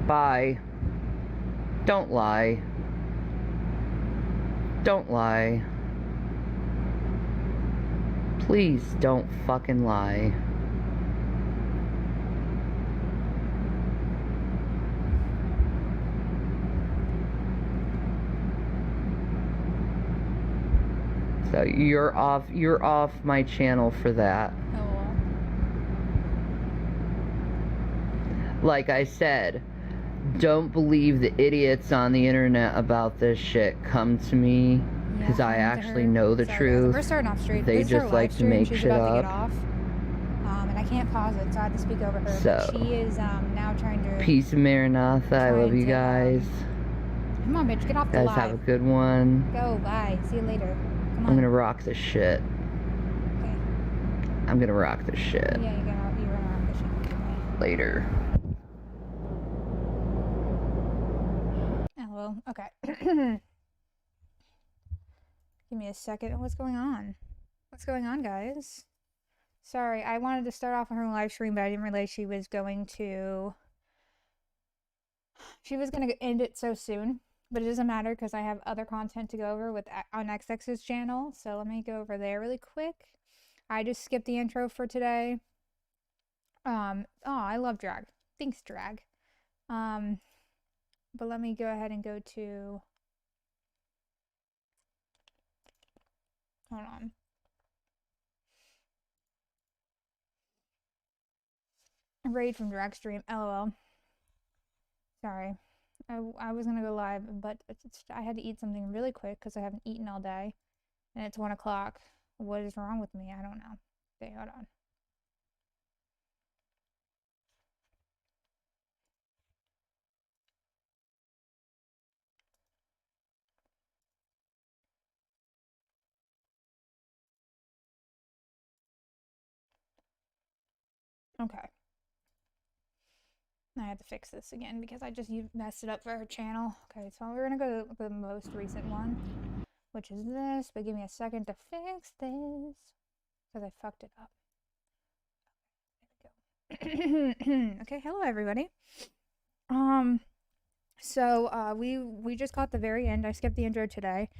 Bye. Don't lie. Don't lie. Please don't fucking lie. So you're off my channel for that. Oh. Like I said, don't believe the idiots on the internet about this shit. Come to me, because I actually know the truth. We're starting off straight. They just like to make shit up. To get off. And I can't pause it, so I have to speak over her. So, but she is now trying to. Peace and Maranatha. I love you guys. Come on, bitch, get off the live. Guys, have a good one. Go, bye. See you later. Come on. I'm gonna rock this shit. Okay. I'm gonna rock this shit. Yeah, you're gonna rock this shit. Okay. Later. LOL. Okay. Give me a second. What's going on? What's going on, guys? Sorry, I wanted to start off on her live stream, but I didn't realize she was going to end it so soon. But it doesn't matter because I have other content to go over on XX's channel. So let me go over there really quick. I just skipped the intro for today. Oh, I love drag. Thanks, drag. But let me go ahead and go to. Hold on. Raid from drag stream. LOL. Sorry. I was gonna go live, but I had to eat something really quick because I haven't eaten all day, and it's 1 o'clock. What is wrong with me? I don't know. Okay, hold on. Okay. I had to fix this again because you messed it up for her channel. Okay, so we're gonna go to the most recent one, which is this, but give me a second to fix this because I fucked it up. There we go. Okay, hello everybody. So we just got the very end. I skipped the intro today.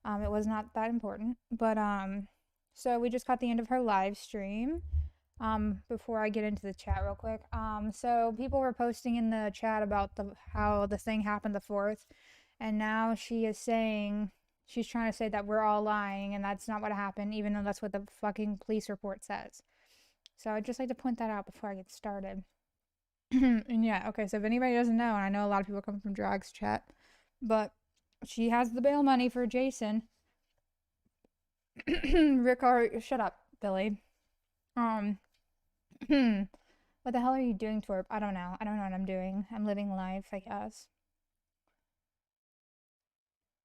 It was not that important, but so we just got the end of her live stream. Before I get into the chat real quick. So people were posting in the chat about how the thing happened the 4th, and now she's trying to say that we're all lying, and that's not what happened, even though that's what the fucking police report says. So I'd just like to point that out before I get started. And yeah, okay, so if anybody doesn't know, and I know a lot of people come from Drag's chat, but she has the bail money for Jason. Rickard, shut up, Billy. What the hell are you doing, Torp? I don't know. I don't know what I'm doing. I'm living life, I guess.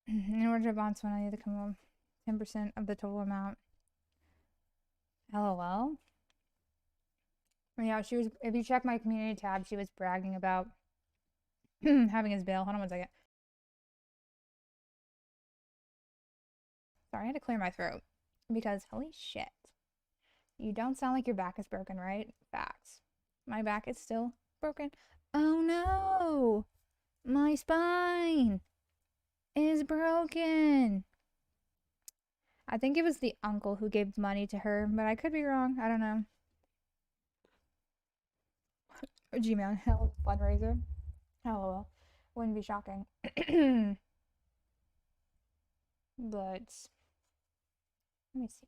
In order to bounce one, I need to come up 10% of the total amount. LOL. Yeah, she was. If you check my community tab, she was bragging about having his bail. Hold on one second. Sorry, I had to clear my throat because holy shit. You don't sound like your back is broken, right? Facts. My back is still broken. Oh no! My spine is broken. I think it was the uncle who gave money to her, but I could be wrong. I don't know. Gmail Health fundraiser. LOL. Wouldn't be shocking. But let me see.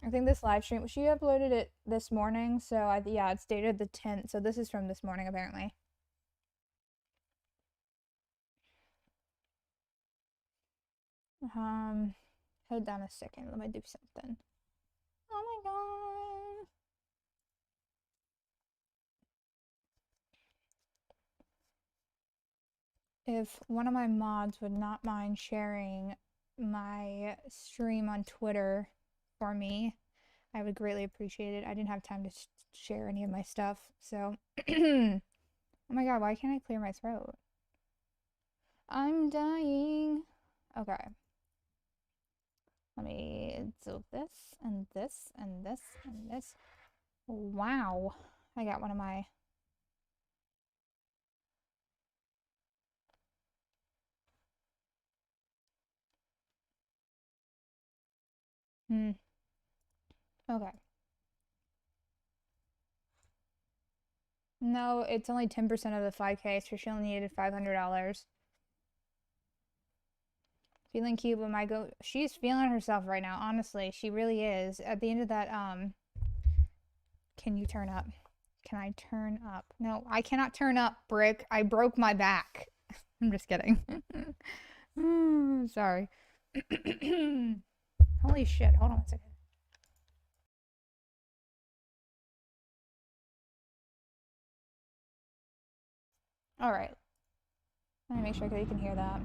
I think this live stream, she uploaded it this morning, so yeah, it's dated the 10th, so this is from this morning apparently. Hold on a second, let me do something. Oh my god. If one of my mods would not mind sharing my stream on Twitter for me, I would greatly appreciate it. I didn't have time to share any of my stuff, so. Oh my god, why can't I clear my throat? I'm dying. Okay. Let me do this and this and this and this. Wow. I got one of my... Okay. No, it's only 10% of the 5K, so she only needed $500. Feeling cute, but she's feeling herself right now, honestly. She really is. At the end of that, can you turn up? Can I turn up? No, I cannot turn up, Brick. I broke my back. I'm just kidding. Sorry. Holy shit. Hold on a second. All right. Let me make sure you can hear that.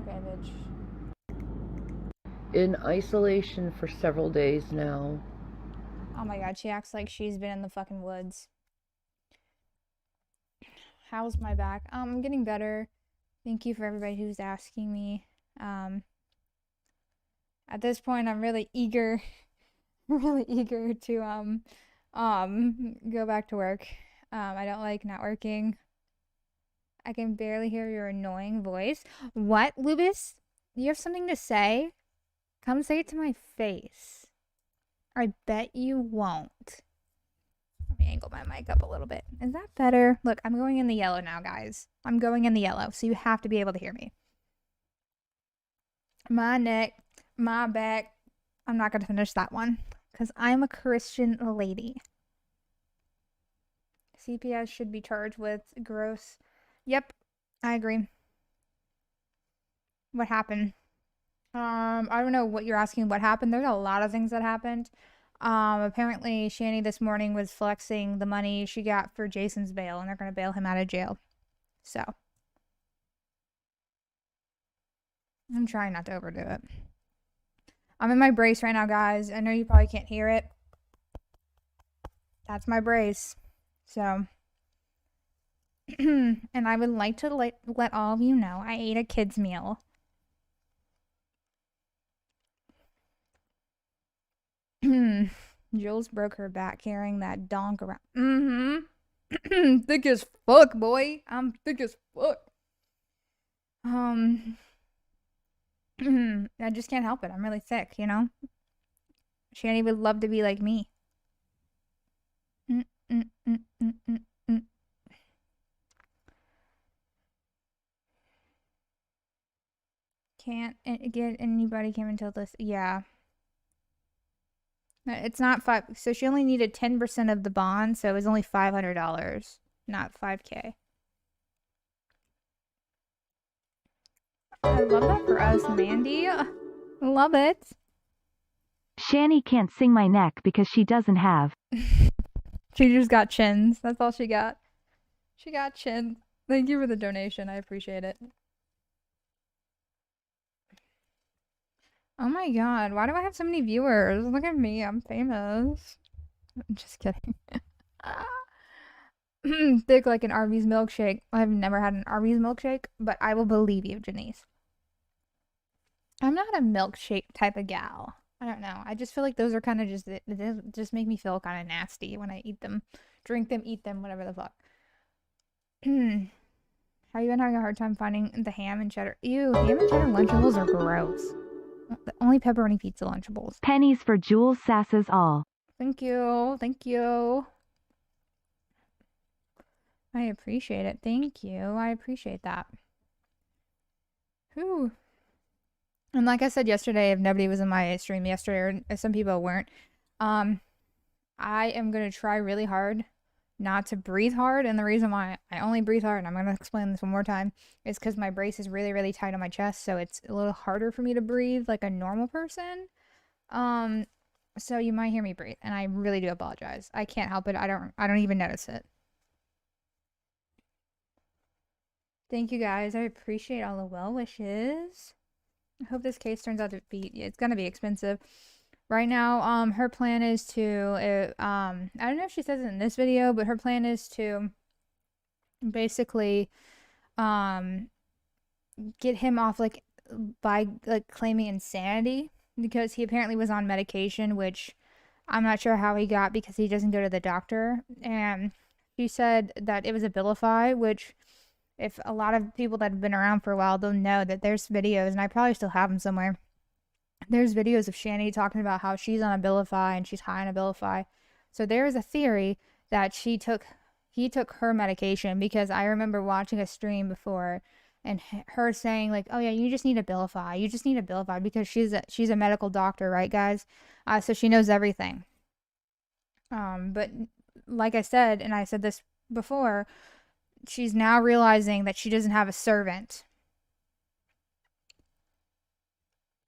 Okay, bitch. In isolation for several days now. Oh my god, she acts like she's been in the fucking woods. How's my back? I'm getting better. Thank you for everybody who's asking me. At this point, I'm really eager, really eager to go back to work. I don't like not working. I can barely hear your annoying voice. What, Lubis? You have something to say? Come say it to my face. I bet you won't. Let me angle my mic up a little bit. Is that better? Look, I'm going in the yellow now, guys. I'm going in the yellow, so you have to be able to hear me. My neck, my back. I'm not going to finish that one because I'm a Christian lady. CPS should be charged with gross. Yep, I agree. What happened? I don't know what you're asking. What happened? There's a lot of things that happened. Apparently Shanny this morning was flexing the money she got for Jason's bail, and they're gonna bail him out of jail. So I'm trying not to overdo it. I'm in my brace right now, guys. I know you probably can't hear it. That's my brace. So and I would like to let all of you know I ate a kid's meal. Jules broke her back carrying that donk around. Thick as fuck, boy. I'm thick as fuck. I just can't help it. I'm really thick, you know? Shanny would love to be like me. Can't get anybody came until this. Yeah. It's not five. So she only needed 10% of the bond, so it was only $500, not 5K. I love that for us, Mandy. Love it. Shanny can't sing my neck because she doesn't have. She just got chins. That's all she got. She got chins. Thank you for the donation. I appreciate it. Oh my god, why do I have so many viewers? Look at me, I'm famous. I'm just kidding. Thick like an Arby's milkshake. I've never had an Arby's milkshake, but I will believe you, Janice. I'm not a milkshake type of gal. I don't know. I just feel like those are kind of just make me feel kind of nasty when I eat them. Drink them, eat them, whatever the fuck. How you been having a hard time finding the ham and cheddar? Ew, ham and cheddar Lunchables are gross. Only pepperoni pizza Lunchables. Pennies for Jules Sasses all. Thank you. Thank you. I appreciate it. Thank you. I appreciate that. Whew. And like I said yesterday, if nobody was in my stream yesterday, or some people weren't, I am going to try really hard not to breathe hard. And the reason why I only breathe hard, and I'm going to explain this one more time, is because my brace is really, really tight on my chest. So it's a little harder for me to breathe like a normal person. So you might hear me breathe, and I really do apologize. I can't help it. I don't even notice it. Thank you guys. I appreciate all the well wishes. I hope this case turns out to be, it's gonna be expensive. Right now, her plan is to, I don't know if she says it in this video, but her plan is to basically, get him off, like, by, like, claiming insanity, because he apparently was on medication, which I'm not sure how he got because he doesn't go to the doctor. And he said that it was Abilify, which, if a lot of people that have been around for a while, they'll know that there's videos, and I probably still have them somewhere. There's videos of Shanny talking about how she's on Abilify and she's high on Abilify. So there is a theory that he took her medication, because I remember watching a stream before and her saying, like, oh yeah, you just need Abilify. You just need Abilify, because she's a medical doctor, right, guys? So she knows everything. But like I said, and I said this before, she's now realizing that she doesn't have a servant.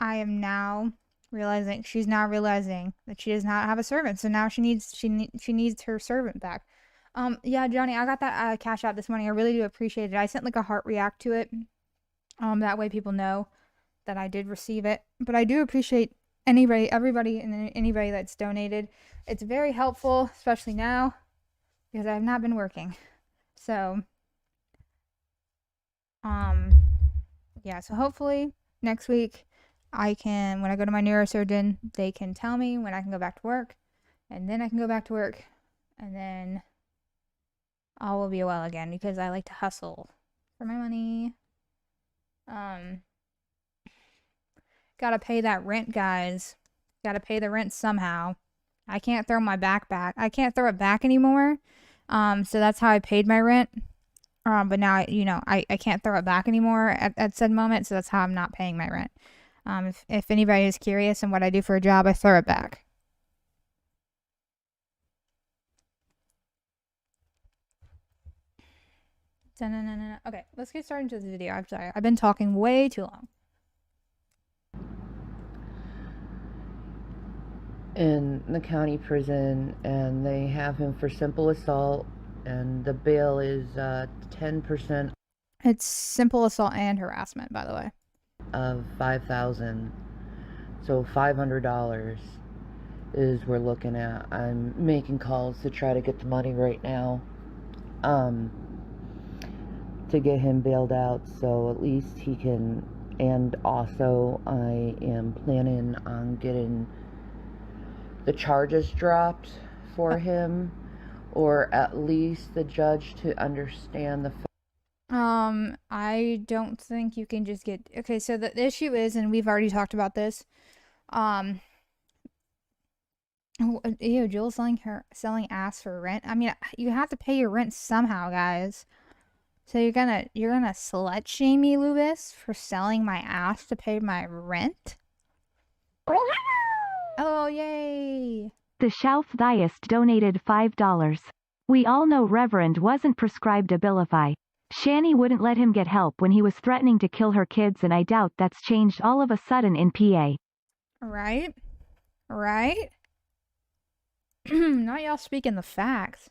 She's now realizing that she does not have a servant. So now she needs her servant back. Yeah, Johnny, I got that cash out this morning. I really do appreciate it. I sent like a heart react to it. That way people know that I did receive it. But I do appreciate everybody and anybody that's donated. It's very helpful, especially now, because I have not been working. So, yeah, so hopefully next week when I go to my neurosurgeon, they can tell me when I can go back to work, and then I can go back to work, and then all will be well again, because I like to hustle for my money. Gotta pay that rent, guys. Gotta pay the rent somehow. I can't throw my back. I can't throw it back anymore. So that's how I paid my rent. But now, I can't throw it back anymore at said moment, so that's how I'm not paying my rent. If anybody is curious on what I do for a job, I throw it back. Okay, let's get started into this video. I'm sorry, I've been talking way too long. In the county prison, and they have him for simple assault, and the bail is 10% It's simple assault and harassment, by the way. of $5,000, so $500 is we're looking at. I'm making calls to try to get the money right now, to get him bailed out, so at least he can. And also, I am planning on getting the charges dropped for him, or at least the judge to understand the I don't think you can just get... Okay, so the issue is, and we've already talked about this, ew, Jewel's selling ass for rent. I mean, you have to pay your rent somehow, guys. So you're gonna slut shame me, Lubis, for selling my ass to pay my rent? Oh, yay! The Schauftheist donated $5. We all know Reverend wasn't prescribed Abilify. Shanny wouldn't let him get help when he was threatening to kill her kids, and I doubt that's changed all of a sudden in PA. Right? Not y'all speaking the facts.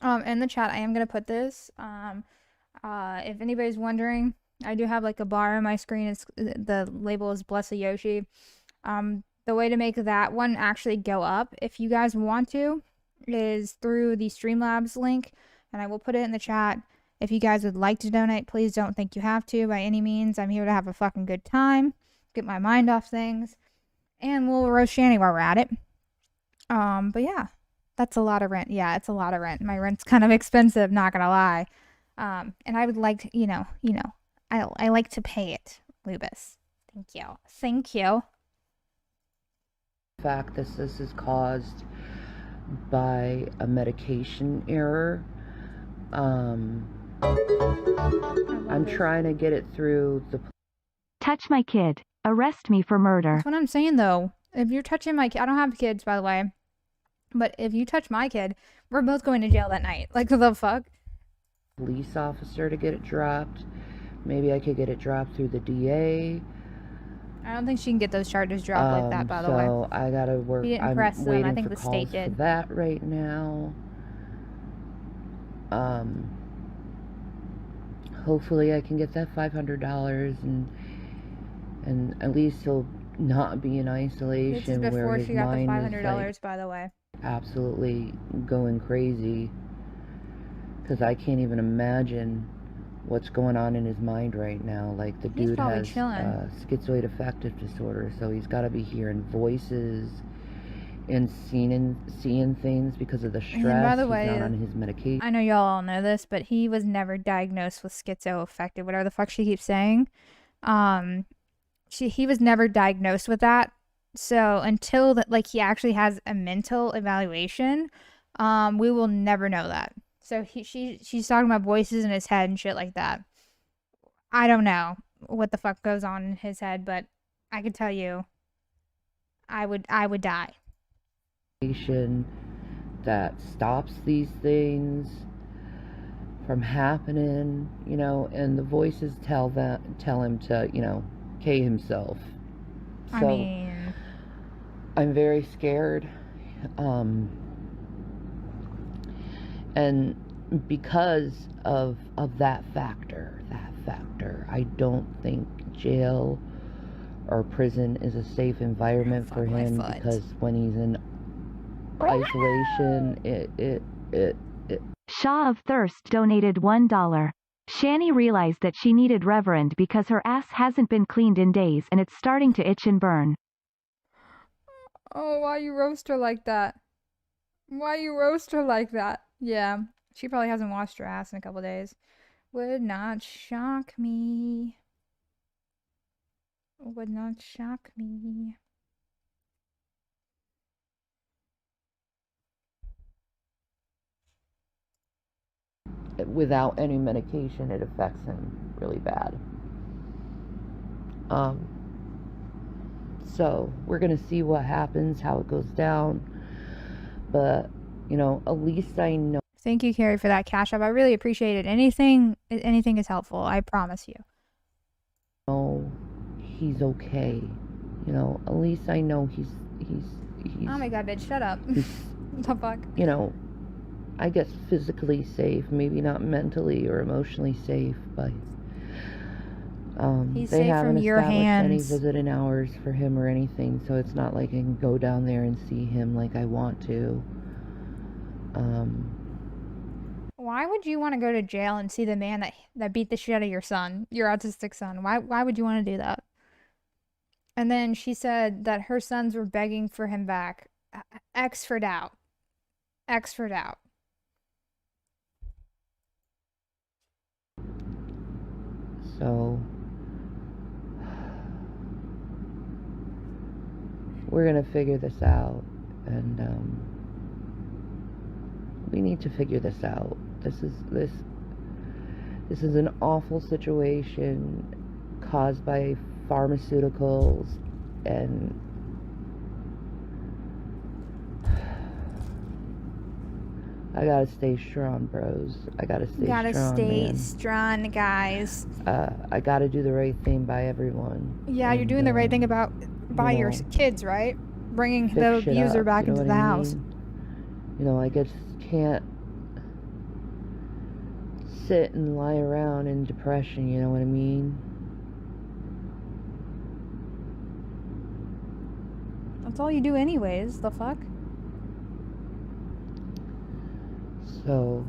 In the chat, I am gonna put this. If anybody's wondering, I do have like a bar on my screen. The label is Bless a Yoshi. The way to make that one actually go up, if you guys want to, is through the Streamlabs link, and I will put it in the chat. If you guys would like to donate, please don't think you have to by any means. I'm here to have a fucking good time, get my mind off things, and we'll roast Shanny while we're at it. But yeah, that's a lot of rent. Yeah, it's a lot of rent. My rent's kind of expensive, not gonna lie. And I would like to, I like to pay it, Lubis. Thank you. fact that this is caused by a medication error. I'm trying to get it through the... Touch my kid. Arrest me for murder. That's what I'm saying, though. If you're touching my kid, I don't have kids, by the way, but if you touch my kid, we're both going to jail that night. Like, the fuck? Police officer to get it dropped. Maybe I could get it dropped through the DA. I don't think she can get those charges dropped like that, by the way. So I gotta work. He didn't I'm press them. waiting I think for the calls state for did. that right now. Hopefully I can get that $500 and at least he'll not be in isolation. This is where before his she got the mind is, $500, like, by the way. absolutely going crazy. because I can't even imagine what's going on in his mind right now. Like, the He's dude probably has chilling. schizoid affective disorder, so he's got to be hearing voices and seeing things because of the stress. And by the He's way, not on his medication. I know y'all all know this, but he was never diagnosed with schizoaffective, whatever the fuck she keeps saying. He was never diagnosed with that. So until that, like, he actually has a mental evaluation, we will never know that. So she's talking about voices in his head and shit like that. I don't know what the fuck goes on in his head, but I can tell you, I would die. That stops these things from happening, you know, and the voices tell him to, you know, K himself. So I mean, I'm very scared. And because of that factor, I don't think jail or prison is a safe environment for him, because when he's in isolation, it Shaw of Thirst donated $1. Shanny realized that she needed Reverend because her ass hasn't been cleaned in days and it's starting to itch and burn. oh, why you roast her like that? Why you roast her like that? Yeah, she probably hasn't washed her ass in a couple days. Would not shock me. Would not shock me. without any medication, it affects him really bad. So we're gonna see what happens, how it goes down. But, you know, at least I know. Thank you, Carrie, for that cash up. I really appreciate it. Anything is helpful. I promise you. He's okay. You know, at least I know he's oh my god, bitch, shut up. What the fuck? You know, I guess physically safe, maybe not mentally or emotionally safe, but he's they safe haven't from your established any hands. visiting hours for him or anything, so it's not like I can go down there and see him like I want to. Why would you want to go to jail and see the man that beat the shit out of your son, your autistic son? Why would you want to do that? And then she said that her sons were begging for him back. X for doubt. X for doubt. So we're gonna figure this out, and we need to figure this out. This is an awful situation caused by pharmaceuticals, and I gotta stay strong, bros. I gotta stay strong, man. Strong, guys. I gotta do the right thing by everyone. Yeah, you're doing the right thing by your kids, right? Bringing the abuser back into the house. You know, I just can't sit and lie around in depression, you know what I mean? That's all you do anyways, the fuck? So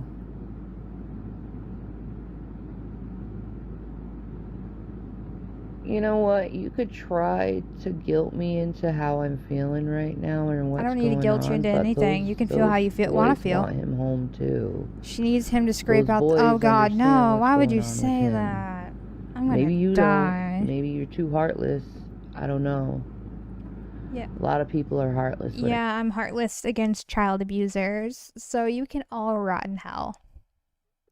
you know what? You could try to guilt me into how I'm feeling right now and what's going on. I don't need to guilt you into anything. You can feel how you want to feel. Want him home too. She needs him to scrape out. Oh God, no! Why would you say that? I'm gonna Maybe you die. don't. Maybe you're too heartless. I don't know. Yeah. A lot of people are heartless. Yeah, I'm heartless against child abusers. So you can all rot in hell.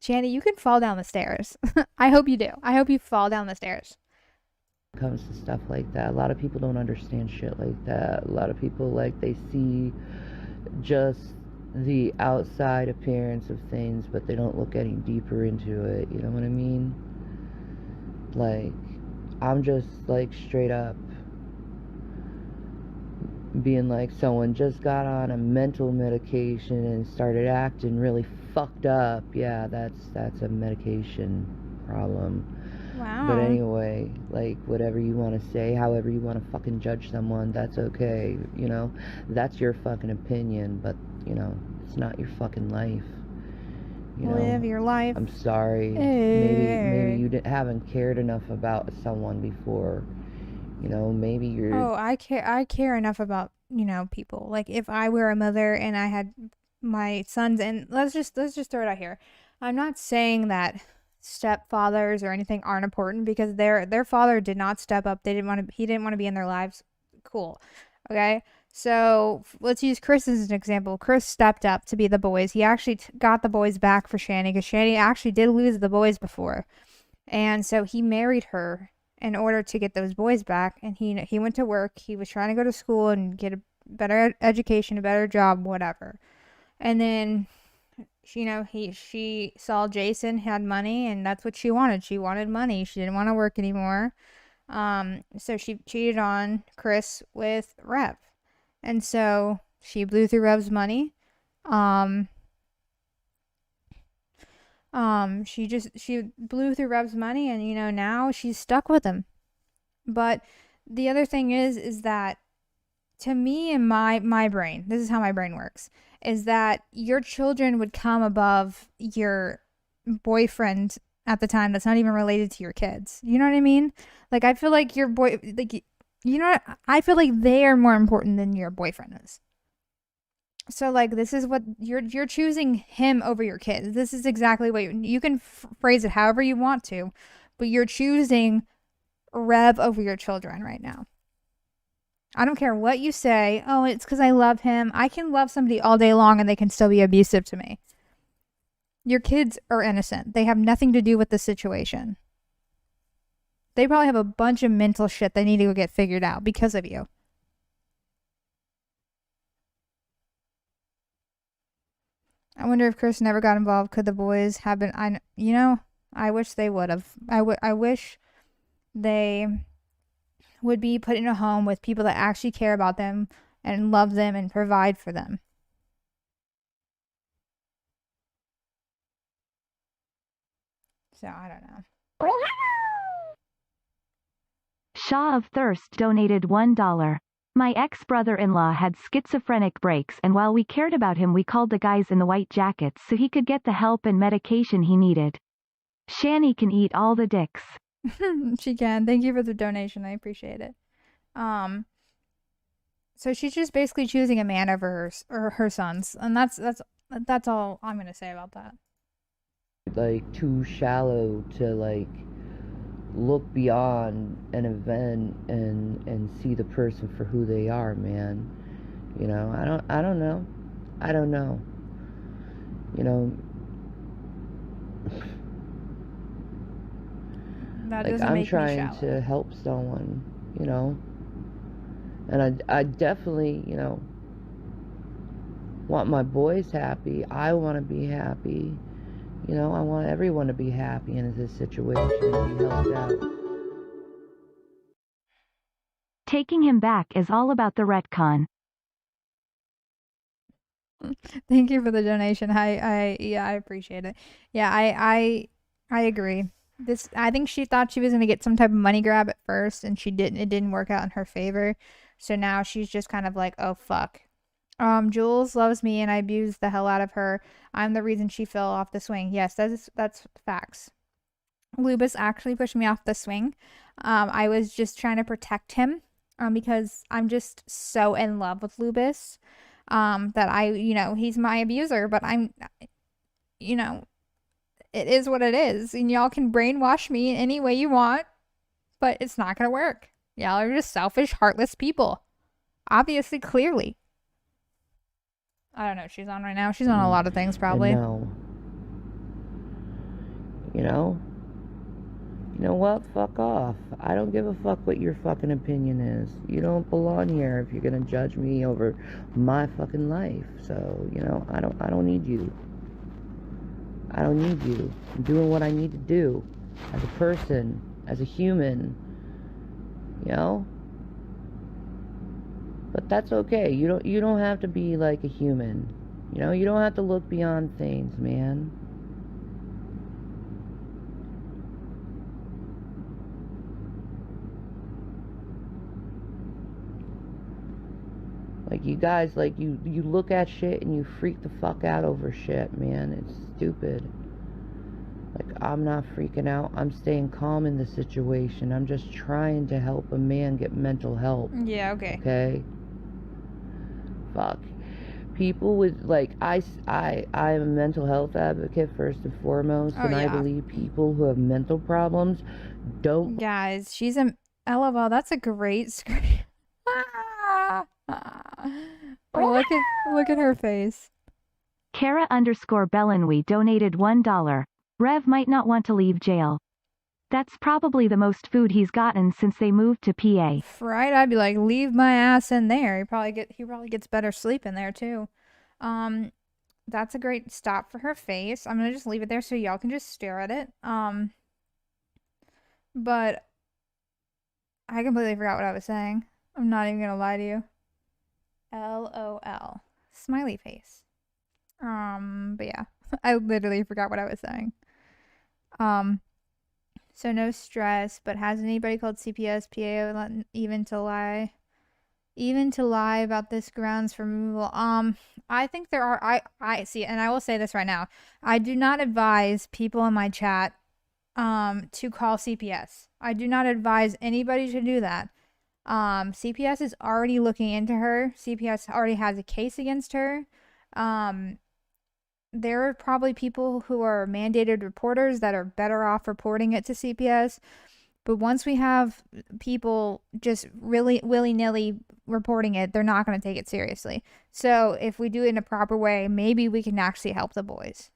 Shanny, you can fall down the stairs. I hope you do. I hope you fall down the stairs. Comes to stuff like that, a lot of people don't understand shit like that. A lot of people, like, they see just the outside appearance of things, but they don't look any deeper into it, you know what I mean? Like, I'm just, like, straight up being like, someone just got on a mental medication and started acting really fucked up. Yeah, that's a medication problem. Wow. But anyway, like, whatever you want to say, however you want to fucking judge someone, that's okay, you know? That's your fucking opinion, but, you know, it's not your fucking life. You Live know, your life. I'm sorry. Maybe you haven't cared enough about someone before. You know, maybe you're. Oh, I care enough about, people. Like if I were a mother and I had my sons, and let's just throw it out here. I'm not saying that stepfathers or anything aren't important, because their father did not step up. He didn't want to be in their lives. Cool. Okay? So, let's use Chris as an example. Chris stepped up to be the boys. He actually got the boys back for Shanny, because Shanny actually did lose the boys before. And so he married her in order to get those boys back. And he went to work. He was trying to go to school and get a better education, a better job, whatever. And then, she saw Jason had money, and that's what she wanted. She wanted money. She didn't want to work anymore. So she cheated on Chris with Rev. And so she blew through Rev's money. She blew through Rev's money, and now she's stuck with him. But the other thing is that, to me, in my brain, this is how my brain works, is that your children would come above your boyfriend at the time that's not even related to your kids. You know what I mean? Like, I feel like I feel like they are more important than your boyfriend is. So, like, this is what you're choosing him over your kids. This is exactly what you can phrase it however you want to, but you're choosing Rev over your children right now. I don't care what you say. Oh, it's because I love him. I can love somebody all day long and they can still be abusive to me. Your kids are innocent. They have nothing to do with the situation. They probably have a bunch of mental shit they need to go get figured out because of you. I wonder if Chris never got involved. Could the boys have been? I wish they would have. I wish they would be put in a home with people that actually care about them and love them and provide for them. So, I don't know. Shaw of Thirst donated $1. My ex-brother-in-law had schizophrenic breaks, and while we cared about him, we called the guys in the white jackets so he could get the help and medication he needed. Shanny can eat all the dicks. She can. Thank you for the donation. I appreciate it. So she's just basically choosing a man over her sons, and that's all I'm gonna say about that. Like, too shallow to, like, look beyond an event and see the person for who they are, man. You know, I don't know. You know, That like, doesn't I'm make me trying shallow. to help someone, and I definitely, want my boys happy. I want to be happy. I want everyone to be happy in this situation and be helped out. Taking him back is all about the retcon. Thank you for the donation. I appreciate it. Yeah, I agree. I think she thought she was gonna get some type of money grab at first, and she didn't. It didn't work out in her favor. So now she's just kind of like, oh fuck. Jules loves me and I abused the hell out of her. I'm the reason she fell off the swing. Yes, that's facts. Lubus actually pushed me off the swing. I was just trying to protect him, because I'm just so in love with Lubus, that he's my abuser, but it is what it is, and y'all can brainwash me in any way you want, but it's not gonna work. Y'all are just selfish, heartless people. Obviously, clearly. I don't know what she's on right now. She's on a lot of things, probably. No. You know what? Fuck off. I don't give a fuck what your fucking opinion is. You don't belong here if you're gonna judge me over my fucking life. So, I don't need you. I don't need you. I'm doing what I need to do as a person, as a human. But that's okay. You don't have to be like a human. You don't have to look beyond things, man. Like, you guys, like, you look at shit and you freak the fuck out over shit, man. It's stupid. Like, I'm not freaking out. I'm staying calm in the situation. I'm just trying to help a man get mental help. Yeah, okay. Okay? Fuck. People with, like, I'm a mental health advocate first and foremost, and I believe people who have mental problems don't. Guys, she's a LOL. That's a great screen. Look at her face. Kara_Bellenwe donated $1. Rev might not want to leave jail. That's probably the most food he's gotten since they moved to PA. Right? I'd be like, leave my ass in there. He probably gets better sleep in there too. That's a great stop for her face. I'm gonna just leave it there so y'all can just stare at it. But I completely forgot what I was saying. I'm not even gonna lie to you. LOL. Smiley face. But yeah, I literally forgot what I was saying. So no stress, but has anybody called CPS, PA, even to lie about this grounds for removal? I think there are, I see, and I will say this right now. I do not advise people in my chat, to call CPS. I do not advise anybody to do that. CPS is already looking into her. CPS already has a case against her. There are probably people who are mandated reporters that are better off reporting it to CPS. But once we have people just really willy-nilly reporting it, they're not going to take it seriously. So if we do it in a proper way, maybe we can actually help the boys.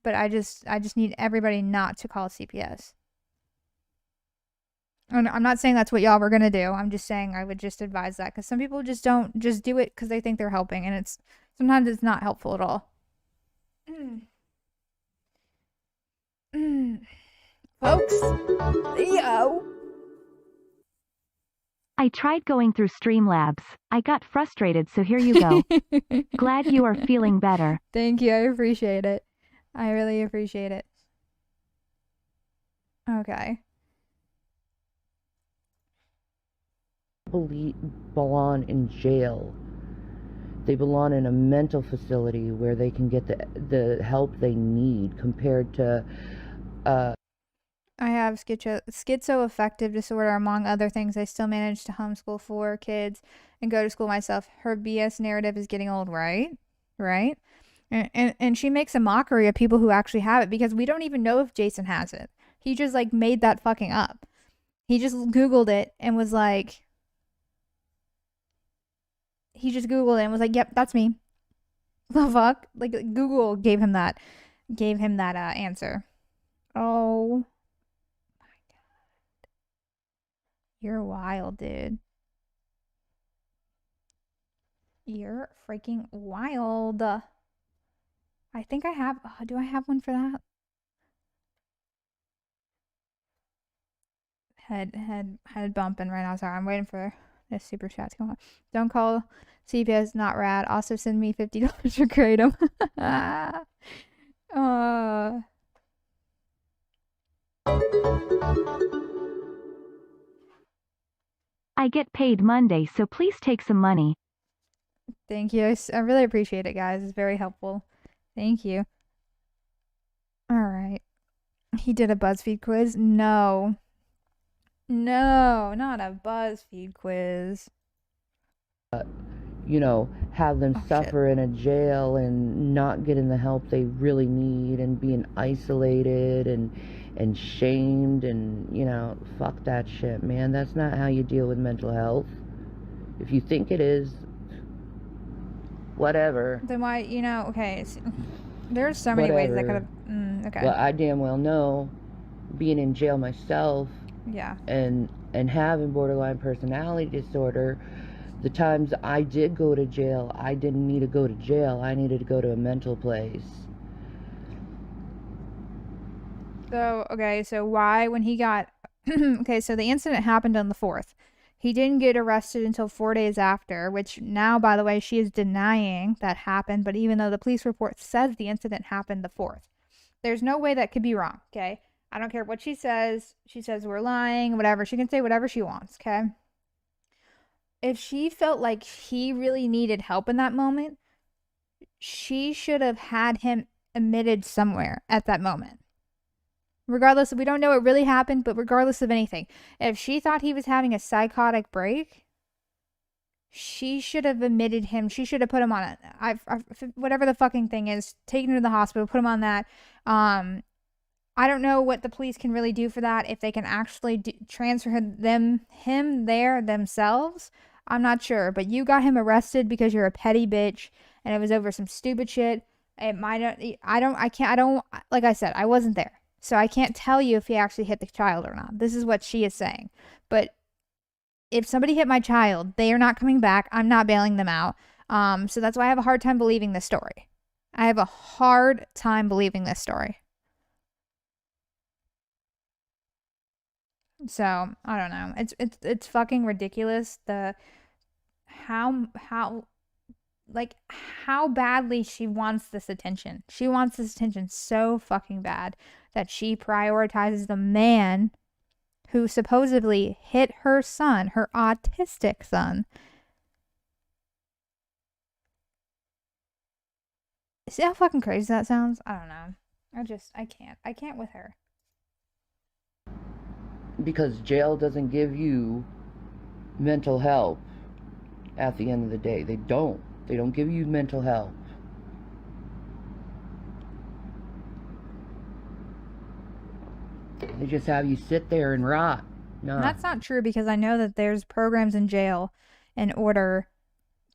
But I just need everybody not to call CPS. And I'm not saying that's what y'all were going to do. I'm just saying I would just advise that. Because some people just don't just do it because they think they're helping. And sometimes it's not helpful at all. Folks, yo. I tried going through Streamlabs. I got frustrated, so here you go. Glad you are feeling better. Thank you. I appreciate it. I really appreciate it. Okay. Belong in jail. They belong in a mental facility where they can get the help they need compared to I have schizoaffective disorder, among other things. I still manage to homeschool 4 kids and go to school myself. Her BS narrative is getting old, right? Right? And she makes a mockery of people who actually have it, because we don't even know if Jason has it. He just like made that fucking up. He just Googled it and was like, yep, that's me. The fuck? Like, Google gave him that answer. Oh my god. You're wild, dude. You're freaking wild. I think I have, do I have one for that? Head bumping right now. Sorry, I'm waiting for this super chat to come on. Don't call CPS, not rad. Also send me $50 for Kratom. I get paid Monday, so please take some money. Thank you. I really appreciate it, guys. It's very helpful. Thank you. All right. He did a BuzzFeed quiz? No. No, not a BuzzFeed quiz. You know, have them suffer in a jail and not getting the help they really need and being isolated and shamed and, you know, fuck that shit, man. That's not how you deal with mental health. If you think it is, whatever. Then why, you know, okay, there's so many ways that could have, okay. Well, I damn well know, being in jail myself, yeah, and having borderline personality disorder, the times I did go to jail, I didn't need to go to jail. I needed to go to a mental place. So, okay, so why, when he got, okay, so the incident happened on the 4th. He didn't get arrested until 4 days after, which now, by the way, she is denying that happened. But even though the police report says the incident happened the 4th, there's no way that could be wrong, okay? I don't care what she says. She says we're lying, whatever. She can say whatever she wants, okay? if she felt like he really needed help in that moment, she should have had him admitted somewhere at that moment. Regardless, we don't know what really happened, but regardless of anything, if she thought he was having a psychotic break, she should have admitted him. She should have put him on it. Whatever the fucking thing is, taken him to the hospital, put him on that. I don't know what the police can really do for that. If they can actually transfer him there themselves, I'm not sure. But you got him arrested because you're a petty bitch, and it was over some stupid shit. It might. I can't. Like I said, I wasn't there, so I can't tell you if he actually hit the child or not. This is what she is saying. But if somebody hit my child, they are not coming back. I'm not bailing them out. So that's why I have a hard time believing this story. I have a hard time believing this story. So I don't know. It's fucking ridiculous. How badly she wants this attention. She wants this attention so fucking bad that she prioritizes the man who supposedly hit her son, her autistic son. See how fucking crazy that sounds? I don't know. I can't. I can't with her. Because jail doesn't give you mental help at the end of the day. They don't give you mental help. They just have you sit there and rot. No. That's not true, because I know that there's programs in jail in order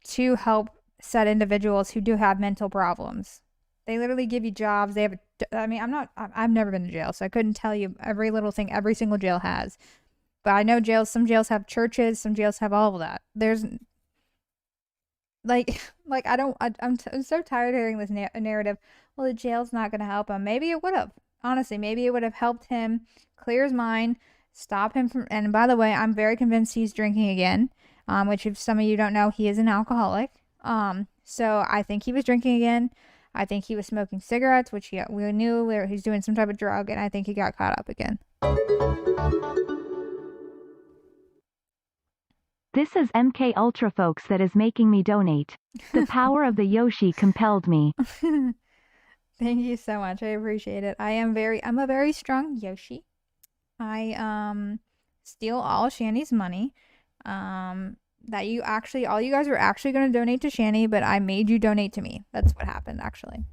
to help set individuals who do have mental problems. They literally give you jobs. They have I've never been to jail, so I couldn't tell you every little thing every single jail has. But I know some jails have churches, some jails have all of that. There's I'm so tired of hearing this narrative. Well, the jail's not going to help him. Maybe it would have. Honestly, maybe it would have helped him clear his mind, stop him from, and by the way, I'm very convinced he's drinking again, which if some of you don't know, he is an alcoholic. So I think he was drinking again. I think he was smoking cigarettes, which we knew he's doing some type of drug, and I think he got caught up again. This is MK Ultra, folks, that is making me donate. The power of the Yoshi compelled me. Thank you so much. I appreciate it. I'm a very strong Yoshi. I steal all Shanny's money. That all you guys were actually going to donate to Shanny, but I made you donate to me. That's what happened, actually.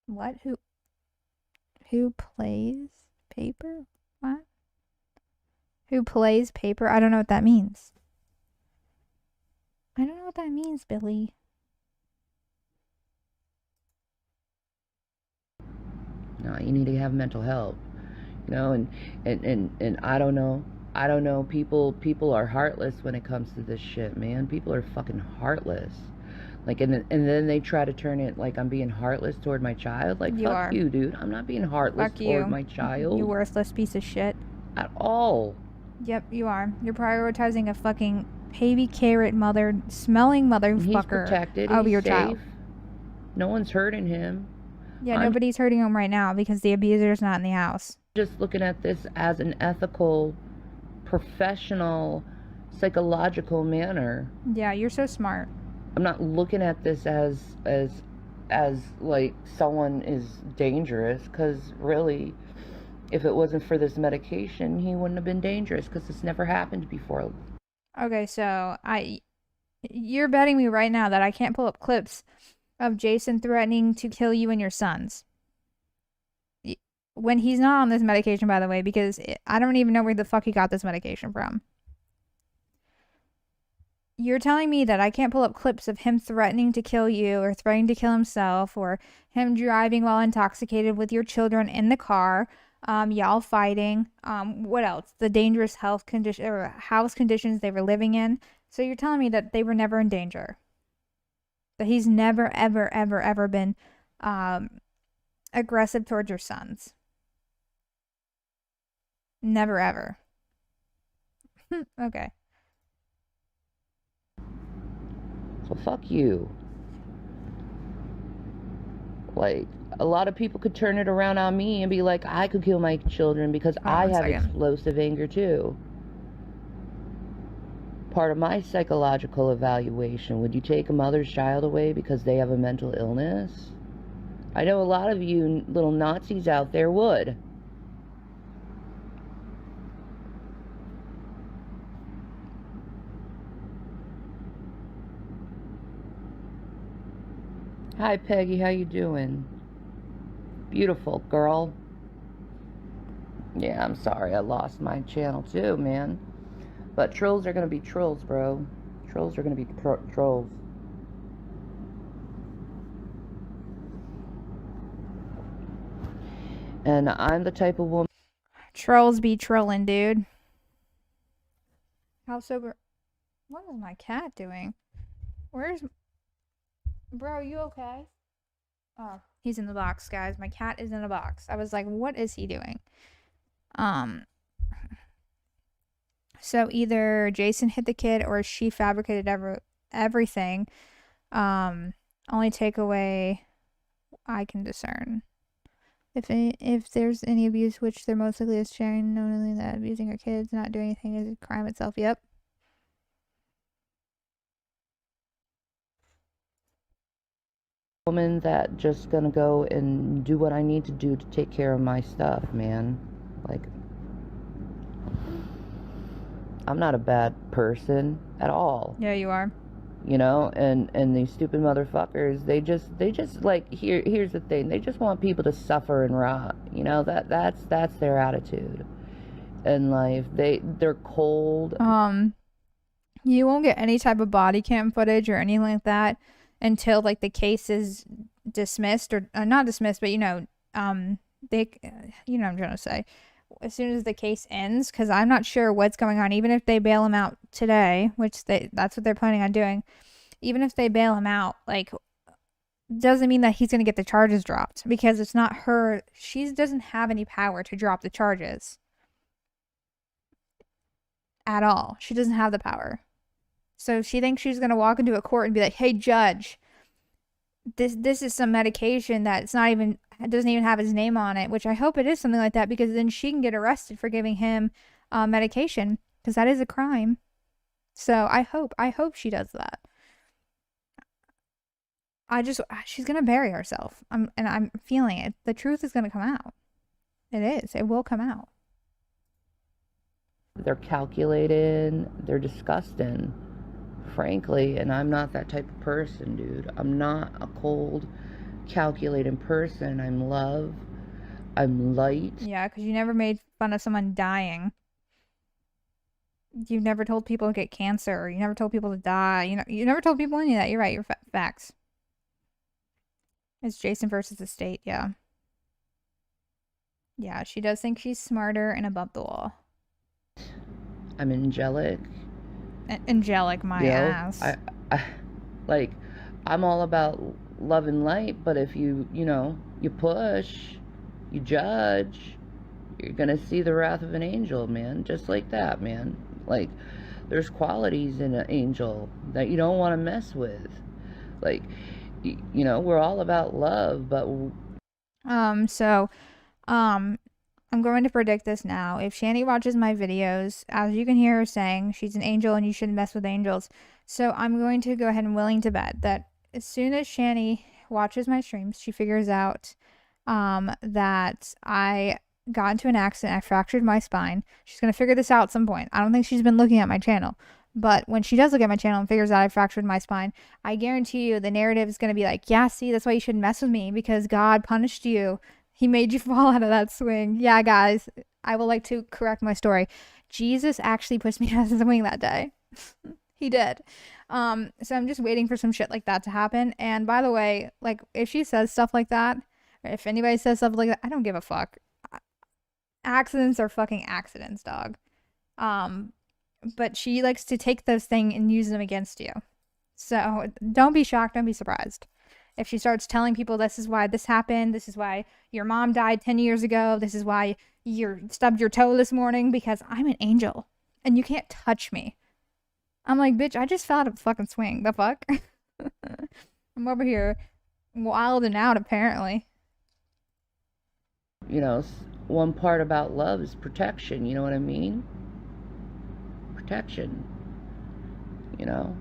What? Who plays paper? What? Who plays paper? I don't know what that means. I don't know what that means, Billy. No, you need to have mental health. You know, and I don't know, people are heartless when it comes to this shit, man. People are fucking heartless. Like, and then they try to turn it like I'm being heartless toward my child. Like, fuck you, dude. I'm not being heartless toward my child. You worthless piece of shit. At all. Yep, you are. You're prioritizing a fucking baby carrot smelling motherfucker. He's protected. Over He's your safe. child. No one's hurting him. Yeah, nobody's hurting him right now because the abuser's not in the house. Just looking at this as an ethical, professional, psychological manner. Yeah, you're so smart. I'm not looking at this as like someone is dangerous, because really, if it wasn't for this medication, he wouldn't have been dangerous, because it's never happened before. Okay, so you're betting me right now that I can't pull up clips of Jason threatening to kill you and your sons. When he's not on this medication, by the way, because I don't even know where the fuck he got this medication from. You're telling me that I can't pull up clips of him threatening to kill you, or threatening to kill himself, or him driving while intoxicated with your children in the car, y'all fighting, what else? The dangerous health condition or house conditions they were living in. So you're telling me that they were never in danger? That he's never, ever, ever, ever been aggressive towards your sons? Never, ever. Okay. So fuck you. Like, a lot of people could turn it around on me and be like, I could kill my children because Hold on I one have second. explosive anger too. Part of my psychological evaluation, would you take a mother's child away because they have a mental illness? I know a lot of you little Nazis out there would. Hi Peggy, how you doing? Beautiful girl. Yeah, I'm sorry I lost my channel too, man. But trolls are gonna be trolls, bro. Trolls are gonna be trolls. And I'm the type of woman... Trolls be trolling, dude. How sober... What is my cat doing? Where's... Bro, you okay? Oh, he's in the box, guys. My cat is in a box. I was like, what is he doing? So either Jason hit the kid or she fabricated everything. Only takeaway I can discern. If there's any abuse, which there most likely is, sharing knowingly that abusing her kids, not doing anything is a crime itself. Yep. Woman that just gonna go and do what I need to do to take care of my stuff, man. Like, I'm not a bad person at all. Yeah, you are. You know, and these stupid motherfuckers, they just like, here's the thing, they just want people to suffer and rot. You know, that's their attitude in life. They're cold. You won't get any type of body cam footage or anything like that until like the case is dismissed or not dismissed, but you know what I'm trying to say, as soon as the case ends, because I'm not sure what's going on. Even if they bail him out today, which that's what they're planning on doing, even if they bail him out, like, doesn't mean that he's going to get the charges dropped, because it's not her. She doesn't have any power to drop the charges at all. She doesn't have the power. So she thinks she's going to walk into a court and be like, hey, judge, this is some medication that's not even, doesn't even have his name on it, which I hope it is something like that, because then she can get arrested for giving him medication, because that is a crime. So I hope she does that. She's going to bury herself. I'm feeling it. The truth is going to come out. It will come out. They're calculated, they're disgusting, frankly, and I'm not that type of person, dude. I'm not a cold, calculating person. I'm love. I'm light. Yeah, because you never made fun of someone dying. You've never told people to get cancer. You never told people to die. You never told people any of that. You're right. You're facts. It's Jason versus the state. Yeah. Yeah, she does think she's smarter and above the law. I'm angelic. Angelic, my ass. Like, I'm all about love and light, but if you push, you judge, you're gonna see the wrath of an angel, man. Just like that, man. Like, there's qualities in an angel that you don't want to mess with. Like, we're all about love, but I'm going to predict this now. If Shanny watches my videos, as you can hear her saying, she's an angel and you shouldn't mess with angels. So I'm going to go ahead and willing to bet that as soon as Shanny watches my streams, she figures out that I got into an accident, I fractured my spine. She's going to figure this out at some point. I don't think she's been looking at my channel. But when she does look at my channel and figures out I fractured my spine, I guarantee you the narrative is going to be like, yeah, see, that's why you shouldn't mess with me, because God punished you. He made you fall out of that swing. Yeah, guys, I would like to correct my story. Jesus actually pushed me out of the swing that day. He did. So I'm just waiting for some shit like that to happen. And by the way, like, if she says stuff like that, or if anybody says stuff like that, I don't give a fuck. Accidents are fucking accidents, dog. But she likes to take those things and use them against you. So don't be shocked. Don't be surprised. If she starts telling people this is why this happened, this is why your mom died 10 years ago, this is why you stubbed your toe this morning, because I'm an angel and you can't touch me. I'm like, bitch, I just fell out of a fucking swing. The fuck? I'm over here wilding out, apparently. You know, one part about love is protection, you know what I mean? Protection, you know?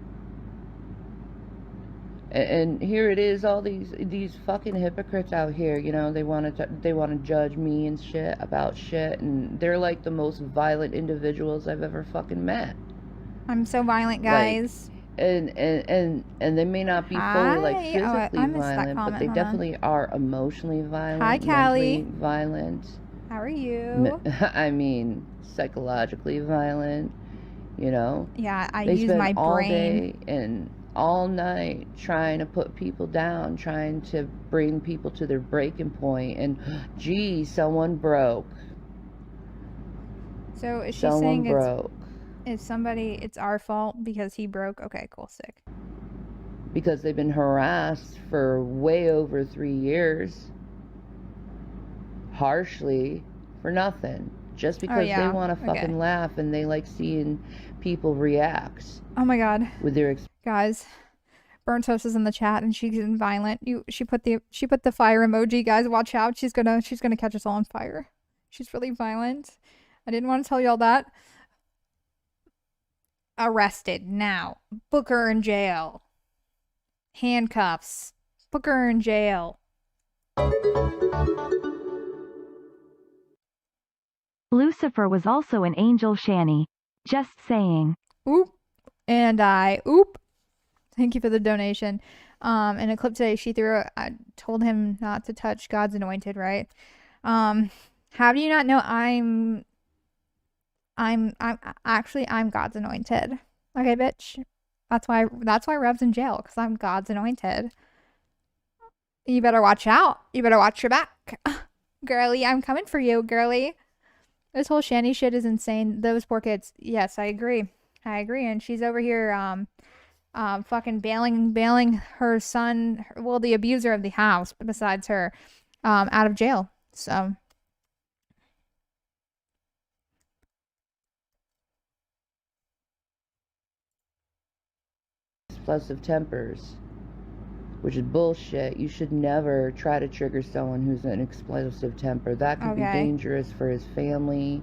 And here it is, all these fucking hypocrites out here, you know, they want to judge me and shit about shit, and they're like the most violent individuals I've ever fucking met. I'm so violent, guys. Like, and they may not be fully like physically violent, but they definitely are emotionally violent. Hi, Callie. Mentally violent. How are you? I mean, psychologically violent. You know. Yeah, I they use spend my all brain day and all night trying to put people down, trying to bring people to their breaking point, and gee, someone broke. So is she someone saying broke. It's our fault because he broke? Okay, cool, sick. Because they've been harassed for way over 3 years, harshly, for nothing, just because they want to fucking laugh and they like seeing people react. Oh my god. With their guys, Burnt Toast is in the chat and she's getting violent. She put the fire emoji. Guys, watch out. She's gonna catch us all on fire. She's really violent. I didn't want to tell y'all that. Arrested now. Book her in jail. Handcuffs. Book her in jail. Lucifer was also an angel, Shanny. Just saying. Oop. And oop. Thank you for the donation. In a clip today, I told him not to touch God's anointed, right? How do you not know I'm God's anointed? Okay, bitch. That's why Rev's in jail, because I'm God's anointed. You better watch out. You better watch your back. Girly, I'm coming for you, girly. This whole Shanny shit is insane. Those poor kids. Yes, I agree. And she's over here fucking bailing her son, well, the abuser of the house besides her, out of jail. So explosive tempers, which is bullshit. You should never try to trigger someone who's an explosive temper. That could be dangerous for his family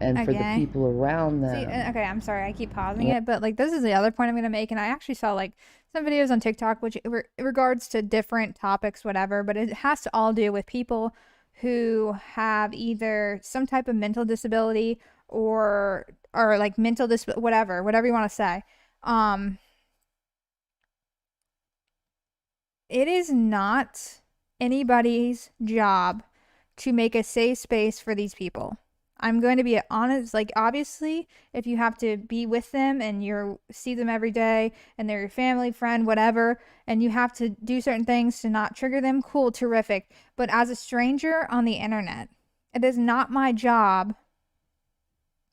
and for the people around them. See, okay, I'm sorry, I keep pausing it, but like this is the other point I'm gonna make, and I actually saw like some videos on TikTok which regards to different topics, whatever, but it has to all do with people who have either some type of mental disability or like mental whatever you want to say. It is not anybody's job to make a safe space for these people. I'm going to be honest, like obviously if you have to be with them and you see them every day and they're your family, friend, whatever, and you have to do certain things to not trigger them, cool, terrific. But as a stranger on the internet, it is not my job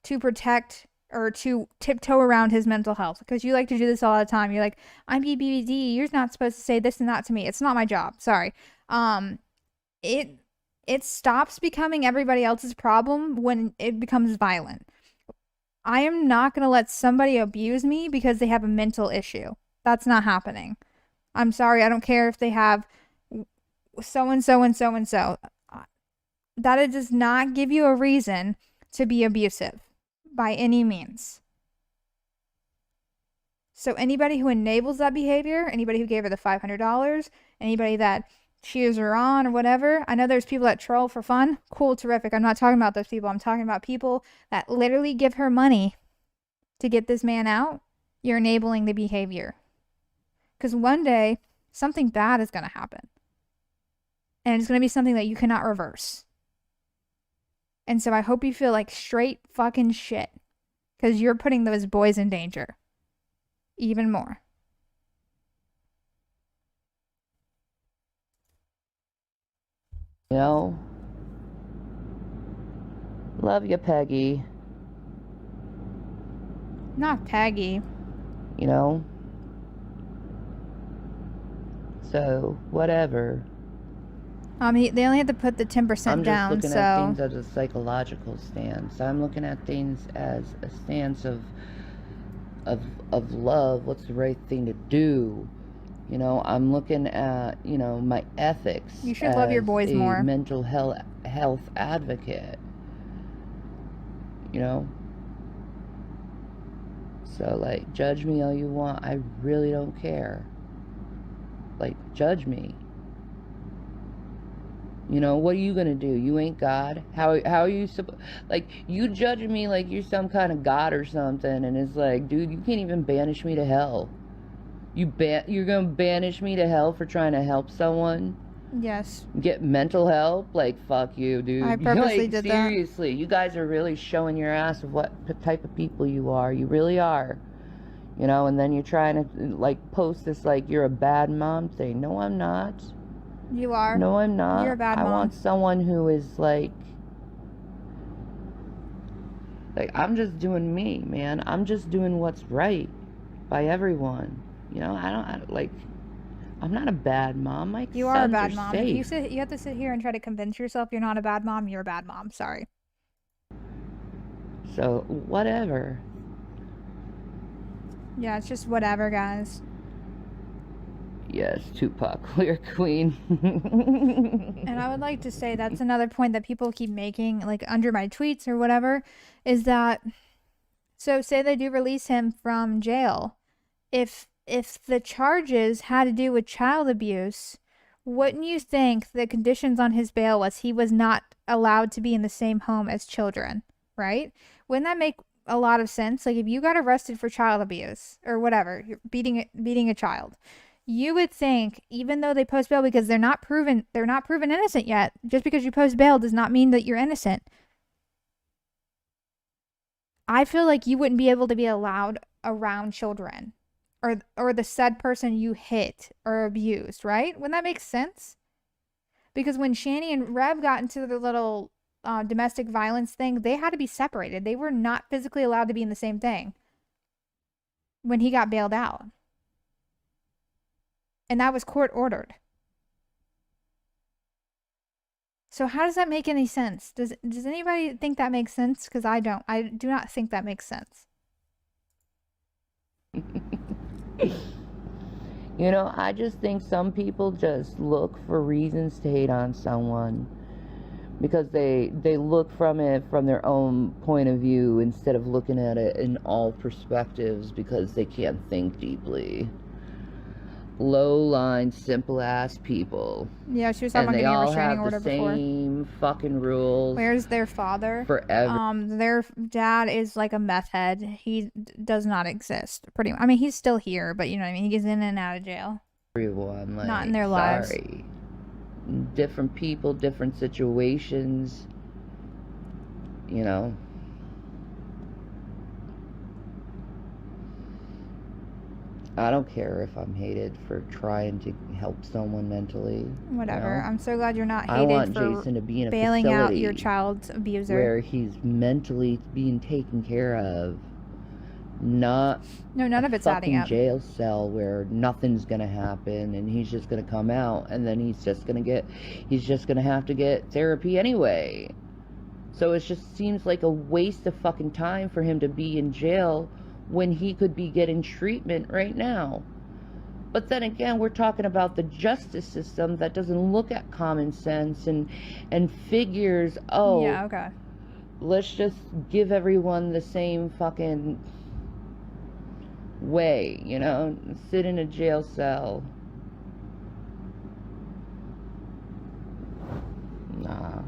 to protect or to tiptoe around his mental health, because you like to do this all the time. You're like, I'm BBD, you're not supposed to say this and that to me. It's not my job. Sorry. It stops becoming everybody else's problem when it becomes violent. I am not going to let somebody abuse me because they have a mental issue. That's not happening. I'm sorry. I don't care if they have so-and-so and so-and-so. That it does not give you a reason to be abusive by any means. So anybody who enables that behavior, anybody who gave her the $500, anybody that cheers her on or whatever. I know there's people that troll for fun. Cool, terrific. I'm not talking about those people. I'm talking about people that literally give her money to get this man out. You're enabling the behavior. Because one day, something bad is going to happen. And it's going to be something that you cannot reverse. And so I hope you feel like straight fucking shit. Because you're putting those boys in danger. Even more. You know? Love you, Peggy. Not Peggy. You know? So, whatever. They only had to put the 10% down, I'm just looking at things as a psychological stance. I'm looking at things as a stance of love. What's the right thing to do? You know, I'm looking at, you know, my ethics. You should love your boys as a more. mental health advocate. You know? So, like, judge me all you want. I really don't care. Like, judge me. You know, what are you gonna do? You ain't God. How are you like, you judging me like you're some kind of God or something, and it's like, dude, you can't even banish me to hell. You're gonna banish me to hell for trying to help someone? Yes. Get mental help? Like, fuck you, dude. I purposely like, did seriously, you guys are really showing your ass of what type of people you are. You really are. You know, and then you're trying to, like, post this like you're a bad mom thing. No, I'm not. You are. No, I'm not. You're a bad I mom. want someone who is like, I'm just doing me, man. I'm just doing what's right by everyone. You know, I'm not a bad mom. My You are a bad mom. safe. If you have to sit here and try to convince yourself you're not a bad mom, you're a bad mom. Sorry. So, whatever. Yeah, it's just whatever, guys. Yes, Tupac, clear queen. And I would like to say that's another point that people keep making, like under my tweets or whatever, is that, so say they do release him from jail. If the charges had to do with child abuse, wouldn't you think the conditions on his bail was he was not allowed to be in the same home as children, right? Wouldn't that make a lot of sense? Like, if you got arrested for child abuse or whatever, you're beating a child, you would think, even though they post bail, because they're not proven innocent yet, just because you post bail does not mean that you're innocent. I feel like you wouldn't be able to be allowed around children or the said person you hit or abused, right? Wouldn't that make sense? Because when Shanny and Rev got into the little domestic violence thing, they had to be separated. They were not physically allowed to be in the same thing when he got bailed out. And that was court ordered. So how does that make any sense? Does anybody think that makes sense? Because I don't. I do not think that makes sense. You know, I just think some people just look for reasons to hate on someone because they look from it from their own point of view instead of looking at it in all perspectives because they can't think deeply. Low-line, simple-ass people. Yeah, she was talking about getting a restraining order before. And they all have the same fucking rules. Where's their father? Forever. Their dad is like a meth head. He does not exist. Pretty much. I mean, he's still here, but you know what I mean? He gets in and out of jail. Everyone, like, not in their lives. Sorry. Different people, different situations. You know. I don't care if I'm hated for trying to help someone mentally. Whatever. You know? I'm so glad you're not hated I want for Jason to be in a bailing facility out your child's abuser. where he's mentally being taken care of. Not none of it's adding up. Jail cell where nothing's gonna happen and he's just gonna come out and then he's just gonna have to get therapy anyway. So it just seems like a waste of fucking time for him to be in jail when he could be getting treatment right now. But then again, we're talking about the justice system that doesn't look at common sense and figures, oh, yeah, okay, let's just give everyone the same fucking way, you know, sit in a jail cell. Nah.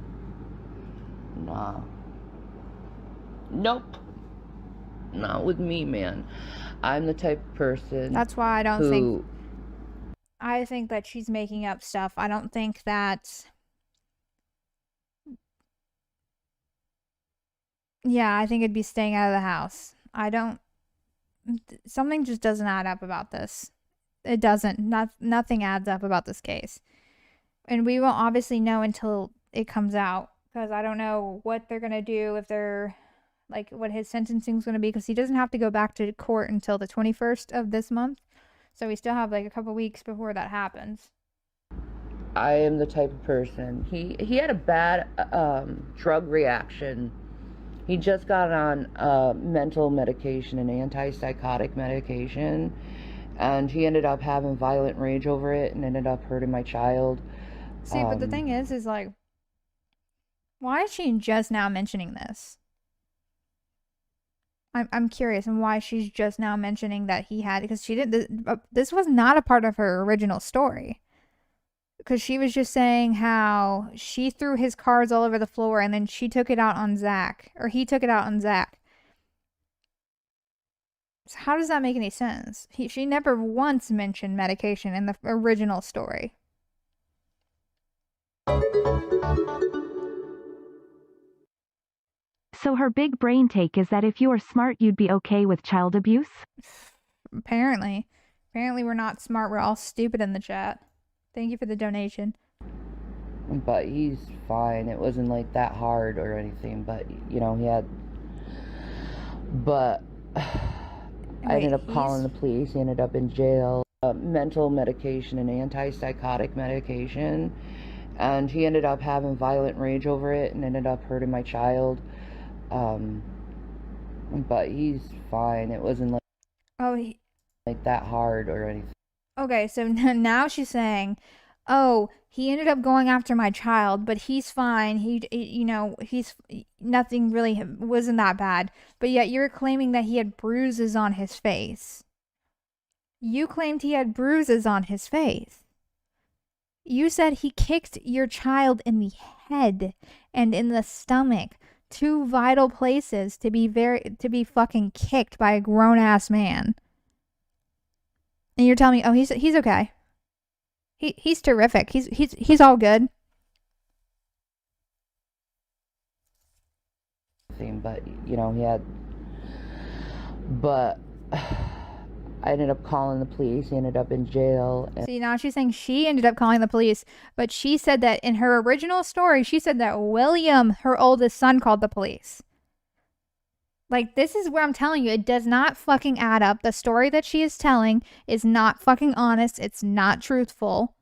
Nope. Not with me, man. I'm the type of person. That's why I don't think. I think that she's making up stuff. I don't think that. Yeah, I think it'd be staying out of the house. I don't. Something just doesn't add up about this. It doesn't. Nothing adds up about this case. And we won't obviously know until it comes out. Because I don't know what they're going to do if they're. Like, what his sentencing is going to be. Because he doesn't have to go back to court until the 21st of this month. So we still have, like, a couple weeks before that happens. I am the type of person. He had a bad drug reaction. He just got on mental medication and antipsychotic medication. and he ended up having violent rage over it and ended up hurting my child. See, but the thing is like, why is she just now mentioning this? I'm curious and why she's just now mentioning that he had, because she didn't. This was not a part of her original story. Because she was just saying how she threw his cards all over the floor and then she took it out on Zach, or he took it out on Zach. So how does that make any sense? She never once mentioned medication in the original story. So her big brain take is that if you were smart, you'd be okay with child abuse? Apparently. Apparently we're not smart. We're all stupid in the chat. Thank you for the donation. But he's fine. It wasn't like that hard or anything, but you know, he had, but I ended up calling the police. He ended up in jail. Mental medication and antipsychotic medication, and he ended up having violent rage over it and ended up hurting my child. But he's fine. It wasn't like like that hard or anything. Okay, so now she's saying, oh, he ended up going after my child, but he's fine. He's nothing really wasn't that bad. But yet you're claiming that he had bruises on his face. You claimed he had bruises on his face. You said he kicked your child in the head and in the stomach, two vital places to be fucking kicked by a grown ass man. And you're telling me, oh, he's okay. He's terrific. He's all good. But you know, he had, but I ended up calling the police. He ended up in jail. See, now she's saying she ended up calling the police, but she said that in her original story, she said that William, her oldest son, called the police. Like, this is where I'm telling you, it does not fucking add up. The story that she is telling is not fucking honest. It's not truthful.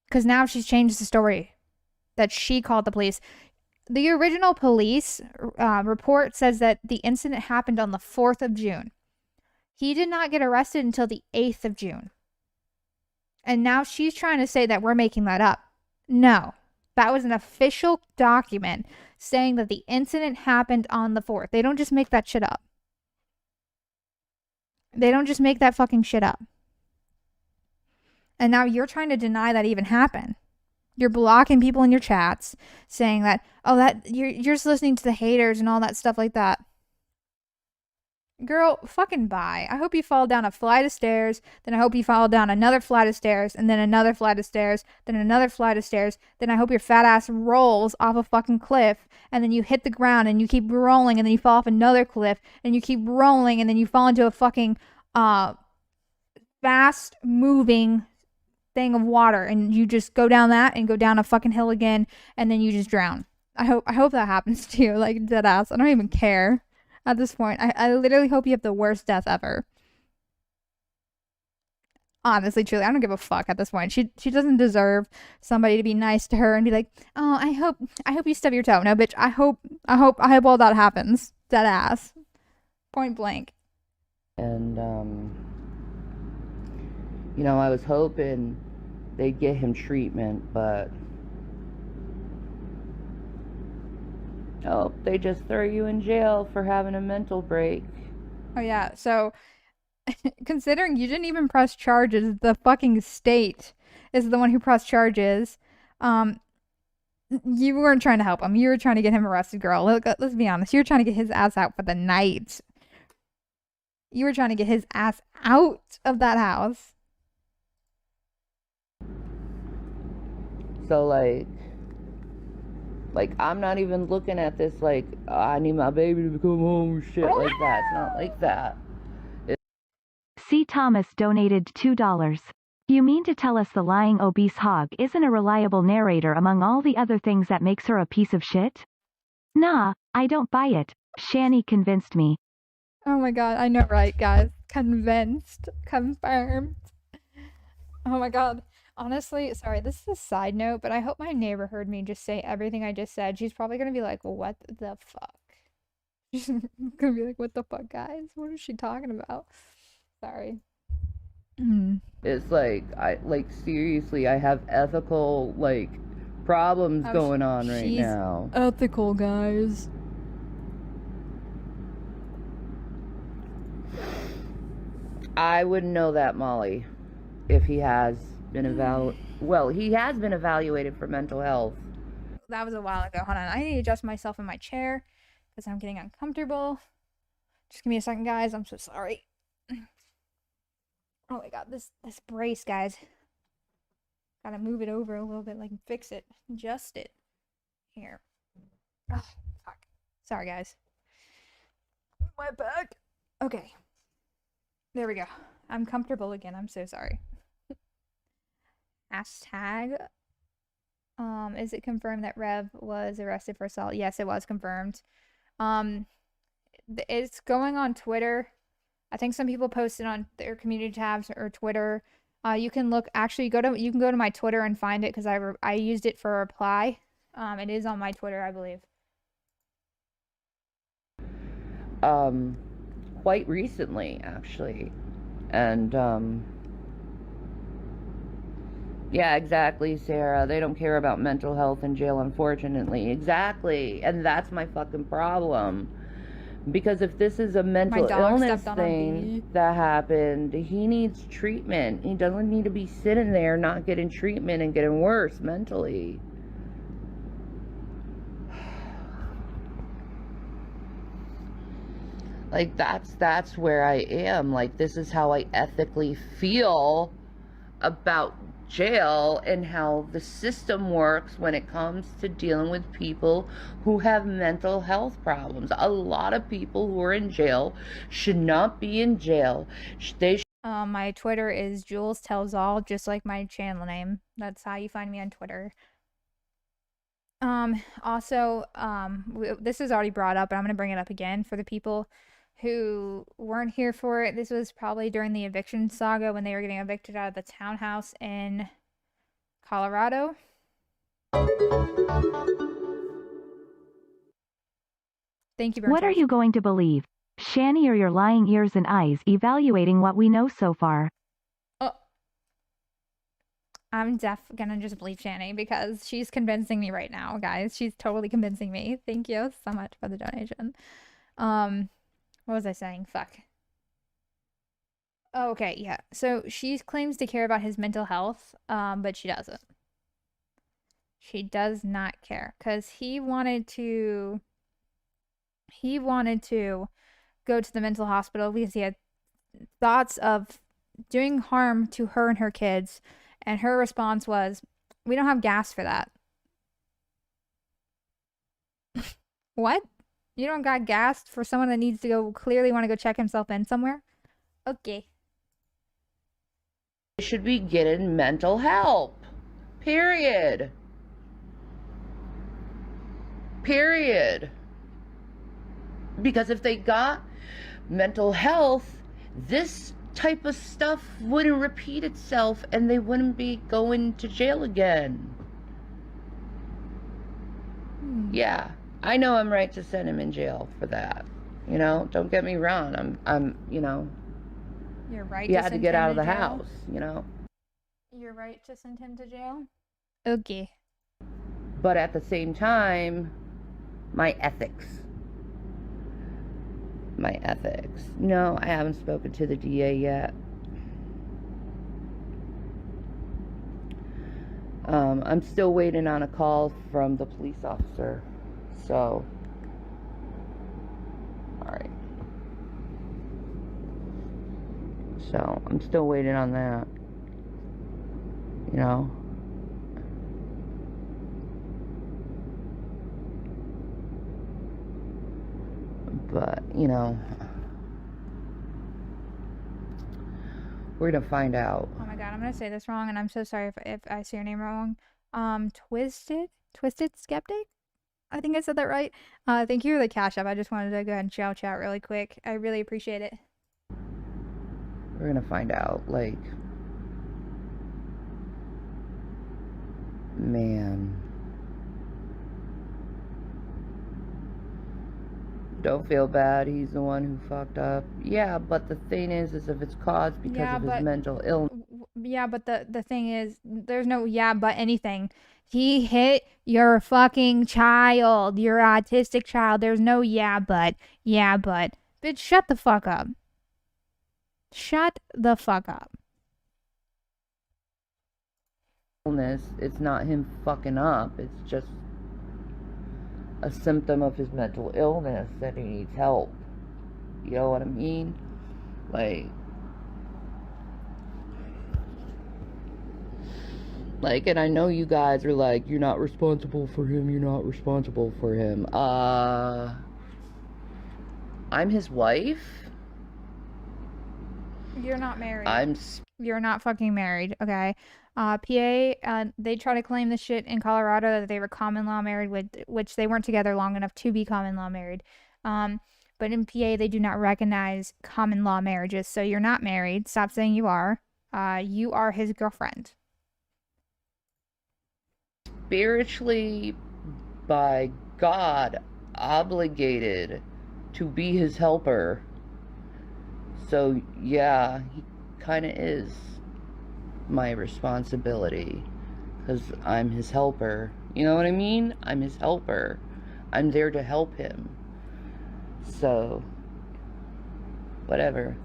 Because now she's changed the story that she called the police. The original police report says that the incident happened on the 4th of June. He did not get arrested until the 8th of June. And now she's trying to say that we're making that up. No. That was an official document saying that the incident happened on the 4th. They don't just make that shit up. They don't just make that fucking shit up. And now you're trying to deny that even happened. You're blocking people in your chats saying that, oh, that you're just listening to the haters and all that stuff like that. Girl, fucking bye. I hope you fall down a flight of stairs, then I hope you fall down another flight of stairs, and then another flight of stairs, then another flight of stairs, then I hope your fat ass rolls off a fucking cliff, and then you hit the ground, and you keep rolling, and then you fall off another cliff, and you keep rolling, and then you fall into a fucking, fast-moving thing of water, and you just go down that, and go down a fucking hill again, and then you just drown. I hope that happens to you, like, dead ass. I don't even care. At this point, I literally hope you have the worst death ever. Honestly, truly, I don't give a fuck at this point. She doesn't deserve somebody to be nice to her and be like, oh, I hope you stub your toe. No, bitch, I hope all that happens. Dead ass. Point blank. And you know, I was hoping they'd get him treatment, but oh, they just throw you in jail for having a mental break. Oh, yeah. So, considering you didn't even press charges, the fucking state is the one who pressed charges. You weren't trying to help him. You were trying to get him arrested, girl. Let's be honest. You were trying to get his ass out for the night. You were trying to get his ass out of that house. So, like, I'm not even looking at this like, I need my baby to come home, shit like that. It's not like that. C. Thomas donated $2. You mean to tell us the lying obese hog isn't a reliable narrator among all the other things that makes her a piece of shit? Nah, I don't buy it. Shanny convinced me. Oh my god, I know, right, guys? Convinced. Confirmed. Oh my god. Honestly, sorry, this is a side note, but I hope my neighbor heard me just say everything I just said. She's probably gonna be like, what the fuck? She's gonna be like, what the fuck, guys? What is she talking about? Sorry. Mm. It's like, seriously, I have ethical, like, problems Oh, going on right she's now. ethical, guys. I wouldn't know that, Molly, if he has been he has been evaluated for mental health. That was a while ago. Hold on. I need to adjust myself in my chair because I'm getting uncomfortable. Just give me a second, guys. I'm so sorry. Oh my god, this brace, guys. Gotta move it over a little bit, like fix it, adjust it. Here. Oh, fuck. Sorry, guys. My back. Okay. There we go. I'm comfortable again. I'm so sorry. Hashtag. Is it confirmed that Rev was arrested for assault? Yes, it was confirmed. It's going on Twitter. I think some people posted on their community tabs or Twitter. You can look. Actually, you can go to my Twitter and find it because I used it for a reply. It is on my Twitter, I believe. Quite recently, actually, and yeah, exactly, Sarah. They don't care about mental health in jail, unfortunately. Exactly, and that's my fucking problem. Because if this is a mental illness thing that happened, he needs treatment. He doesn't need to be sitting there not getting treatment and getting worse mentally. Like, that's where I am. Like, this is how I ethically feel about jail and how the system works when it comes to dealing with people who have mental health problems. A lot of people who are in jail should not be in jail. My Twitter is Jules Tells All, just like my channel name. That's how you find me on Twitter. Also, this is already brought up, but I'm gonna bring it up again for the people who weren't here for it. This was probably during the eviction saga when they were getting evicted out of the townhouse in Colorado. Thank you, What are you going to believe? Shanny or your lying ears and eyes evaluating what we know so far? I'm gonna just believe Shanny because she's convincing me right now, guys. She's totally convincing me. Thank you so much for the donation. What was I saying? Fuck. Oh, okay, yeah. So she claims to care about his mental health, but she doesn't. She does not care because he wanted to go to the mental hospital because he had thoughts of doing harm to her and her kids, and her response was, "We don't have gas for that." What? You don't got gas for someone that needs to go, clearly want to go check himself in somewhere? Okay. They should be getting mental help. Period. Period. Because if they got mental health, this type of stuff wouldn't repeat itself and they wouldn't be going to jail again. Yeah, I know I'm right to send him in jail for that. You know, don't get me wrong. I'm you know, You're right. He had to get out of the house, you know. You're right to send him to jail? Okay. But at the same time, my ethics. No, I haven't spoken to the DA yet. I'm still waiting on a call from the police officer. So, alright. So, I'm still waiting on that. You know? But, you know, we're gonna find out. Oh my god, I'm gonna say this wrong, and I'm so sorry if I say your name wrong. Twisted Skeptic? I think I said that right. Thank you for the cash app. I just wanted to go ahead and shout chat really quick. I really appreciate it. We're gonna find out, like, man. Don't feel bad. He's the one who fucked up. Yeah, but the thing is if it's caused because Yeah, of his but mental illness. yeah, but the thing is, there's no yeah, but anything. He hit your fucking child, your autistic child. There's no yeah, but. Bitch, shut the fuck up. Shut the fuck up. It's not him fucking up. It's just a symptom of his mental illness that he needs help. You know what I mean? Like, and I know you guys are like, you're not responsible for him, you're not responsible for him. I'm his wife. You're not married. You're not fucking married, okay? PA, they try to claim this shit in Colorado that they were common law married, with which they weren't together long enough to be common law married. But in PA, they do not recognize common law marriages, so you're not married. Stop saying you are. You are his girlfriend. Spiritually, by God, obligated to be his helper. So, yeah, he kind of is my responsibility because I'm his helper. You know what I mean? I'm his helper. I'm there to help him. So, whatever.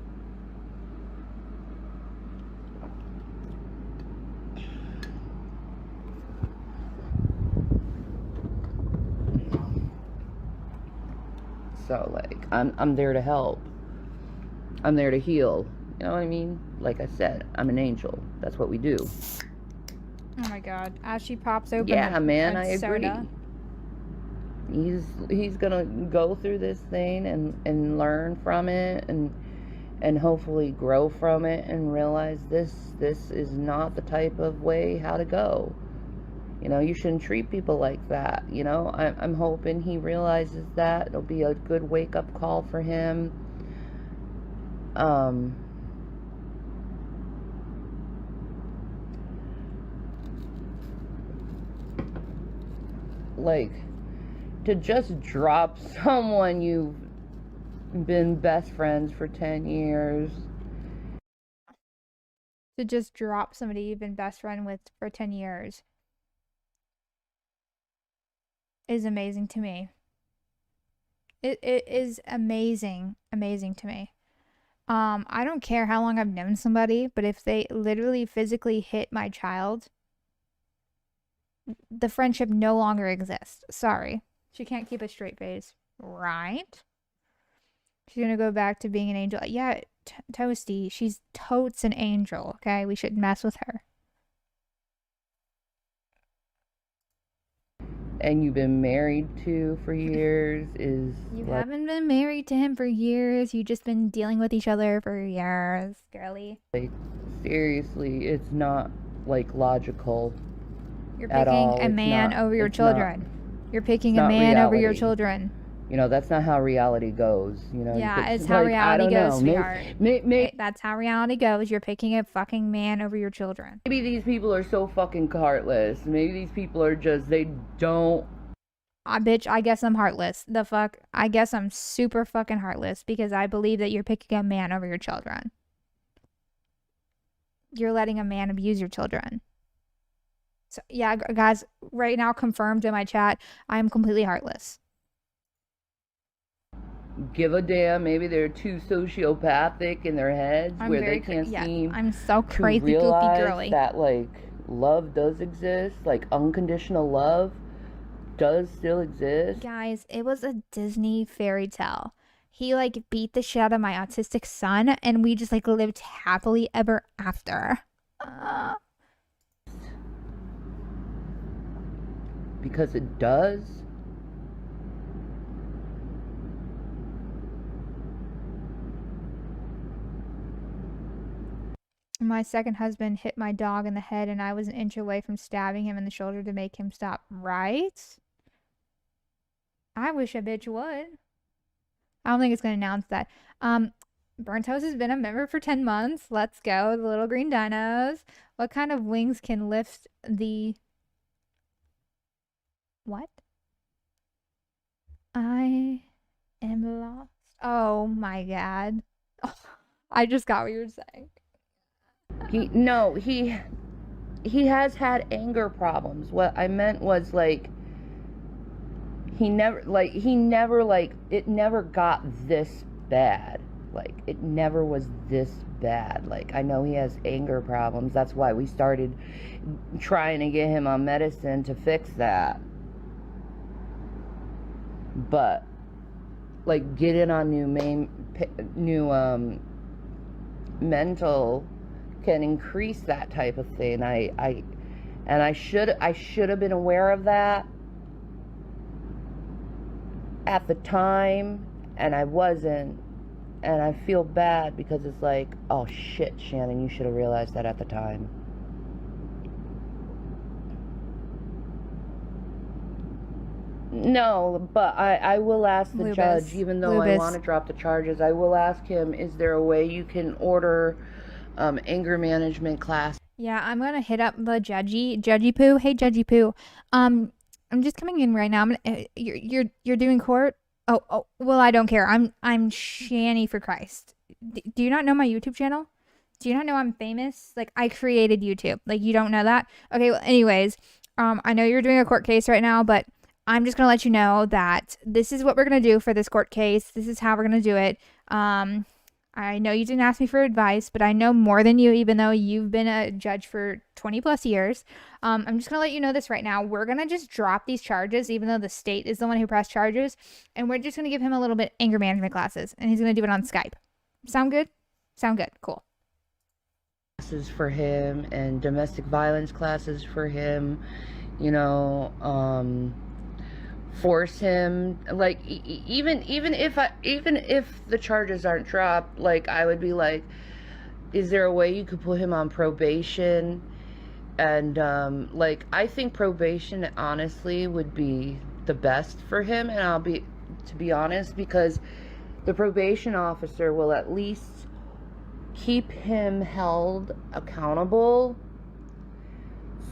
So, like, I'm there to help. I'm there to heal. You know what I mean? Like I said, I'm an angel. That's what we do. Oh my God! As she pops open, yeah, man, I soda. agree. He's gonna go through this thing and learn from it and hopefully grow from it and realize this is not the type of way how to go. You know, you shouldn't treat people like that. You know, I'm hoping he realizes that. It'll be a good wake-up call for him. Like, to just drop someone you've been best friends for 10 years. To just drop somebody you've been best friend with for 10 years is amazing to me. It is amazing to me. I don't care how long I've known somebody, but if they literally physically hit my child, the friendship no longer exists. Sorry. She can't keep a straight face. Right? She's gonna go back to being an angel. Yeah, Toasty. She's totes an angel, okay? We shouldn't mess with her. And you've been married to for years is... You haven't been married to him for years. You've just been dealing with each other for years, girly. Like, seriously, it's not, like, logical. You're picking a man over your children. You're picking a man over your children. You know, that's not how reality goes. You know, yeah, it's how reality goes, sweetheart. That's how reality goes. You're picking a fucking man over your children. Maybe these people are so fucking heartless. Maybe these people are just, they don't... Bitch, I guess I'm heartless. The fuck? I guess I'm super fucking heartless because I believe that you're picking a man over your children. You're letting a man abuse your children. So, yeah, guys, right now confirmed in my chat, I am completely heartless. Give a damn. Maybe they're too sociopathic in their heads where they can't seem I'm so crazy, to realize goofy girly. that, like, love does exist. Like, unconditional love does still exist. Guys, it was a Disney fairy tale. He, like, beat the shit out of my autistic son, and we just, like, lived happily ever after. Because it does. My second husband hit my dog in the head, and I was an inch away from stabbing him in the shoulder to make him stop. Right? I wish a bitch would. I don't think it's going to announce that. Burnt Toast has been a member for 10 months. Let's go. The little green dinos. What kind of wings can lift the... What? I am lost. Oh my god. Oh, I just got what you were saying. He has had anger problems. What I meant was like it never got this bad. Like it never was this bad. Like I know he has anger problems. That's why we started trying to get him on medicine to fix that. But like getting on new mental can increase that type of thing. I should have been aware of that at the time, and I wasn't, and I feel bad because it's like, oh shit, Shannon, you should have realized that at the time. No, but I will ask the judge, even though I want to drop the charges, I will ask him, is there a way you can order anger management class? Yeah, I'm gonna hit up the Judgy Poo. Hey, Judgy Poo. I'm just coming in right now. You're doing court. Oh, well, I don't care. I'm Shanny, for Christ. Do you not know my YouTube channel? Do you not know I'm famous? Like, I created YouTube. Like, you don't know that? Okay, well, anyways, I know you're doing a court case right now, but I'm just gonna let you know that this is what we're gonna do for this court case. This is how we're gonna do it. I know you didn't ask me for advice, but I know more than you, even though you've been a judge for 20 plus years. I'm just going to let you know this right now. We're going to just drop these charges, even though the state is the one who pressed charges. And we're just going to give him a little bit anger management classes. And he's going to do it on Skype. Sound good? Sound good. Cool. Classes for him and domestic violence classes for him, you know, force him, like even if the charges aren't dropped, like I would be like, is there a way you could put him on probation? And like I think probation honestly would be the best for him, and to be honest, because the probation officer will at least keep him held accountable,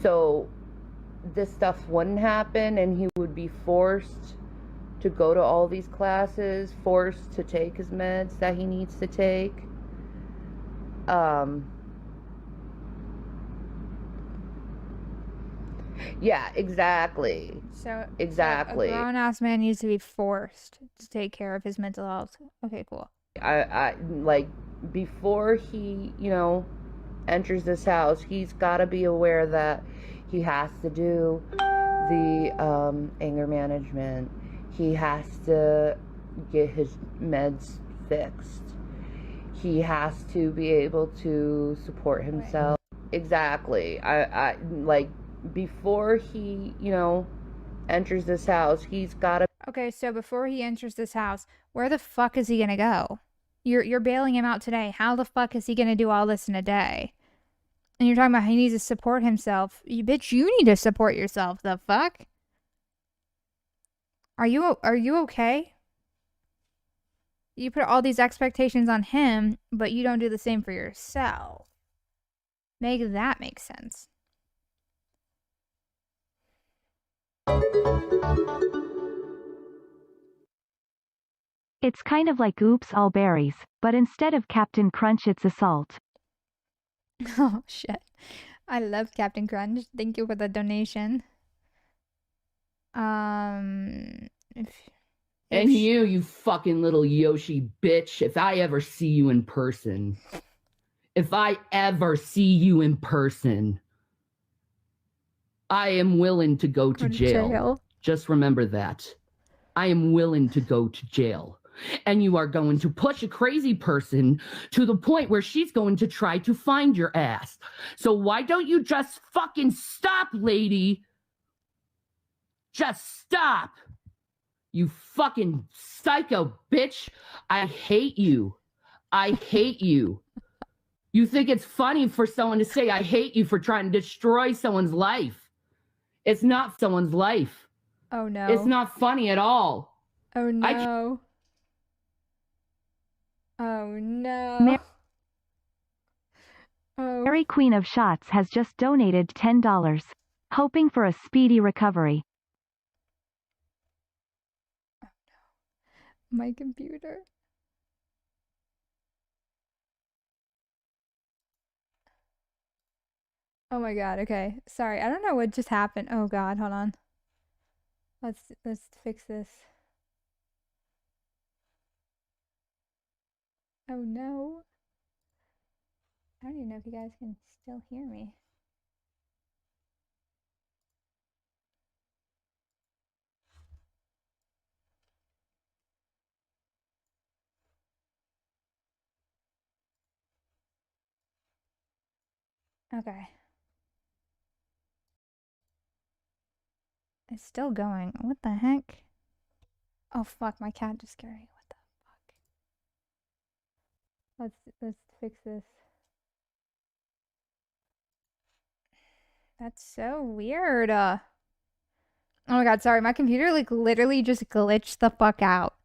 so this stuff wouldn't happen, and he would be forced to go to all these classes, forced to take his meds that he needs to take. Yeah, exactly. So exactly. A grown-ass man needs to be forced to take care of his mental health. Okay, cool. I like, before he, you know, enters this house, he's got to be aware that he has to do the anger management. He has to get his meds fixed. He has to be able to support himself. Right. Exactly. I like, before he, you know, enters this house, he's got to... Okay, so before he enters this house, where the fuck is he gonna go? You're bailing him out today. How the fuck is he gonna do all this in a day? And you're talking about he needs to support himself. Bitch, you need to support yourself. The fuck? Are you okay? You put all these expectations on him, but you don't do the same for yourself. Make that make sense. It's kind of like Oops All Berries, but instead of Captain Crunch, it's assault. Oh, shit. I love Captain Crunch. Thank you for the donation. And you fucking little Yoshi bitch, if I ever see you in person, I am willing to go to jail. Just remember that. I am willing to go to jail. And you are going to push a crazy person to the point where she's going to try to find your ass. So why don't you just fucking stop, lady? Just stop. You fucking psycho bitch. I hate you. I hate you. You think it's funny for someone to say, I hate you for trying to destroy someone's life. It's not someone's life. Oh, no. It's not funny at all. Oh, no. Oh, no. Mary Queen of Shots has just donated $10, hoping for a speedy recovery. My computer. Oh my god, okay. Sorry, I don't know what just happened. Oh god, hold on. Let's fix this. Oh no. I don't even know if you guys can still hear me. Okay. It's still going. What the heck? Oh fuck, my cat just scared me. What the fuck? Let's fix this. That's so weird. Oh my god, sorry. My computer like literally just glitched the fuck out.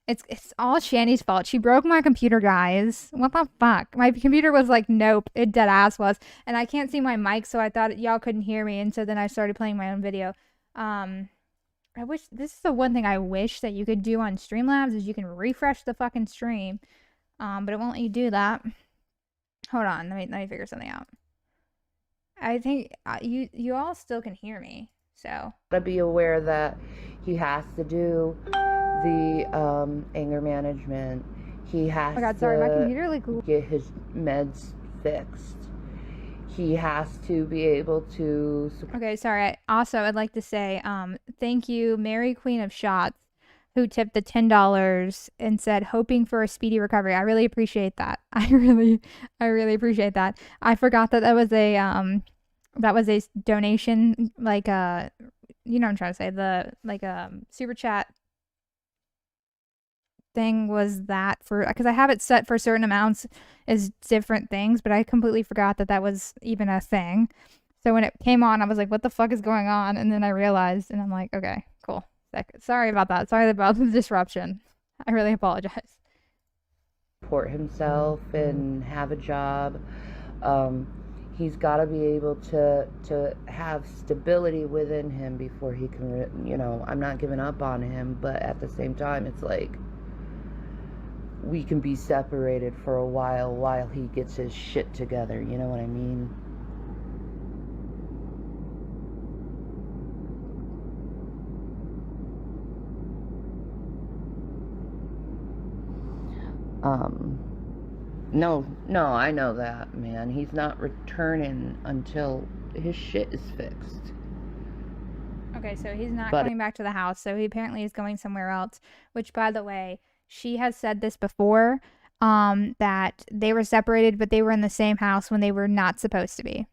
It's all Shanny's fault. She broke my computer, guys. What the fuck? My computer was like, nope, it dead ass was. And I can't see my mic, so I thought y'all couldn't hear me, and so then I started playing my own video. I wish this is the one thing I wish that you could do on Streamlabs is you can refresh the fucking stream. But it won't let you do that. Hold on, let me figure something out. I think you all still can hear me, so. Gotta be aware that he has to do the anger management. He has oh my god, sorry, my to computer like get his meds fixed. He has to be able to. Okay, sorry. Also, I'd like to say, thank you, Mary Queen of Shots, who tipped the $10 and said, hoping for a speedy recovery. I really appreciate that. I really appreciate that. I forgot that that was a donation, like you know what I'm trying to say, the super chat thing was that for, because I have it set for certain amounts as different things, but I completely forgot that that was even a thing. So when it came on, I was like, what the fuck is going on? And then I realized, and I'm like, okay, cool. Sorry about that. Sorry about the disruption. I really apologize. Support himself and have a job. He's got to be able to have stability within him before he can, you know, I'm not giving up on him, but at the same time, it's like we can be separated for a while he gets his shit together, you know what I mean? No, I know that, man. He's not returning until his shit is fixed. Okay, so he's not coming back to the house, so he apparently is going somewhere else, which, by the way, she has said this before, that they were separated, but they were in the same house when they were not supposed to be.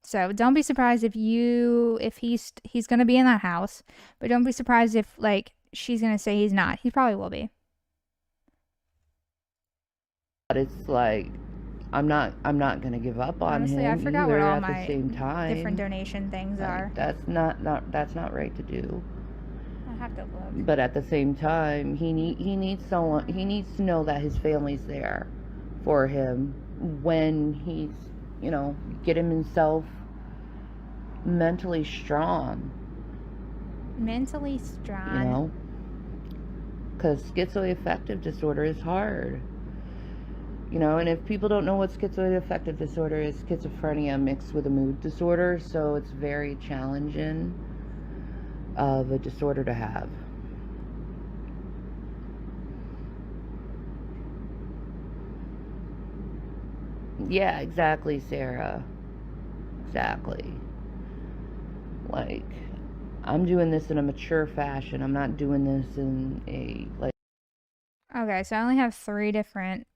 So don't be surprised if he's going to be in that house, but don't be surprised if, like, she's going to say he's not. He probably will be. But it's like, I'm not gonna give up on Honestly, him. I forgot either what all at my the same time. different donation things are. That's not right to do. I have to look. But at the same time, he needs someone. He needs to know that his family's there for him when he's, you know, getting himself mentally strong. Mentally strong. You know, because schizoaffective disorder is hard. You know, and if people don't know what schizoaffective disorder is, schizophrenia mixed with a mood disorder, so it's very challenging of a disorder to have. Yeah, exactly, Sarah. Exactly. Like, I'm doing this in a mature fashion. I'm not doing this in a, like... Okay, so I only have 3 different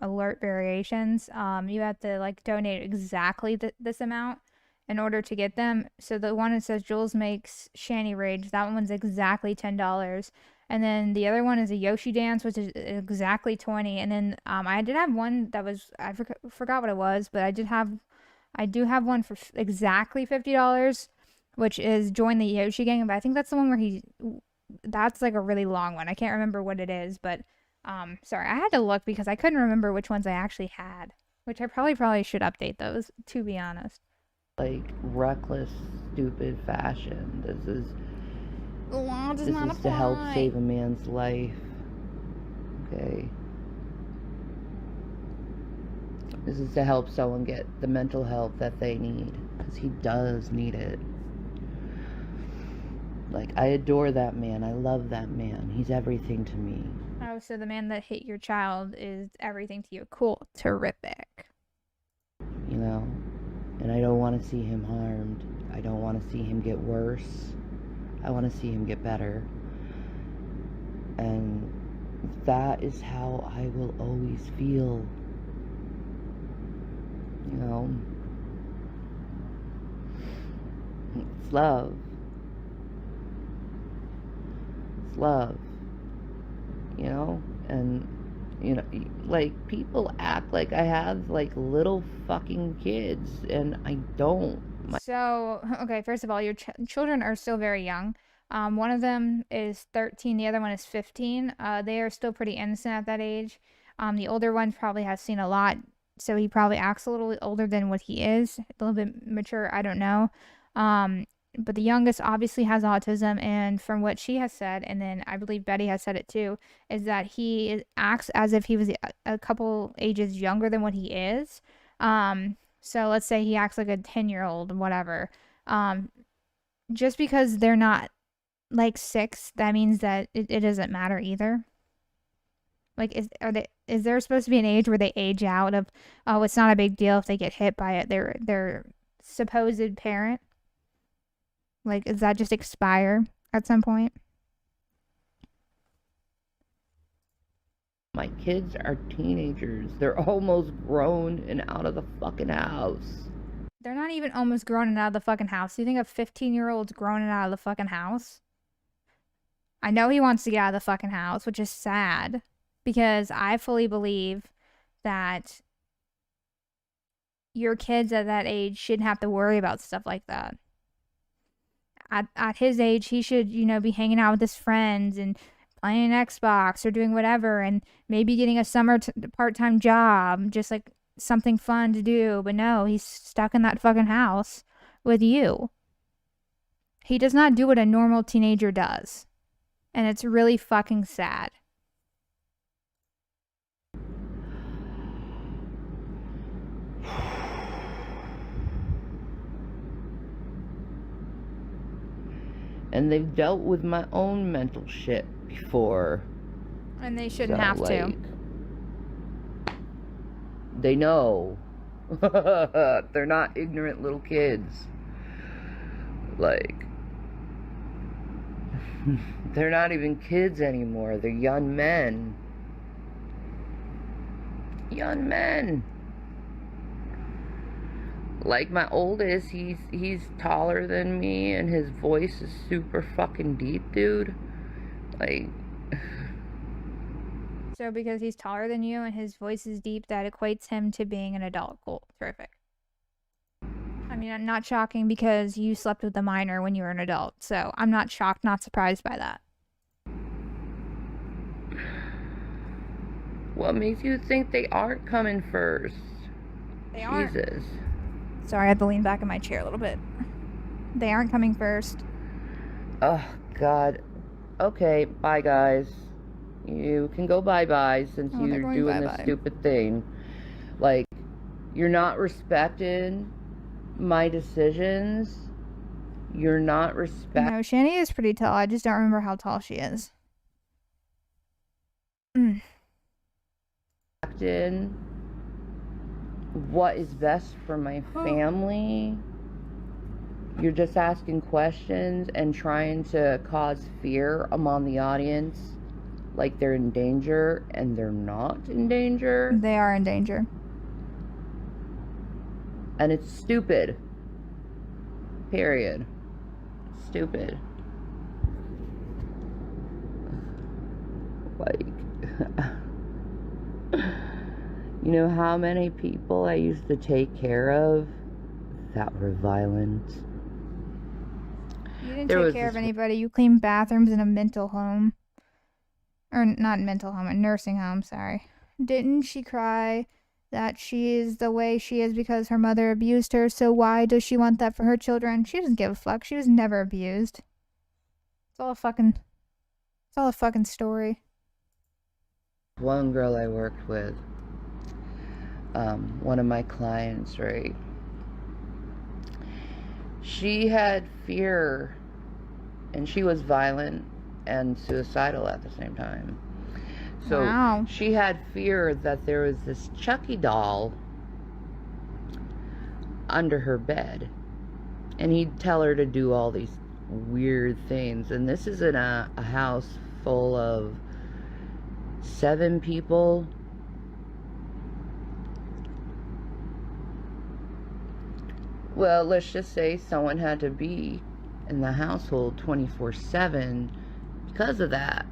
alert variations. You have to like donate exactly this amount in order to get them. So the one that says Jules makes Shanny rage, that one's exactly $10. And then the other one is a Yoshi dance, which is exactly 20. And then I did have one that was, I forgot what it was, but I do have one for exactly $50, which is join the Yoshi gang. But I think that's the one where that's like a really long one. I can't remember what it is, but sorry, I had to look because I couldn't remember which ones I actually had, which I probably should update those, to be honest. Like, reckless, stupid fashion. This is, The law does This not is apply. to help save a man's life. Okay. This is to help someone get the mental health that they need. Because he does need it. Like, I adore that man. I love that man. He's everything to me. Oh, so the man that hit your child is everything to you. Cool. Terrific. You know? And I don't want to see him harmed. I don't want to see him get worse. I want to see him get better. And that is how I will always feel. You know? It's love. It's love. You know? And, you know, like, people act like I have, like, little fucking kids, and I don't. So, okay, first of all, your children are still very young. One of them is 13, the other one is 15. They are still pretty innocent at that age. The older one probably has seen a lot, so he probably acts a little older than what he is, a little bit mature, I don't know. But the youngest obviously has autism, and from what she has said, and then I believe Betty has said it too, is that he acts as if he was a couple ages younger than what he is. So let's say he acts like a 10-year-old, whatever. Just because they're not like 6, that means that it doesn't matter either. Like, is there supposed to be an age where they age out of, oh, it's not a big deal if they get hit by it, their supposed parent? Like, does that just expire at some point? My kids are teenagers. They're almost grown and out of the fucking house. They're not even almost grown and out of the fucking house. Do you think a 15-year-old's grown and out of the fucking house? I know he wants to get out of the fucking house, which is sad, because I fully believe that your kids at that age shouldn't have to worry about stuff like that. At his age, he should, you know, be hanging out with his friends and playing Xbox or doing whatever, and maybe getting a summer part-time job, just like something fun to do. But no, he's stuck in that fucking house with you. He does not do what a normal teenager does, and it's really fucking sad. And they've dealt with my own mental shit before. And they shouldn't have to. They know. They're not ignorant little kids. Like, they're not even kids anymore. They're young men. Young men. Like my oldest, he's taller than me, and his voice is super fucking deep, dude. Like, so because he's taller than you and his voice is deep, that equates him to being an adult. Cool. Terrific. I mean, I'm not shocking because you slept with a minor when you were an adult, so I'm not shocked, not surprised by that. What makes you think they aren't coming first? They aren't. Jesus. Sorry, I had to lean back in my chair a little bit. They aren't coming first. Oh, God. Okay, bye, guys. You can go bye-bye since you're doing this stupid thing. Like, you're not respecting my decisions. You're not respecting... No, Shanny is pretty tall. I just don't remember how tall she is. What is best for my family. You're just asking questions and trying to cause fear among the audience, like they're in danger, and they're not in danger. They are in danger. And it's stupid. Period. Stupid. Like, you know how many people I used to take care of that were violent? You didn't take care of anybody. You cleaned bathrooms in a mental home. Or not mental home, a nursing home, sorry. Didn't she cry that she is the way she is because her mother abused her, so why does she want that for her children? She doesn't give a fuck. She was never abused. It's all a fucking story. One girl I worked with, one of my clients, right? She had fear, and she was violent and suicidal at the same time. So wow. She had fear that there was this Chucky doll under her bed, and he'd tell her to do all these weird things. And this is in a house full of 7 people. Well, let's just say someone had to be in the household 24/7 because of that.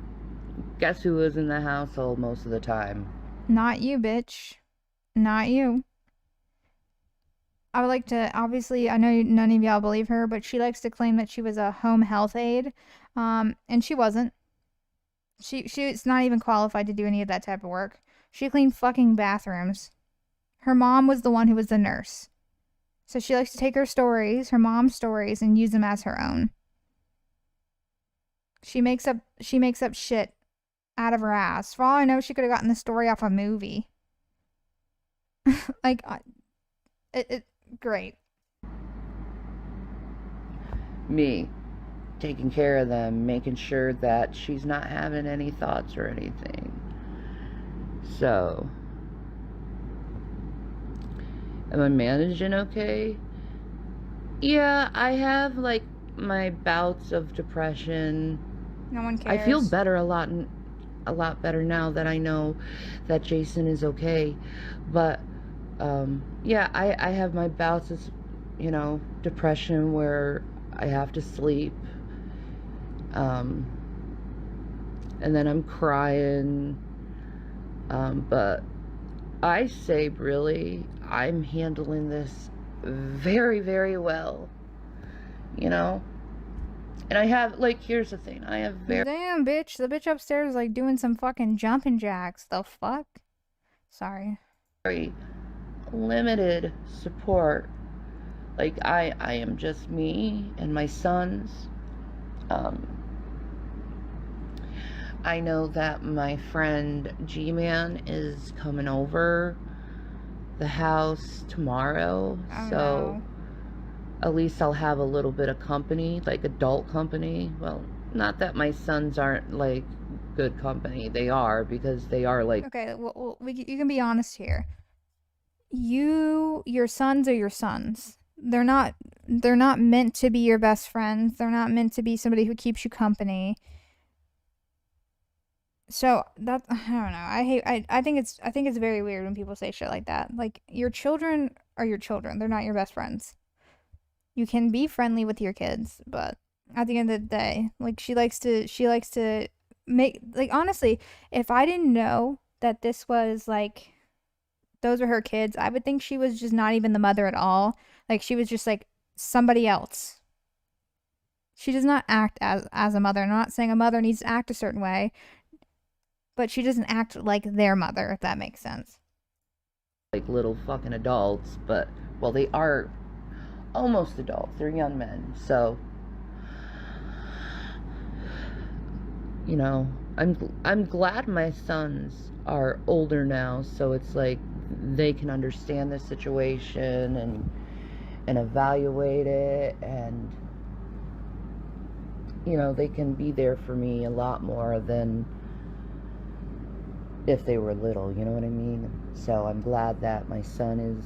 Guess who was in the household most of the time? Not you, bitch. Not you. I would like to, obviously, I know none of y'all believe her, but she likes to claim that she was a home health aide, and she wasn't. She's not even qualified to do any of that type of work. She cleaned fucking bathrooms. Her mom was the one who was the nurse. So she likes to take her stories, her mom's stories, and use them as her own. She makes up shit out of her ass. For all I know, she could have gotten the story off a movie. Like, great. Me, taking care of them, making sure that she's not having any thoughts or anything. So, am I managing okay? Yeah, I have like my bouts of depression. No one cares. I feel better a lot better now that I know that Jason is okay. But yeah, I have my bouts of, depression where I have to sleep. And then I'm crying. But I say, really, I'm handling this very, very well. And I have, here's the thing. I have Damn, bitch. The bitch upstairs is, doing some fucking jumping jacks. The fuck? Sorry. Very limited support. I am just me and my sons. I know that my friend G-Man is coming over the house tomorrow. Oh, so no. At least I'll have a little bit of company, adult company. Well, not that my sons aren't good company. They are, because they are Okay, well, you can be honest here. Your sons are your sons. They're not meant to be your best friends. They're not meant to be somebody who keeps you company. So that, I don't know. I think it's very weird when people say shit like that. Your children are your children. They're not your best friends. You can be friendly with your kids, but at the end of the day, she likes to make, honestly, if I didn't know that this was those were her kids, I would think she was just not even the mother at all. She was just somebody else. She does not act as a mother. I'm not saying a mother needs to act a certain way, but she doesn't act like their mother, if that makes sense. Little fucking adults, but, well, they are almost adults. They're young men. So, I'm glad my sons are older now, so it's they can understand the situation and evaluate it, and they can be there for me a lot more than if they were little, you know what I mean? So I'm glad that my son is,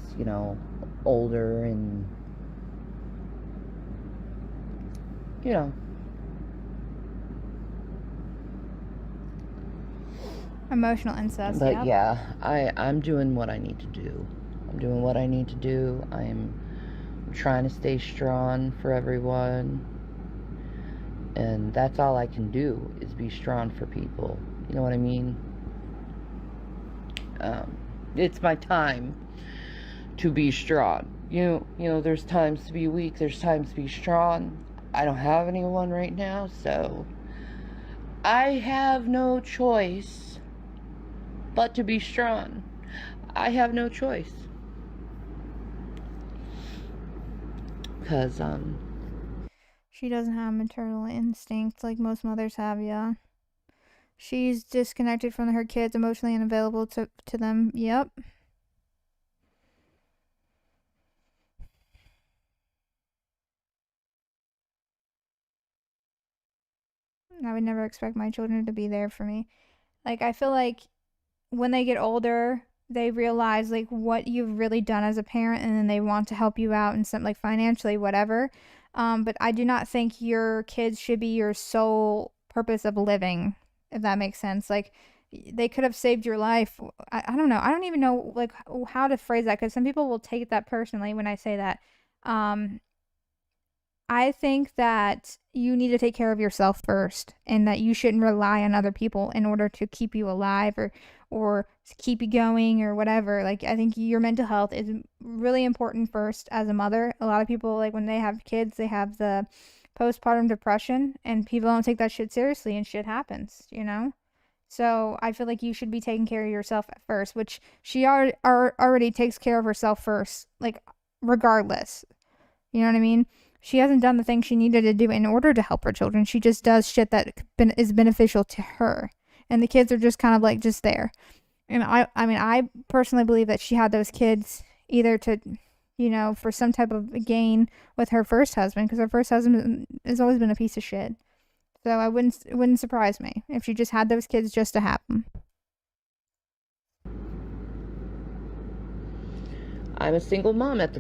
older and, Emotional incest. But yeah, I'm doing what I need to do. I'm trying to stay strong for everyone. And that's all I can do, is be strong for people. You know what I mean? It's my time to be strong. There's times to be weak, there's times to be strong. I don't have anyone right now, so I have no choice but to be strong. I have no choice. Because, She doesn't have maternal instincts like most mothers have, yeah. She's disconnected from her kids, emotionally unavailable to them. Yep. I would never expect my children to be there for me. Like, I feel like when they get older, they realize like what you've really done as a parent, and then they want to help you out and something like financially, whatever. But I do not think your kids should be your sole purpose of living, if that makes sense. Like, they could have saved your life. I don't know. I don't even know like how to phrase that, because some people will take that personally when I say that. I think that you need to take care of yourself first, and that you shouldn't rely on other people in order to keep you alive or keep you going or whatever. Like, I think your mental health is really important first as a mother. A lot of people, like, when they have kids, they have the postpartum depression, and people don't take that shit seriously, and shit happens, you know? So I feel like you should be taking care of yourself at first, which she already takes care of herself first, like, regardless. You know what I mean? She hasn't done the thing she needed to do in order to help her children. She just does shit that is beneficial to her. And the kids are just kind of like just there. And I mean, I personally believe that she had those kids either to, you know, for some type of gain with her first husband, because her first husband has always been a piece of shit. So it wouldn't surprise me if she just had those kids just to have them. I'm a single mom at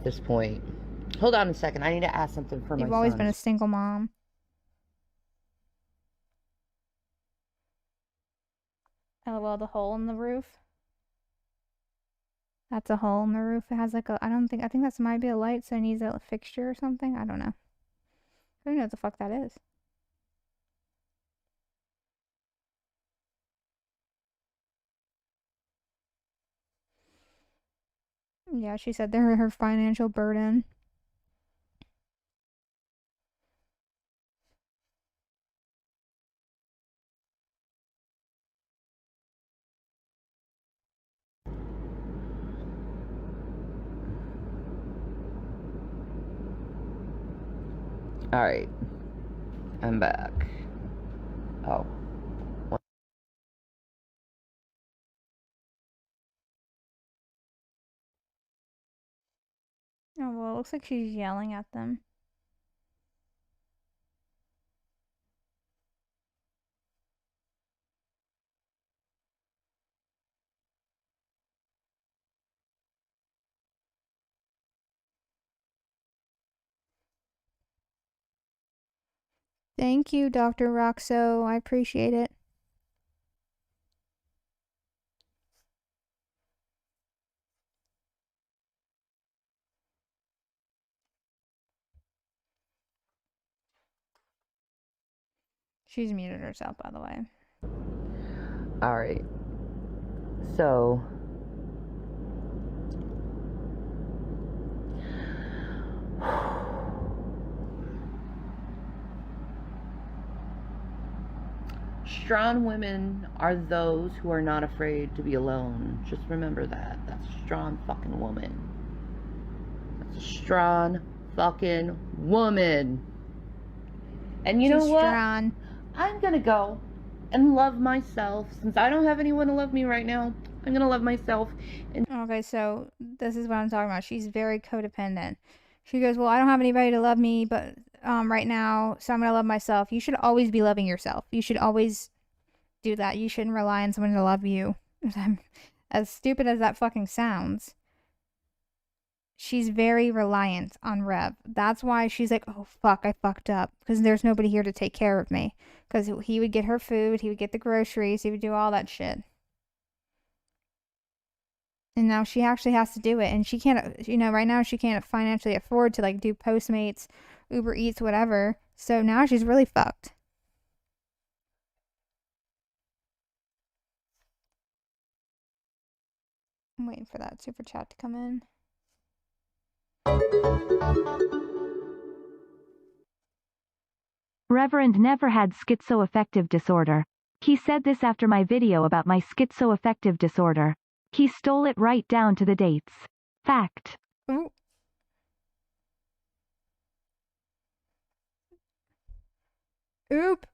this point. Hold on a second. I need to ask something for my son. You've always been a single mom. LOL, the hole in the roof. That's a hole in the roof. It has like a, I think that might be a light, so it needs a fixture or something. I don't know. I don't know what the fuck that is. Yeah, she said they're her financial burden. Alright. I'm back. Oh. Oh, well, it looks like she's yelling at them. Thank you, Dr. Roxo. I appreciate it. She's muted herself, by the way. Alright. So. Strong women are those who are not afraid to be alone. Just remember that. That's a strong fucking woman. That's a strong fucking woman. And you know what? Strong. I'm gonna go and love myself. Since I don't have anyone to love me right now, I'm gonna love myself. Okay, so this is what I'm talking about. She's very codependent. She goes, well, I don't have anybody to love me, but right now, so I'm gonna love myself. You should always be loving yourself. You should always do that. You shouldn't rely on someone to love you. As stupid as that fucking sounds, she's very reliant on Rev. That's why she's like, oh fuck, I fucked up, because there's nobody here to take care of me. Because he would get her food, he would get the groceries, he would do all that shit. And now she actually has to do it, and she can't, you know, right now she can't financially afford to like do Postmates, Uber Eats, whatever. So now she's really fucked. I'm waiting for that super chat to come in. Reverend never had schizoaffective disorder. He said this after my video about my schizoaffective disorder. He stole it right down to the dates. Fact. Ooh. Oop.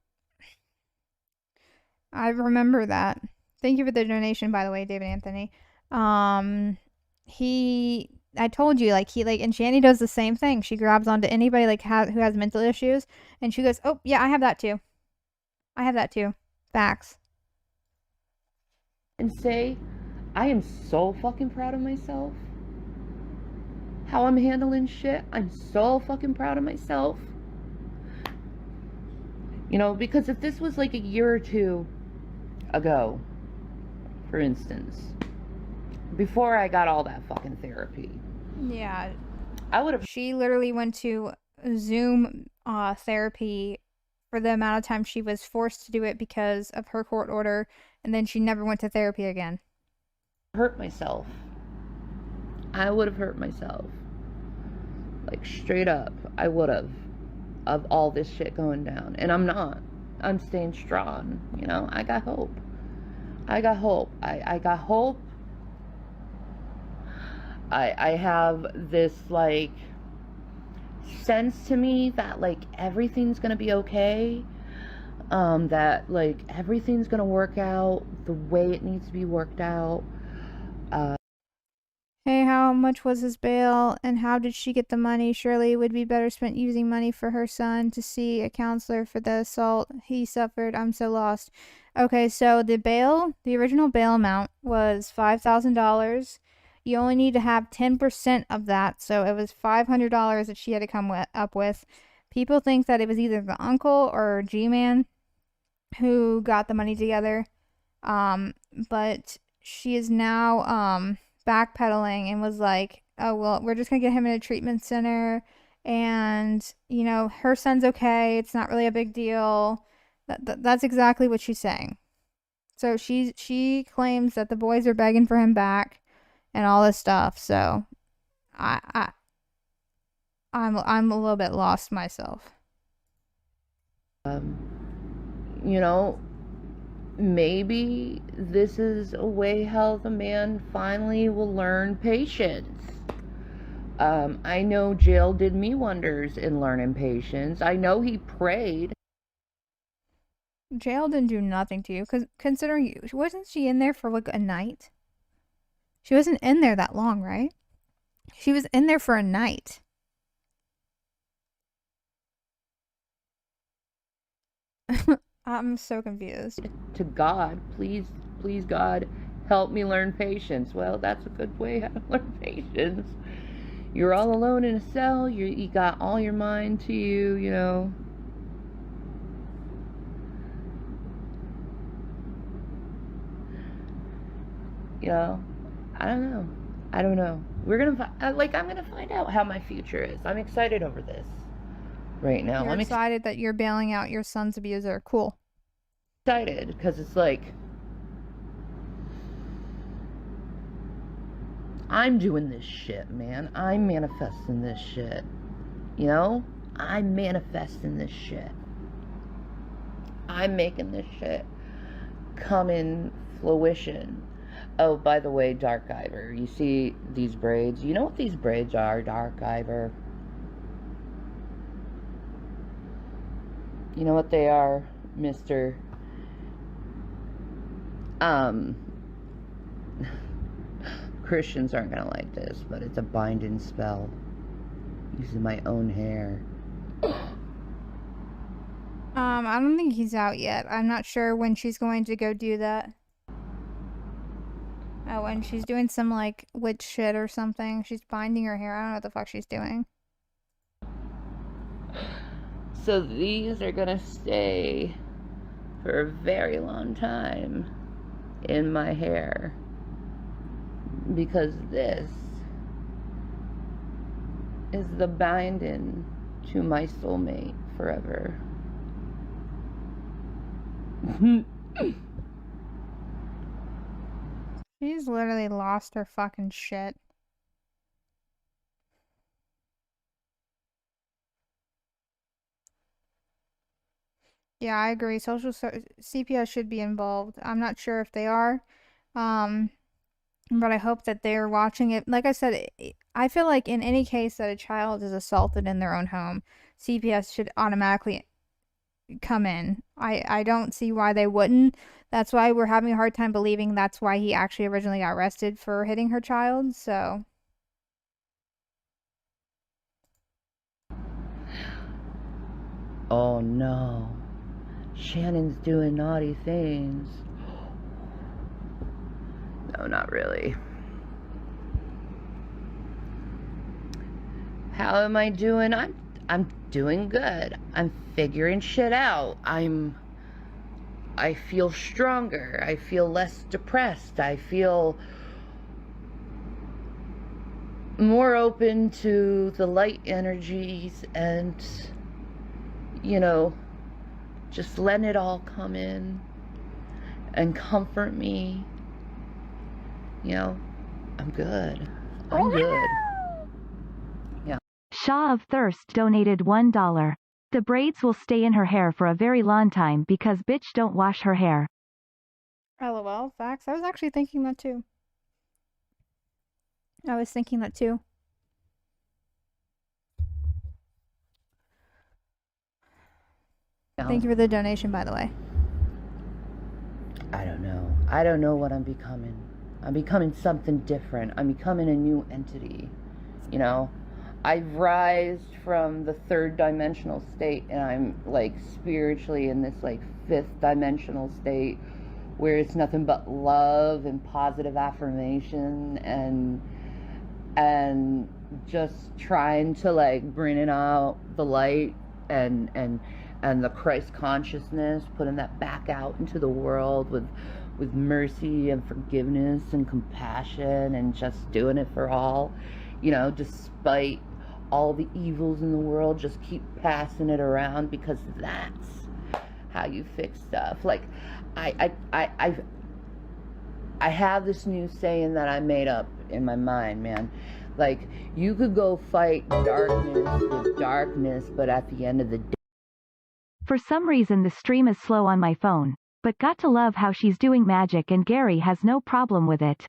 I remember that. Thank you for the donation, by the way, David Anthony. I told you, and Shanny does the same thing. She grabs onto anybody who has mental issues, and she goes, "Oh yeah, I have that too. I have that too. Facts." And say, I am so fucking proud of myself. How I'm handling shit. I'm so fucking proud of myself. You know, because if this was like a year or two ago, for instance, before I got all that fucking therapy. Yeah. I would have. She literally went to Zoom therapy for the amount of time she was forced to do it because of her court order, and then she never went to therapy again. Hurt myself. I would have hurt myself. Like, straight up, I would have. Of all this shit going down. And I'm not. I'm staying strong. You know, I got hope. I got hope. I got hope. I have this, like, sense to me that, like, everything's gonna be okay. That, like, everything's gonna work out the way it needs to be worked out. Hey, how much was his bail, and how did she get the money? Surely it would be better spent using money for her son to see a counselor for the assault he suffered. I'm so lost. Okay, so the original bail amount was $5,000. You only need to have 10% of that, so it was $500 that she had to come up with. People think that it was either the uncle or G-Man who got the money together, but she is now, backpedaling and was like, oh, well, we're just gonna get him in a treatment center, and, you know, her son's okay, it's not really a big deal. That's exactly what she's saying. So she claims that the boys are begging for him back and all this stuff. So I'm a little bit lost myself. You know, maybe this is a way how the man finally will learn patience. I know jail did me wonders in learning patience. I know he prayed. Jail didn't do nothing to you, because considering wasn't she in there for like a night? She wasn't in there that long, right? She was in there for a night. I'm so confused. To God, please, God, help me learn patience. Well, that's a good way how to learn patience. You're all alone in a cell. You got all your mind to you, you know. You know, I don't know. We're gonna I'm gonna find out how my future is. I'm excited over this right now. I'm excited that you're bailing out your son's abuser. Cool. Excited because it's like, I'm doing this shit, man. I'm manifesting this shit. You know? I'm manifesting this shit. I'm making this shit come in fruition. Oh, by the way, Dark Ivor, you see these braids? You know what these braids are, Dark Ivor? You know what they are, Mr. Christians aren't gonna like this, but it's a binding spell using my own hair. I don't think he's out yet. I'm not sure when she's going to go do that. Oh, and she's doing some, like, witch shit or something. She's binding her hair. I don't know what the fuck she's doing. So these are gonna stay for a very long time in my hair. Because this is the binding to my soulmate forever. She's literally lost her fucking shit. Yeah, I agree. CPS should be involved. I'm not sure if they are. But I hope that they're watching it. Like I said, I feel like in any case that a child is assaulted in their own home, CPS should automatically come in. I don't see why they wouldn't. That's why we're having a hard time believing that's why he actually originally got arrested for hitting her child, so. Oh no. Shannon's doing naughty things. No, not really. How am I doing? I'm doing good. I'm figuring shit out. I feel stronger. I feel less depressed. I feel more open to the light energies and, you know, just letting it all come in and comfort me. You know, I'm good. I'm good. Yeah. Shaw of Thirst donated $1. The braids will stay in her hair for a very long time because bitch don't wash her hair. LOL, facts. I was actually thinking that too. Thank you for the donation, by the way. I don't know. I don't know what I'm becoming. I'm becoming something different. I'm becoming a new entity. You know? I've rised from the third dimensional state and I'm like spiritually in this like fifth dimensional state where it's nothing but love and positive affirmation and just trying to like bring it out the light and the Christ consciousness, putting that back out into the world with mercy and forgiveness and compassion and just doing it for all, you know, despite all the evils in the world, just keep passing it around because that's how you fix stuff. Like I have this new saying that I made up in my mind, man. Like, you could go fight darkness with darkness, but at the end of the day. For some reason the stream is slow on my phone, but got to love how she's doing magic and Gary has no problem with it.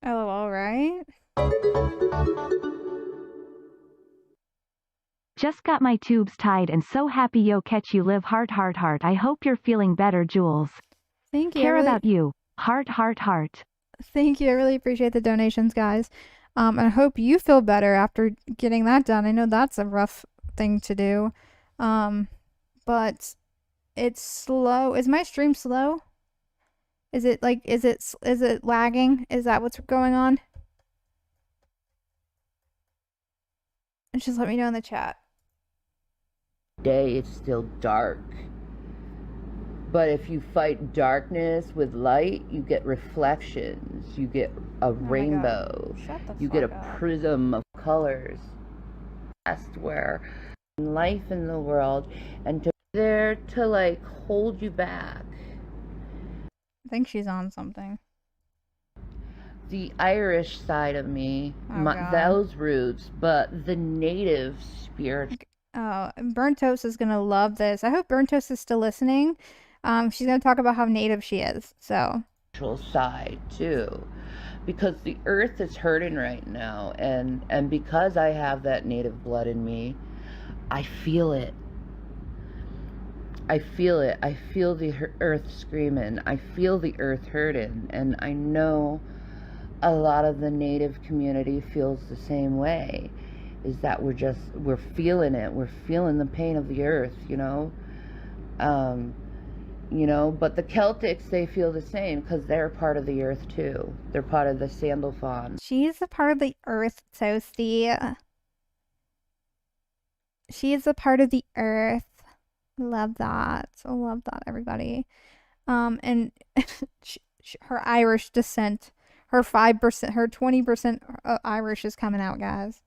LOL, right? Just got my tubes tied and so happy yo catch you live heart. I hope you're feeling better, Jules. Thank you. Care about you. Heart. Thank you. I really appreciate the donations, guys. And I hope you feel better after getting that done. I know that's a rough thing to do. But it's slow. Is my stream slow? Is it lagging? Is that what's going on? Just let me know in the chat. Day it's still dark. But if you fight darkness with light, you get reflections. You get a rainbow. You get a prism of colors. That's where life in the world and to be there to like hold you back. I think she's on something. The Irish side of me, those roots, but the native spirit. Oh, Burnt Toast is gonna love this. I hope Burnt Toast is still listening. She's gonna talk about how native she is. So. Side too, because the earth is hurting right now, and because I have that native blood in me, I feel it. I feel it. I feel the earth screaming. I feel the earth hurting, and I know a lot of the native community feels the same way. Is that we're feeling it. We're feeling the pain of the earth, you know. You know, but the Celtics, they feel the same because they're part of the earth too. They're part of the Sandalphon. She's a part of the earth, Toasty. She is a part of the earth. Love that. I love that, everybody. And her Irish descent, her 5%, her 20% Irish is coming out, guys.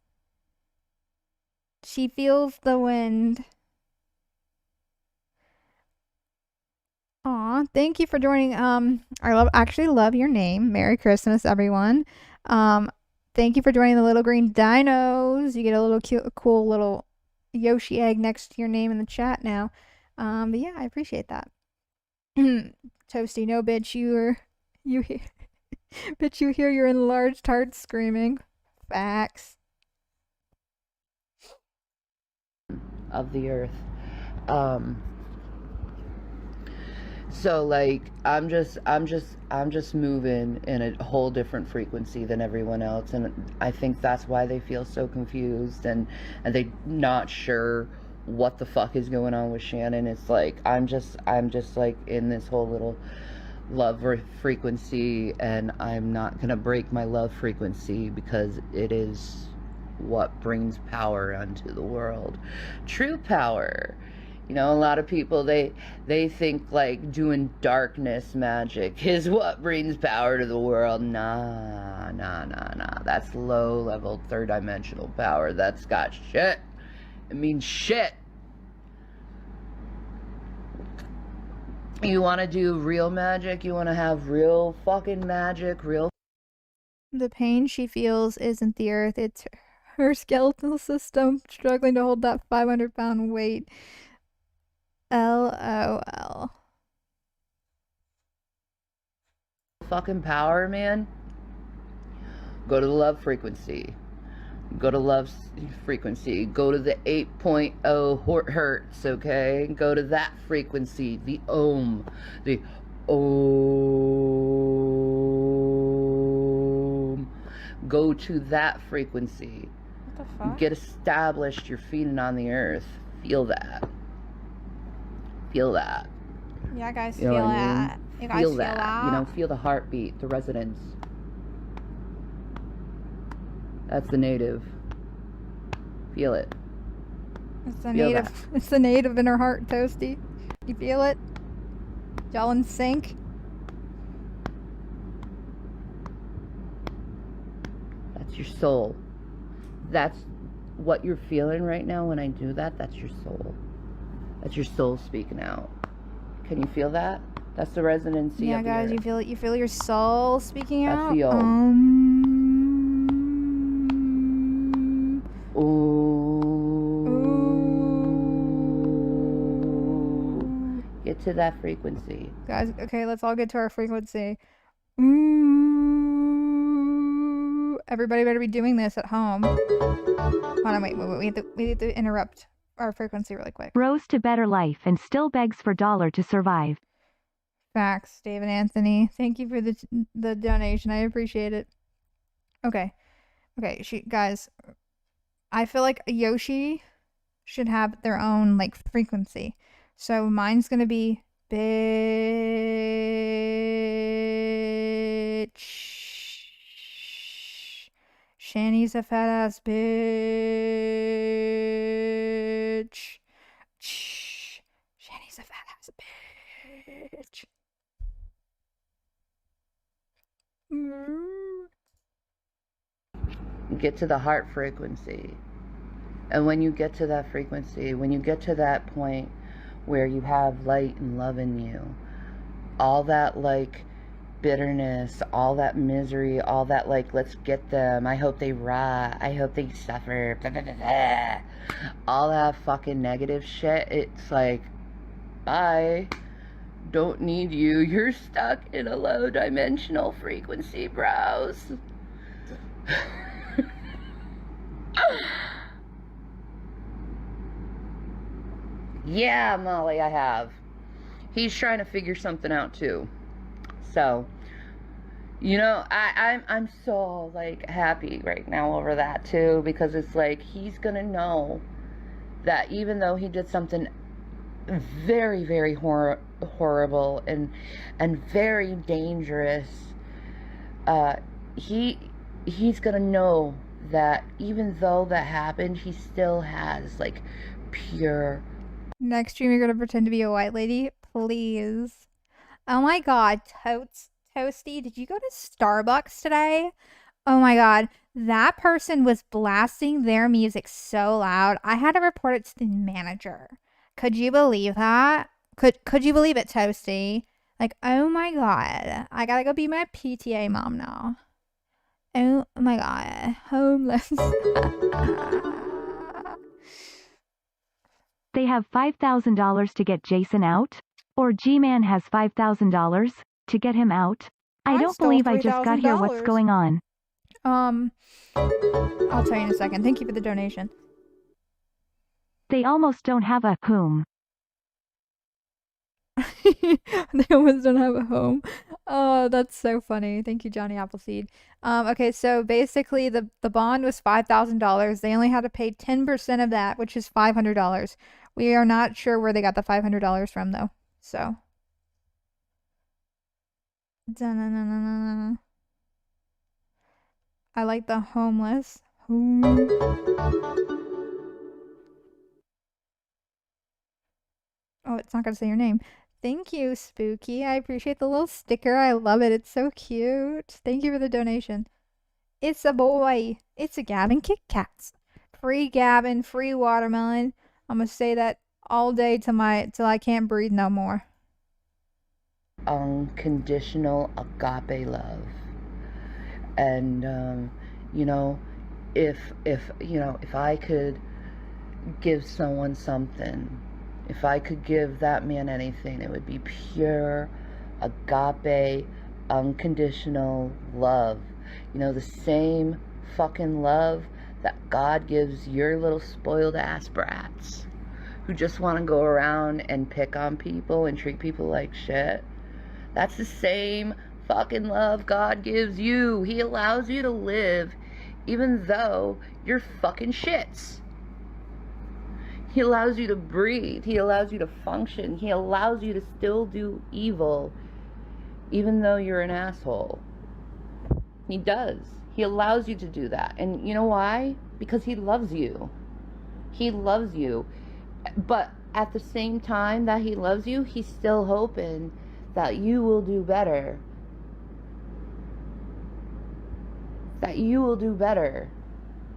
She feels the wind. Aw, thank you for joining. I actually love your name. Merry Christmas, everyone. Thank you for joining the Little Green Dinos. You get a little cute, cool little Yoshi egg next to your name in the chat now. But yeah, I appreciate that. Toasty, no bitch, you hear, bitch, you hear your enlarged heart screaming. Facts. of the earth. So like I'm just moving in a whole different frequency than everyone else, and I think that's why they feel so confused and they not sure what the fuck is going on with Shannon. It's like I'm just like in this whole little love frequency, and I'm not gonna break my love frequency because it is what brings power unto the world. True power. You know, a lot of people, they think like doing darkness magic is what brings power to the world. Nah. That's low level, third dimensional power. That's got shit. It means shit. You want to do real magic? You want to have real fucking magic? Real. The pain she feels isn't the earth, it's her skeletal system struggling to hold that 500-pound weight. LOL. Fucking power, man. Go to the love frequency. Go to love frequency. Go to the 8.0 hertz, okay? Go to that frequency. The Om. The Om. Go to that frequency. What the fuck? Get established. You're feeding on the earth. Feel that. Feel that. Yeah, guys, You know feel what I mean? that. You guys Feel that. You know, feel the heartbeat, the resonance. That's the native. Feel it. It's the Feel native. that. It's the native in her heart, Toasty. You feel it? Y'all in sync? That's your soul. That's what you're feeling right now when I do that. That's your soul. That's your soul speaking out. Can you feel that? That's the resonancy Yeah, of guys, the you earth. feel it. You feel your soul speaking That's out. the Om. Ooh. Ooh. Get to that frequency. Guys, okay, let's all get to our frequency. Ooh. Everybody better be doing this at home. Hold on, wait. We have to interrupt our frequency really quick. Rose to better life and still begs for dollar to survive. Facts, David Anthony. Thank you for the donation. I appreciate it. Okay, guys, I feel like Yoshi should have their own like frequency. So mine's gonna be bitch. Shanny's a fat ass bitch. Shanny's a fat ass bitch. Get to the heart frequency. And when you get to that frequency, when you get to that point where you have light and love in you, all that like bitterness, all that misery, all that like let's get them, I hope they rot, I hope they suffer, blah, blah, blah, blah. All that fucking negative shit, it's like, I don't need you, you're stuck in a low dimensional frequency, bros. Yeah, Molly, I have. He's trying to figure something out too. So, you know, I'm so like happy right now over that too, because it's like he's gonna know that even though he did something very, very horrible and very dangerous, he's gonna know that even though that happened, he still has like pure. Next stream, you're gonna pretend to be a white lady, please. Oh my god, Toasty, did you go to Starbucks today? Oh my god, that person was blasting their music so loud. I had to report it to the manager. Could you believe that? Could you believe it, Toasty? Like, oh my god, I gotta go be my PTA mom now. Oh my god, homeless. They have $5,000 to get Jason out? Or G-Man has $5,000 to get him out? I don't believe I just got here. What's going on? I'll tell you in a second. Thank you for the donation. They almost don't have a home. They almost don't have a home. Oh, that's so funny. Thank you, Johnny Appleseed. Okay, so basically the bond was $5,000. They only had to pay 10% of that, which is $500. We are not sure where they got the $500 from though. So I like the homeless. Oh, it's not gonna say your name. Thank you, Spooky. I appreciate the little sticker. I love it. It's so cute. Thank you for the donation. It's a boy. It's a Gavin Kit Kats. Free Gavin, free watermelon. I'm gonna say that all day till I can't breathe no more. Unconditional agape love. And you know, if I could give someone something, if I could give that man anything, it would be pure agape unconditional love. You know, the same fucking love that God gives your little spoiled ass brats who just want to go around and pick on people and treat people like shit. That's the same fucking love God gives you. He allows you to live even though you're fucking shits. He allows you to breathe. He allows you to function. He allows you to still do evil even though you're an asshole. He does. He allows you to do that. And you know why? Because he loves you. He loves you. But at the same time that he loves you, he's still hoping that you will do better. That you will do better.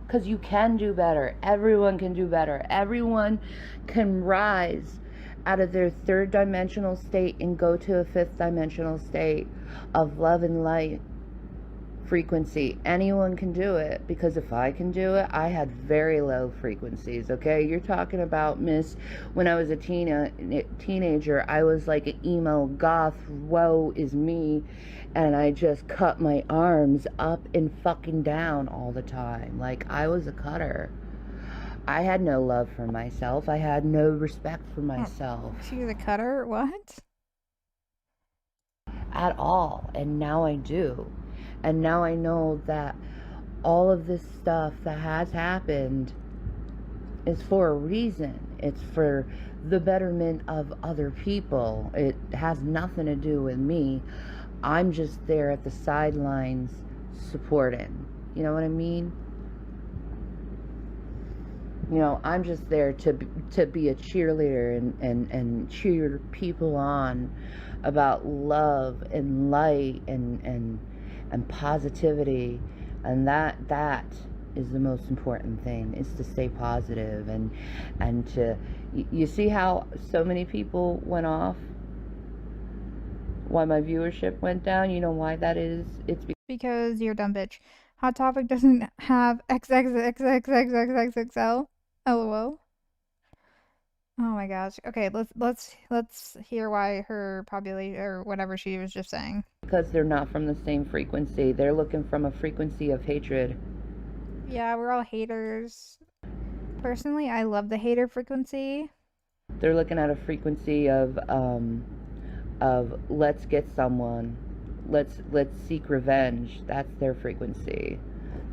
Because you can do better. Everyone can do better. Everyone can rise out of their third dimensional state and go to a fifth dimensional state of love and light frequency. Anyone can do it, because if I can do it, I had very low frequencies. Okay, you're talking about, miss, when I was a teenager, I was like an emo goth, woe is me, and I just cut my arms up and fucking down all the time. Like, I was a cutter. I had no love for myself. I had no respect for myself. She was a cutter? What? At all. And now I do. And now I know that all of this stuff that has happened is for a reason. It's for the betterment of other people. It has nothing to do with me. I'm just there at the sidelines supporting. You know what I mean? You know, I'm just there to be a cheerleader and cheer people on about love and light and positivity, and that is the most important thing, is to stay positive and to, you see how so many people went off, why my viewership went down? You know why that is? It's because you're a dumb bitch. Hot Topic doesn't have XXXXXXXXL. LOL. Oh my gosh. Okay, let's hear why her population, or whatever she was just saying. Because they're not from the same frequency. They're looking from a frequency of hatred. Yeah, we're all haters. Personally, I love the hater frequency. They're looking at a frequency of let's get someone. Let's seek revenge. That's their frequency.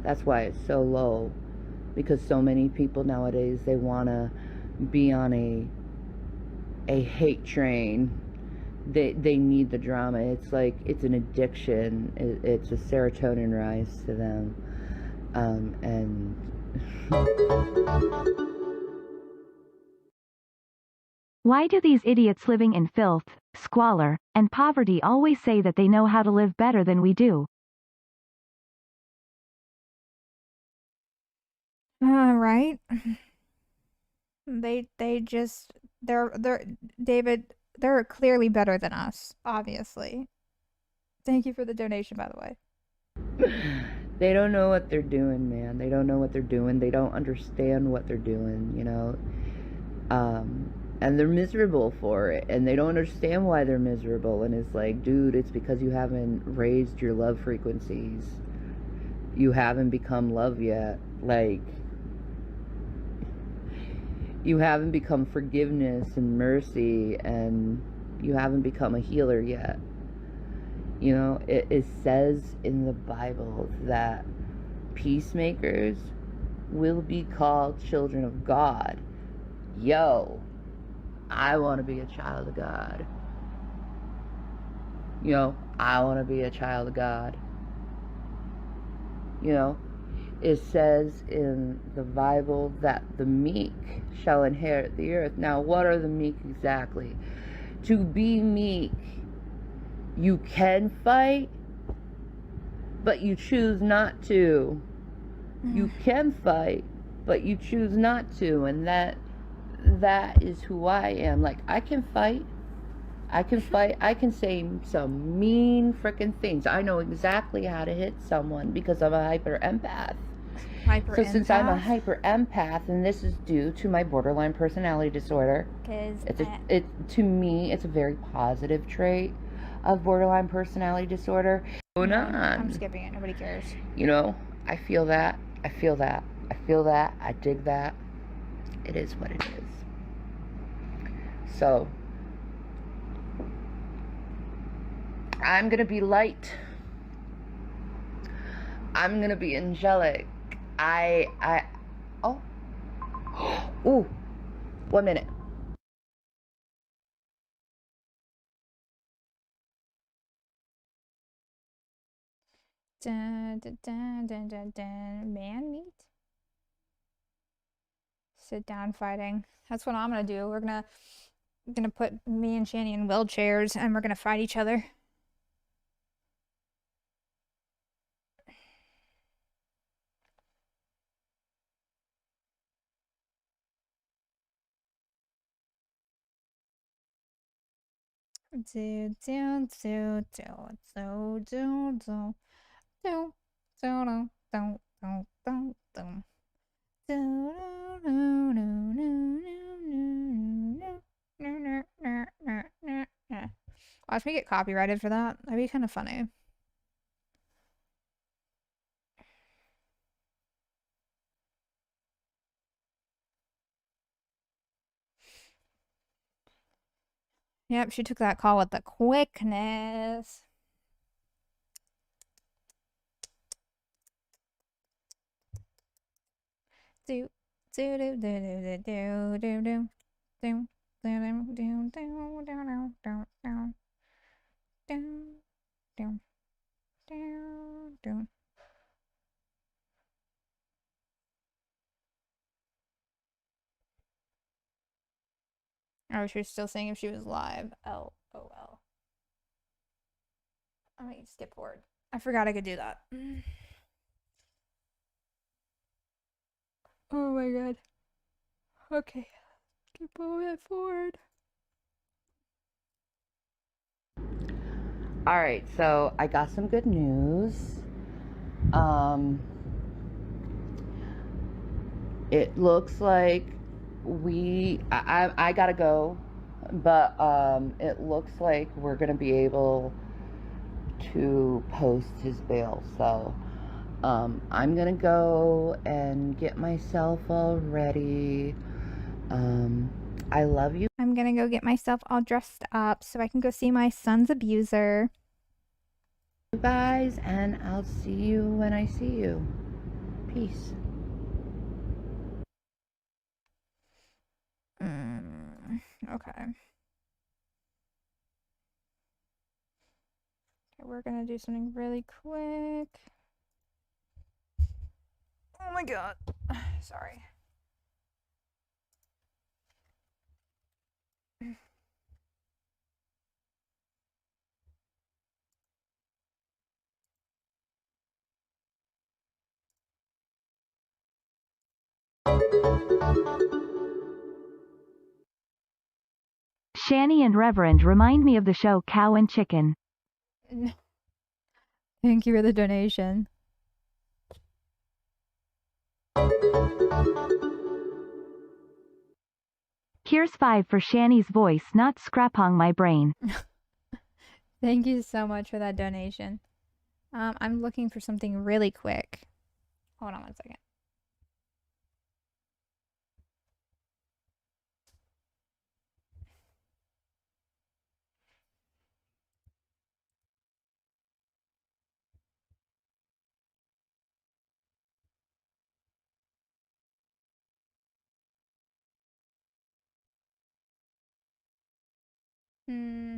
That's why it's so low. Because so many people nowadays, they want to be on a hate train. They need the drama. It's like, it's an addiction. It's a serotonin rise to them. And why do these idiots living in filth, squalor, and poverty always say that they know how to live better than we do? Right? They're David, they're clearly better than us, obviously. Thank you for the donation, by the way. They don't know what they're doing, man. They don't know what they're doing. They don't understand what they're doing, you know. And they're miserable for it, and they don't understand why they're miserable. And it's like, dude, it's because you haven't raised your love frequencies. You haven't become love yet. Like, You haven't become forgiveness and mercy, and you haven't become a healer yet. You know, it says in the Bible that peacemakers will be called children of God. Yo, I want to be a child of God. You know, I want to be a child of God. You know, it says in the Bible that the meek shall inherit the earth. Now, what are the meek exactly? To be meek, you can fight, but you choose not to. You can fight, but you choose not to. And that is who I am. Like, I can fight. I can say some mean freaking things. I know exactly how to hit someone because I'm a hyper empath. So since I'm a hyper empath, and this is due to my borderline personality disorder, to me it's a very positive trait of borderline personality disorder. I'm skipping it. Nobody cares. You know, I feel that. I dig that. It is what it is. So I'm gonna be light. I'm gonna be angelic. Ooh, 1 minute. Dun, dun, dun, dun, dun, dun. Man meat? Sit down fighting. That's what I'm gonna do. We're gonna put me and Shanny in wheelchairs and we're gonna fight each other. Do do do do do do do do do do do do do. Watch me get copyrighted for that. That'd be kind of funny. Yep, she took that call with the quickness. Do do do do do do do do do do do do do. Oh, she was still saying if she was live. LOL. I might skip forward. I forgot I could do that. Oh my god. Okay. Skip forward. Alright, so I got some good news. It looks like I gotta go, but it looks like we're gonna be able to post his bail. So I'm gonna go and get myself all ready. I love you. I'm gonna go get myself all dressed up so I can go see my son's abuser. Guys, and I'll see you when I see you. Peace. Okay. We're gonna do something really quick. Oh my god. Sorry. Shanny and Reverend remind me of the show Cow and Chicken. Thank you for the donation. Here's 5 for Shanny's voice not scrapping my brain. Thank you so much for that donation. I'm looking for something really quick. Hold on 1 second. Hmm.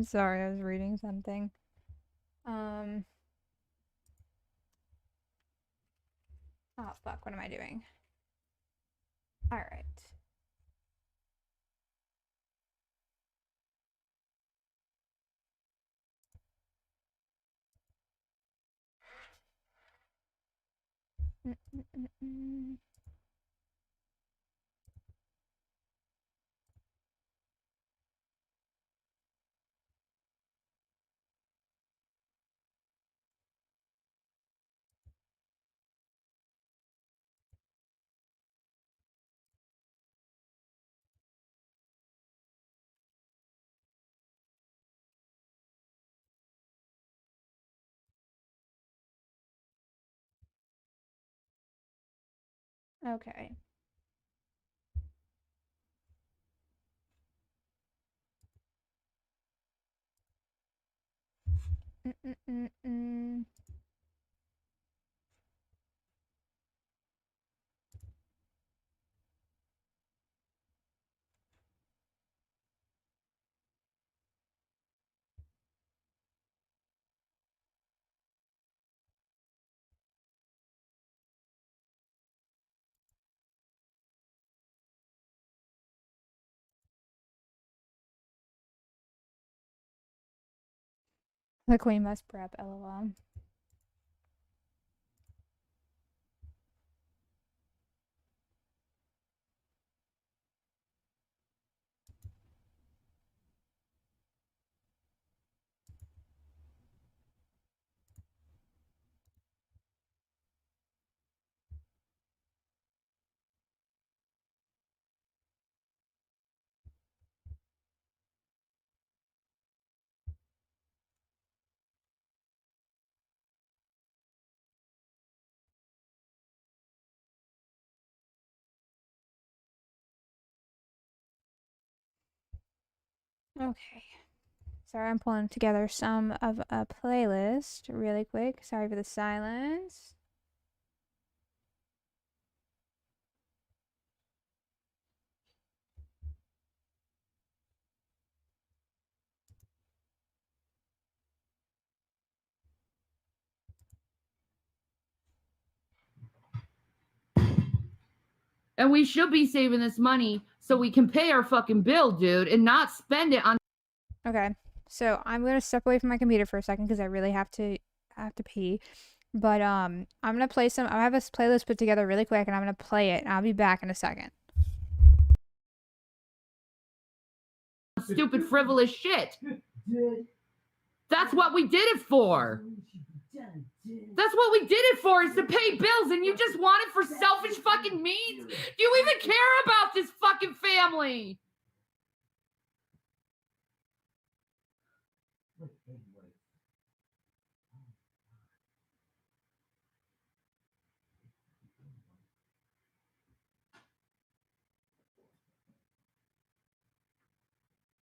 Sorry, I was reading something. Oh fuck, what am I doing? All right. Okay. The queen must prep, lol. Okay. Sorry, I'm pulling together some of a playlist really quick. Sorry for the silence. And we should be saving this money so we can pay our fucking bill, dude, and not spend it on. Okay, so I'm gonna step away from my computer for a second because I really have to pee. But I'm gonna play some. I have a playlist put together really quick, and I'm gonna play it. And I'll be back in a second. Stupid frivolous shit. That's what we did it for. That's what we did it for, is to pay bills, and you just want it for selfish fucking means? Do you even care about this fucking family?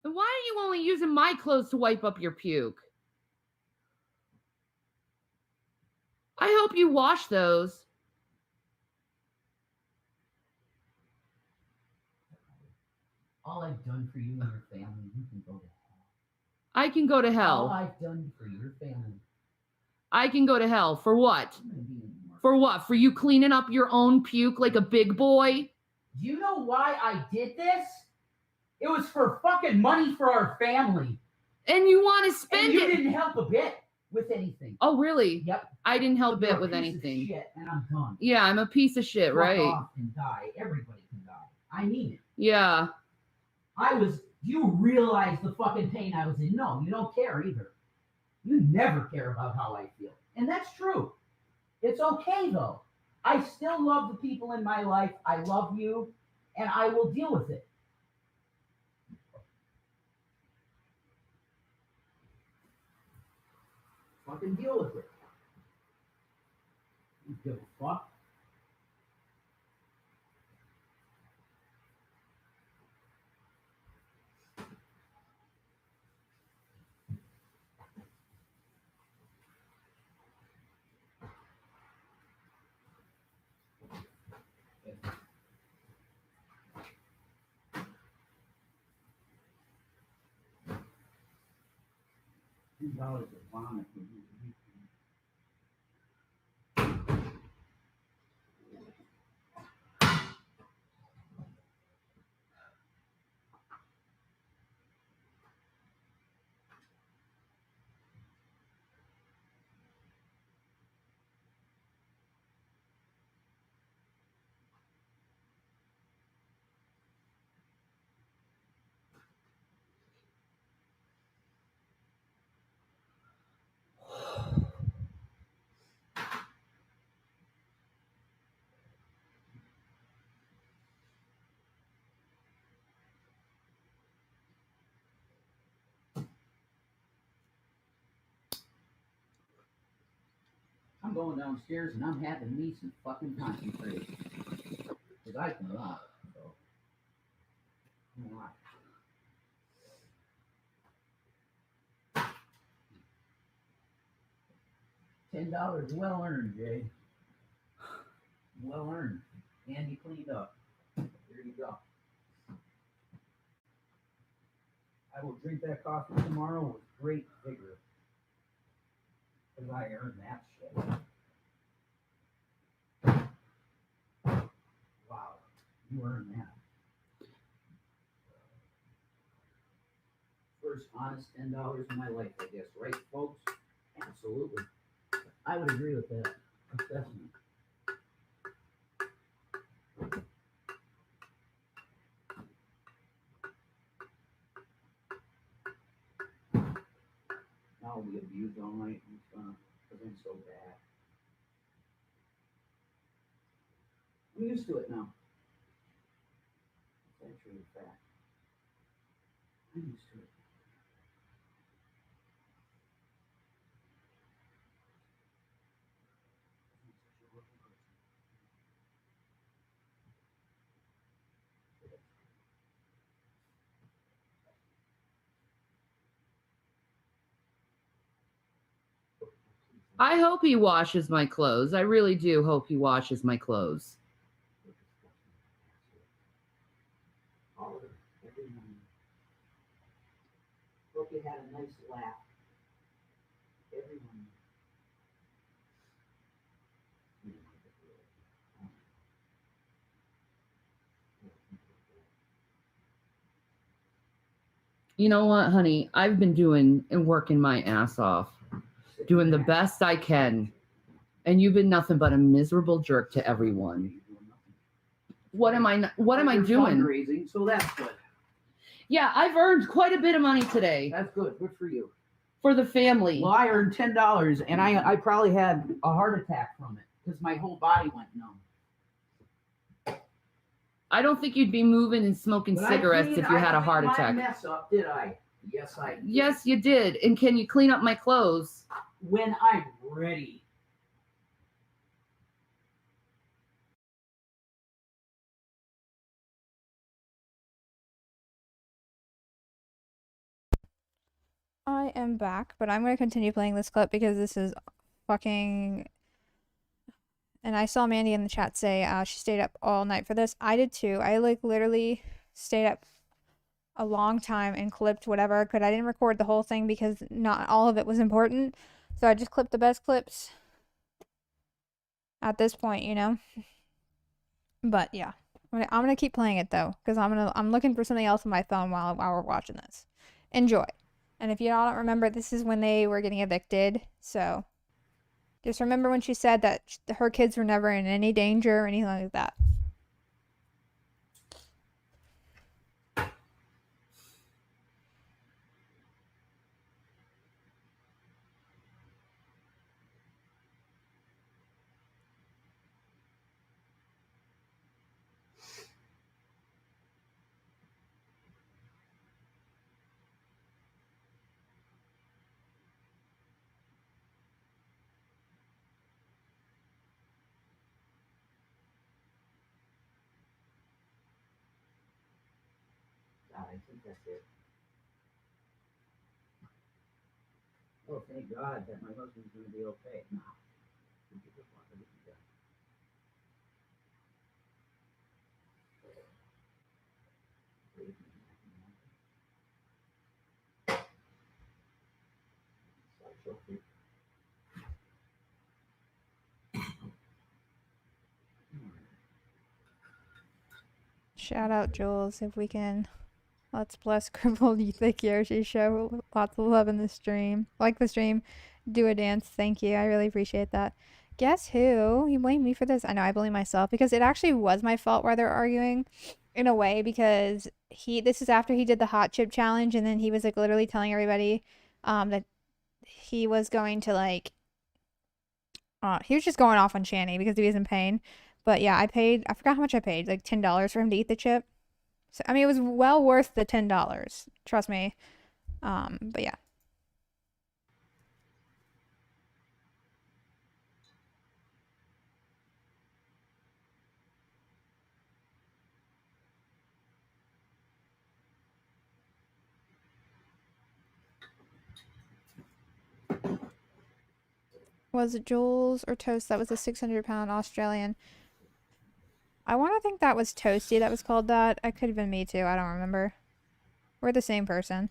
And why are you only using my clothes to wipe up your puke? I hope you wash those. All I've done for you and your family, you can go to hell. I can go to hell. All I've done for your family. I can go to hell. For what? For what? For you cleaning up your own puke like a big boy? Do you know why I did this? It was for fucking money for our family. And you want to spend and you it? You didn't help a bit with anything. Oh, really? Yep. I didn't help a bit You're with piece anything. Of shit, and I'm done. Yeah, I'm a piece of shit, Fuck right? off and die. Everybody can die. I mean it. Yeah. You realize the fucking pain I was in. No, you don't care either. You never care about how I feel. And that's true. It's okay, though. I still love the people in my life. I love you, and I will deal with it. Fucking deal with it. You give a fuck. $2 of vomit. I'm going downstairs and I'm having me some fucking concentrate. Because I can walk. So. $10 well earned, Jay. Well earned. And you cleaned up. There you go. I will drink that coffee tomorrow with great vigor. Because I earned that shit. Wow. You earned that. First honest $10 in my life, I guess. Right, folks? Absolutely. I would agree with that assessment. I'll be abused all night because I'm so bad. I'm used to it now. It's actually a fact. I'm used to it. I hope he washes my clothes. I really do hope he washes my clothes. Hope you had a nice laugh. Everyone. You know what, honey? I've been doing and working my ass off, doing the best I can. And you've been nothing but a miserable jerk to everyone. What am I doing? Fundraising, so that's good. Yeah, I've earned quite a bit of money today. That's good. Good for you. For the family. Well, I earned $10, and I probably had a heart attack from it because my whole body went numb. I don't think you'd be moving and smoking cigarettes if you had a heart attack. I mess up, did I? Yes, I did. Yes, you did. And can you clean up my clothes? When I'm ready. I am back, but I'm going to continue playing this clip because this is fucking... And I saw Mandy in the chat say she stayed up all night for this. I did too. I like literally stayed up a long time and clipped whatever I could. I didn't record the whole thing because not all of it was important. So I just clipped the best clips at this point, you know? But yeah, I'm gonna keep playing it though, because I'm looking for something else on my phone while we're watching this. Enjoy. And if you all don't remember, this is when they were getting evicted. So just remember when she said that her kids were never in any danger or anything like that. God, I think that's it. Oh, thank God that my husband's going to be okay. No. Shout out Jules if we can. Let's bless Crippled Thick Yoshi show. Lots of love in the stream. Like the stream. Do a dance. Thank you. I really appreciate that. Guess who? You blame me for this? I know I blame myself because it actually was my fault why they're arguing in a way because this is after he did the hot chip challenge and then he was like literally telling everybody that he was going to like he was just going off on Shanny because he was in pain. But yeah, I forgot how much I paid, like $10 for him to eat the chip. So, I mean, it was well worth the $10. Trust me. But yeah. Was it Jules or Toast? That was a 600-pound Australian. I want to think that was Toasty that was called that. It could have been me too. I don't remember. We're the same person.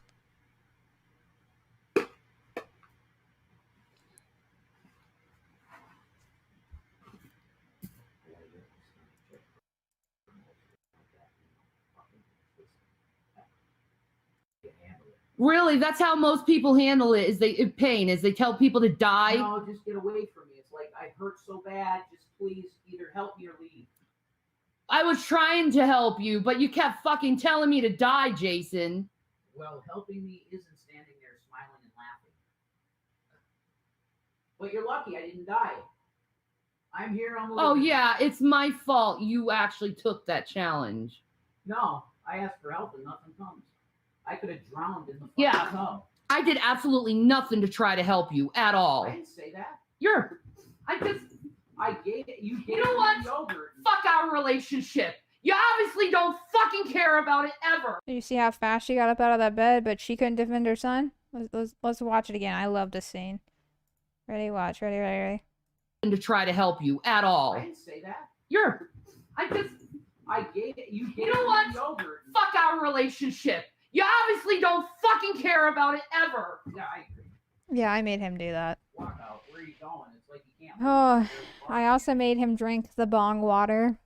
Really, that's how most people handle it. Is they tell people to die. No, just get away from me. It's like I hurt so bad. Just please either help me or leave. I was trying to help you, but you kept fucking telling me to die, Jason. Well, helping me isn't standing there smiling and laughing. But you're lucky I didn't die. I'm here on the Oh yeah, it's my fault you actually took that challenge. No, I asked for help and nothing comes. I could have drowned in the fucking tub. I did absolutely nothing to try to help you at all. I didn't say that. I gave it. You know what? Yogurt. Fuck our relationship. You obviously don't fucking care about it ever. You see how fast she got up out of that bed, but she couldn't defend her son? Let's watch it again. I love this scene. Ready, watch. Ready. To try to help you at all. I didn't say that. I gave it. You know what? Yogurt. Fuck our relationship. You obviously don't fucking care about it ever. Yeah, I agree. Yeah, I made him do that. Walk out. Where are you going? It's like you can't. Oh, I also made him drink the bong water.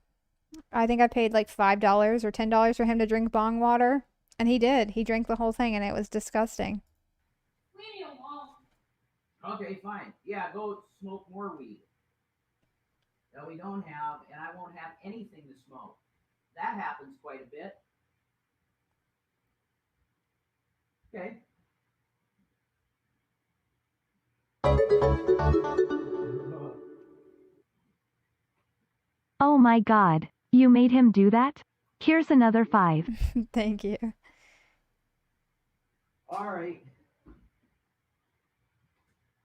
I think I paid like $5 or $10 for him to drink bong water. And he did. He drank the whole thing and it was disgusting. Leave me alone. Okay, fine. Yeah, go smoke more weed. That we don't have, and I won't have anything to smoke. That happens quite a bit. Okay. Oh my God, you made him do that? Here's another 5. Thank you. All right.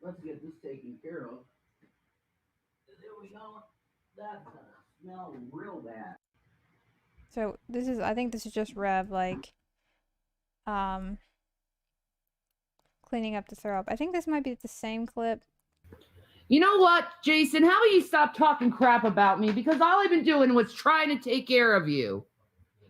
Let's get this taken care of. There we go. That's gonna smell real bad. So I think this is just Rev, like, cleaning up the throw up. I think this might be the same clip. You know what, Jason? How about you stop talking crap about me? Because all I've been doing was trying to take care of you.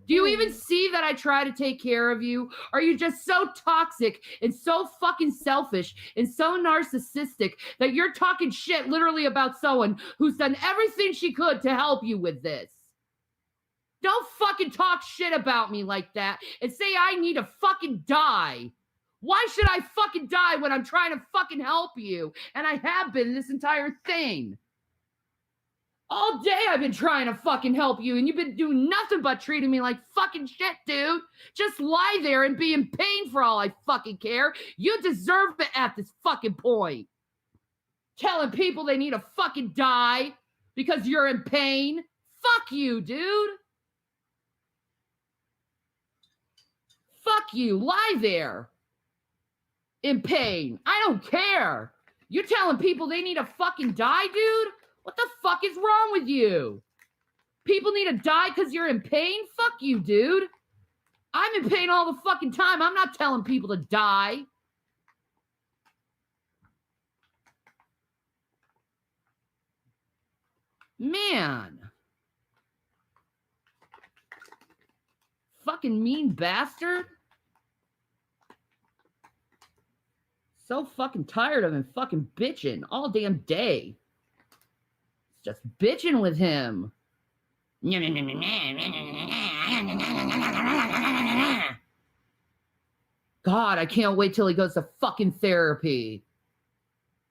Do you even see that I try to take care of you? Are you just so toxic and so fucking selfish and so narcissistic that you're talking shit literally about someone who's done everything she could to help you with this? Don't fucking talk shit about me like that and say I need to fucking die. Why should I fucking die when I'm trying to fucking help you? And I have been this entire thing. All day I've been trying to fucking help you, and you've been doing nothing but treating me like fucking shit, dude. Just lie there and be in pain for all I fucking care. You deserve it at this fucking point. Telling people they need to fucking die because you're in pain. Fuck you, dude. Fuck you. Lie there. In pain. I don't care. You're telling people they need to fucking die, dude? What the fuck is wrong with you? People need to die because you're in pain? Fuck you, dude. I'm in pain all the fucking time. I'm not telling people to die. Man. Fucking mean bastard. So fucking tired of him fucking bitching all damn day. Just bitching with him. God, I can't wait till he goes to fucking therapy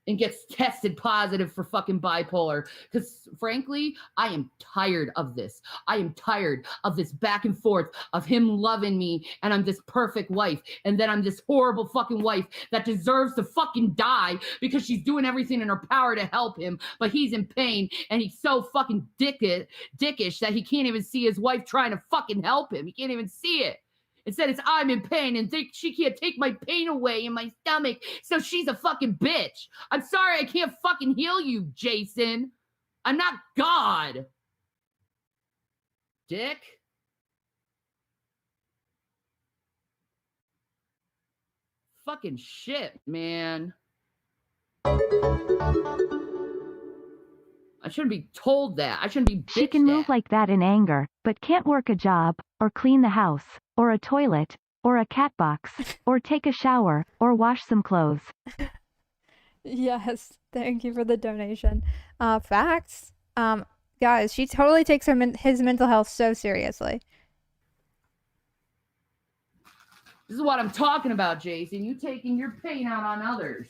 and gets tested positive for fucking bipolar. Because frankly, I am tired of this. I am tired of this back and forth of him loving me and I'm this perfect wife. And then I'm this horrible fucking wife that deserves to fucking die because she's doing everything in her power to help him. But he's in pain and he's so fucking dickish that he can't even see his wife trying to fucking help him. He can't even see it. Instead, it's I'm in pain and think she can't take my pain away in my stomach, so she's a fucking bitch. I'm sorry I can't fucking heal you, Jason. I'm not God. Dick. Fucking shit, man. I shouldn't be told that. I shouldn't be bitched She can move at. like that in anger, but can't work a job, or clean the house, or a toilet, or a cat box, or take a shower, or wash some clothes. Yes, thank you for the donation. Facts. Guys, she totally takes his mental health so seriously. This is what I'm talking about, Jason. You taking your pain out on others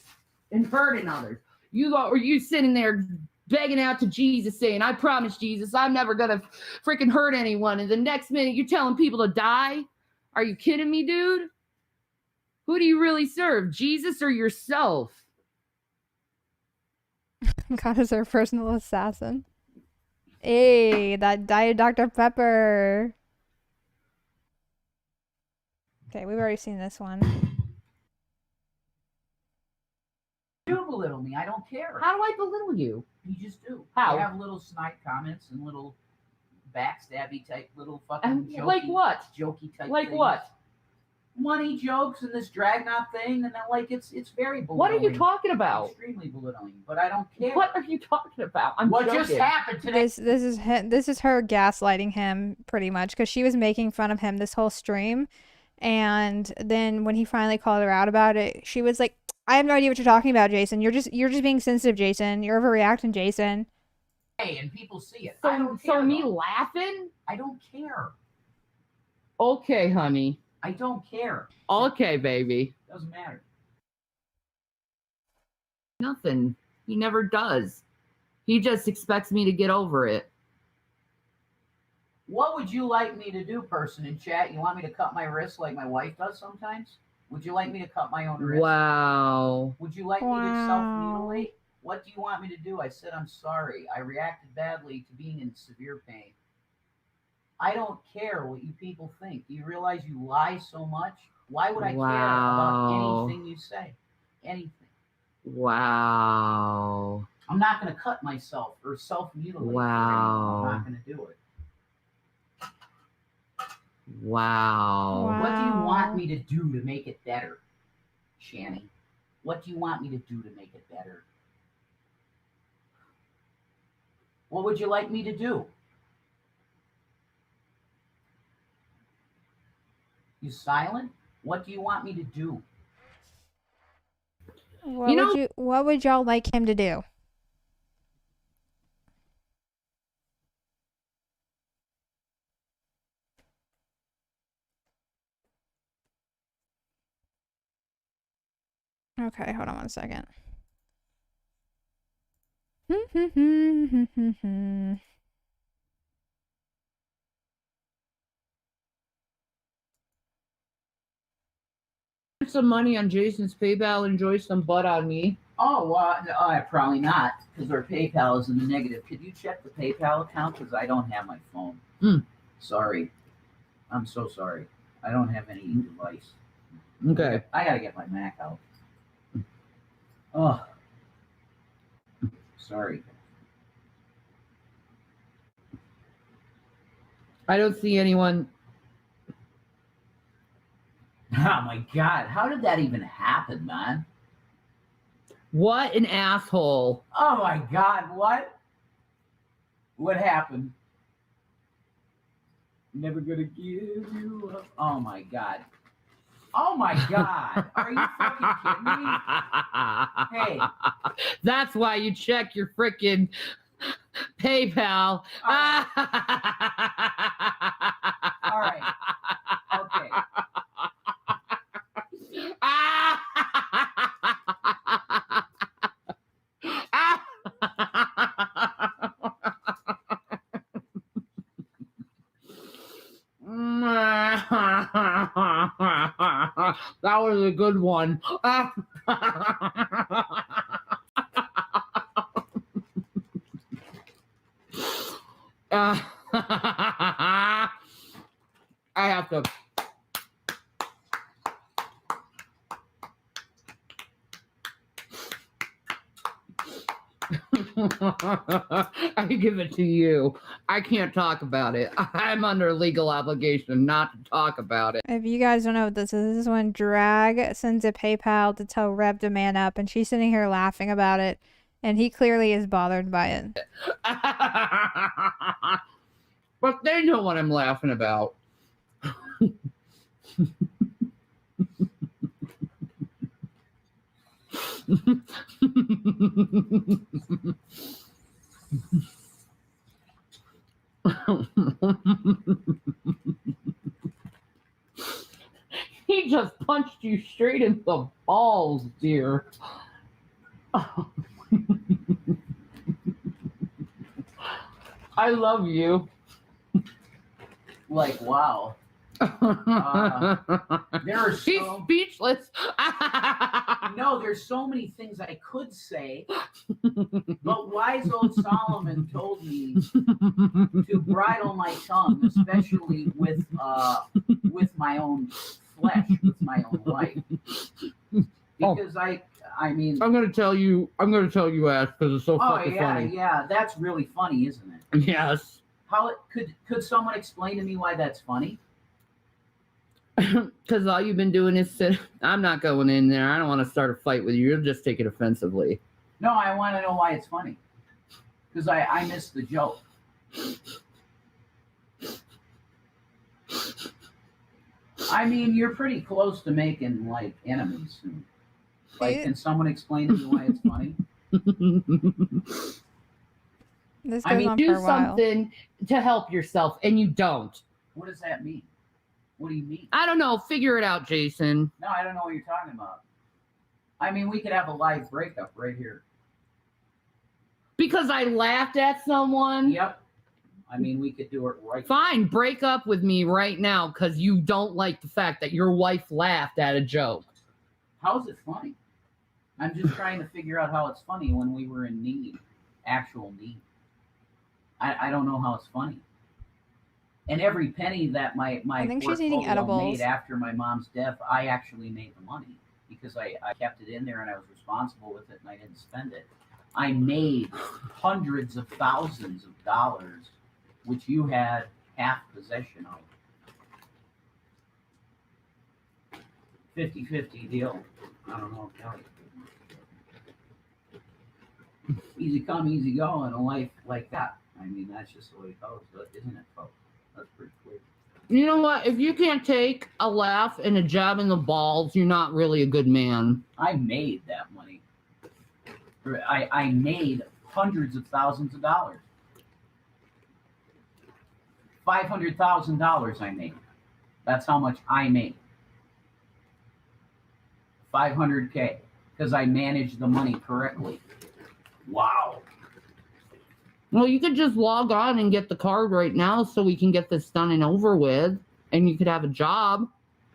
and hurting others. You sitting there begging out to Jesus saying, I promise, Jesus, I'm never going to freaking hurt anyone. And the next minute you're telling people to die? Are you kidding me, dude? Who do you really serve, Jesus or yourself? God is our personal assassin. Hey, that Diet Dr. Pepper. Okay, we've already seen this one. You belittle me. I don't care. How do I belittle you? You just do. How? You have little snide comments and little backstabby type little fucking jokey, like what? Jokey type Like things. what? Money jokes and this Dragnet thing, and then like it's very belittling. What are you talking about? Extremely belittling, but I don't care. What are you talking about? I'm what joking. just happened today? This is her gaslighting him pretty much because she was making fun of him this whole stream, and then when he finally called her out about it, she was like, "I have no idea what you're talking about, Jason. You're just being sensitive, Jason. You're overreacting, Jason." Hey, and people see it. So, I don't care. so me though. laughing? I don't care. Okay, honey. I don't care. Okay, baby. Doesn't matter. Nothing. He never does. He just expects me to get over it. What would you like me to do, person in chat? You want me to cut my wrist like my wife does sometimes? Would you like me to cut my own wrist? Wow. Would you like me to self-mutilate? What do you want me to do? I said, I'm sorry. I reacted badly to being in severe pain. I don't care what you people think. Do you realize you lie so much? Why would I care about anything you say? Anything. Wow. I'm not going to cut myself or self-mutilate. Wow. I'm not going to do it. Wow. What do you want me to do to make it better, Shanny? What do you want me to do to make it better? What would you like me to do? You silent? What do you want me to do? What would y'all like him to do? Okay, hold on one second. Some money on Jason's PayPal, enjoy some butt on me. Oh, probably not, because our PayPal is in the negative. Could you check the PayPal account? Because I don't have my phone. Sorry. I'm so sorry. I don't have any device. Okay. I gotta get my Mac out. Oh. Sorry. I don't see anyone. Oh my God. How did that even happen, man? What an asshole. Oh my God. What? What happened? Never gonna give you up. Oh my God. Oh my God. Are you fucking kidding me? Hey. That's why you check your freaking PayPal. All right. All right. Okay. That was a good one. I have to. I give it to you. I can't talk about it. I'm under legal obligation not to talk about it. If you guys don't know what this is when Drag sends a PayPal to tell Reb to man up, and she's sitting here laughing about it, and he clearly is bothered by it. But they know what I'm laughing about. He just punched you straight in the balls, dear. I love you. Like, wow. There are He's so... speechless. No, there's so many things I could say, but wise old Solomon told me to bridle my tongue, especially with my own flesh, with my own life, because I mean, I'm gonna tell you, Ash, because it's so fucking funny. Yeah, that's really funny, isn't it? Yes. How could someone explain to me why that's funny? Because all you've been doing is sit. I'm not going in there. I don't want to start a fight with you. You'll just take it offensively. No, I want to know why it's funny. Because I missed the joke. I mean, you're pretty close to making, like, enemies soon. Like, can someone explain to me why it's funny? This goes on do for a while. something to help yourself, and you don't. What does that mean? What do you mean? I don't know. Figure it out, Jason. No, I don't know what you're talking about. I mean, we could have a live breakup right here. Because I laughed at someone? Yep. I mean, we could do it right. Fine, break up with me right now because you don't like the fact that your wife laughed at a joke. How is it funny? I'm just trying to figure out how it's funny when we were in need, actual need. I don't know how it's funny. And every penny that my I think she's eating portfolio edibles. made after my mom's death, I actually made the money because I kept it in there and I was responsible with it and I didn't spend it. I made hundreds of thousands of dollars, which you had half possession of. 50-50 deal. I don't know. Easy come, easy go in a life like that. I mean, that's just the way it goes, isn't it, folks? That's pretty clear. You know what? If you can't take a laugh and a jab in the balls, you're not really a good man. I made that money. I made hundreds of thousands of dollars. $500,000 I made. That's how much I made. 500K because I managed the money correctly. Wow. Well, you could just log on and get the card right now so we can get this done and over with, and you could have a job.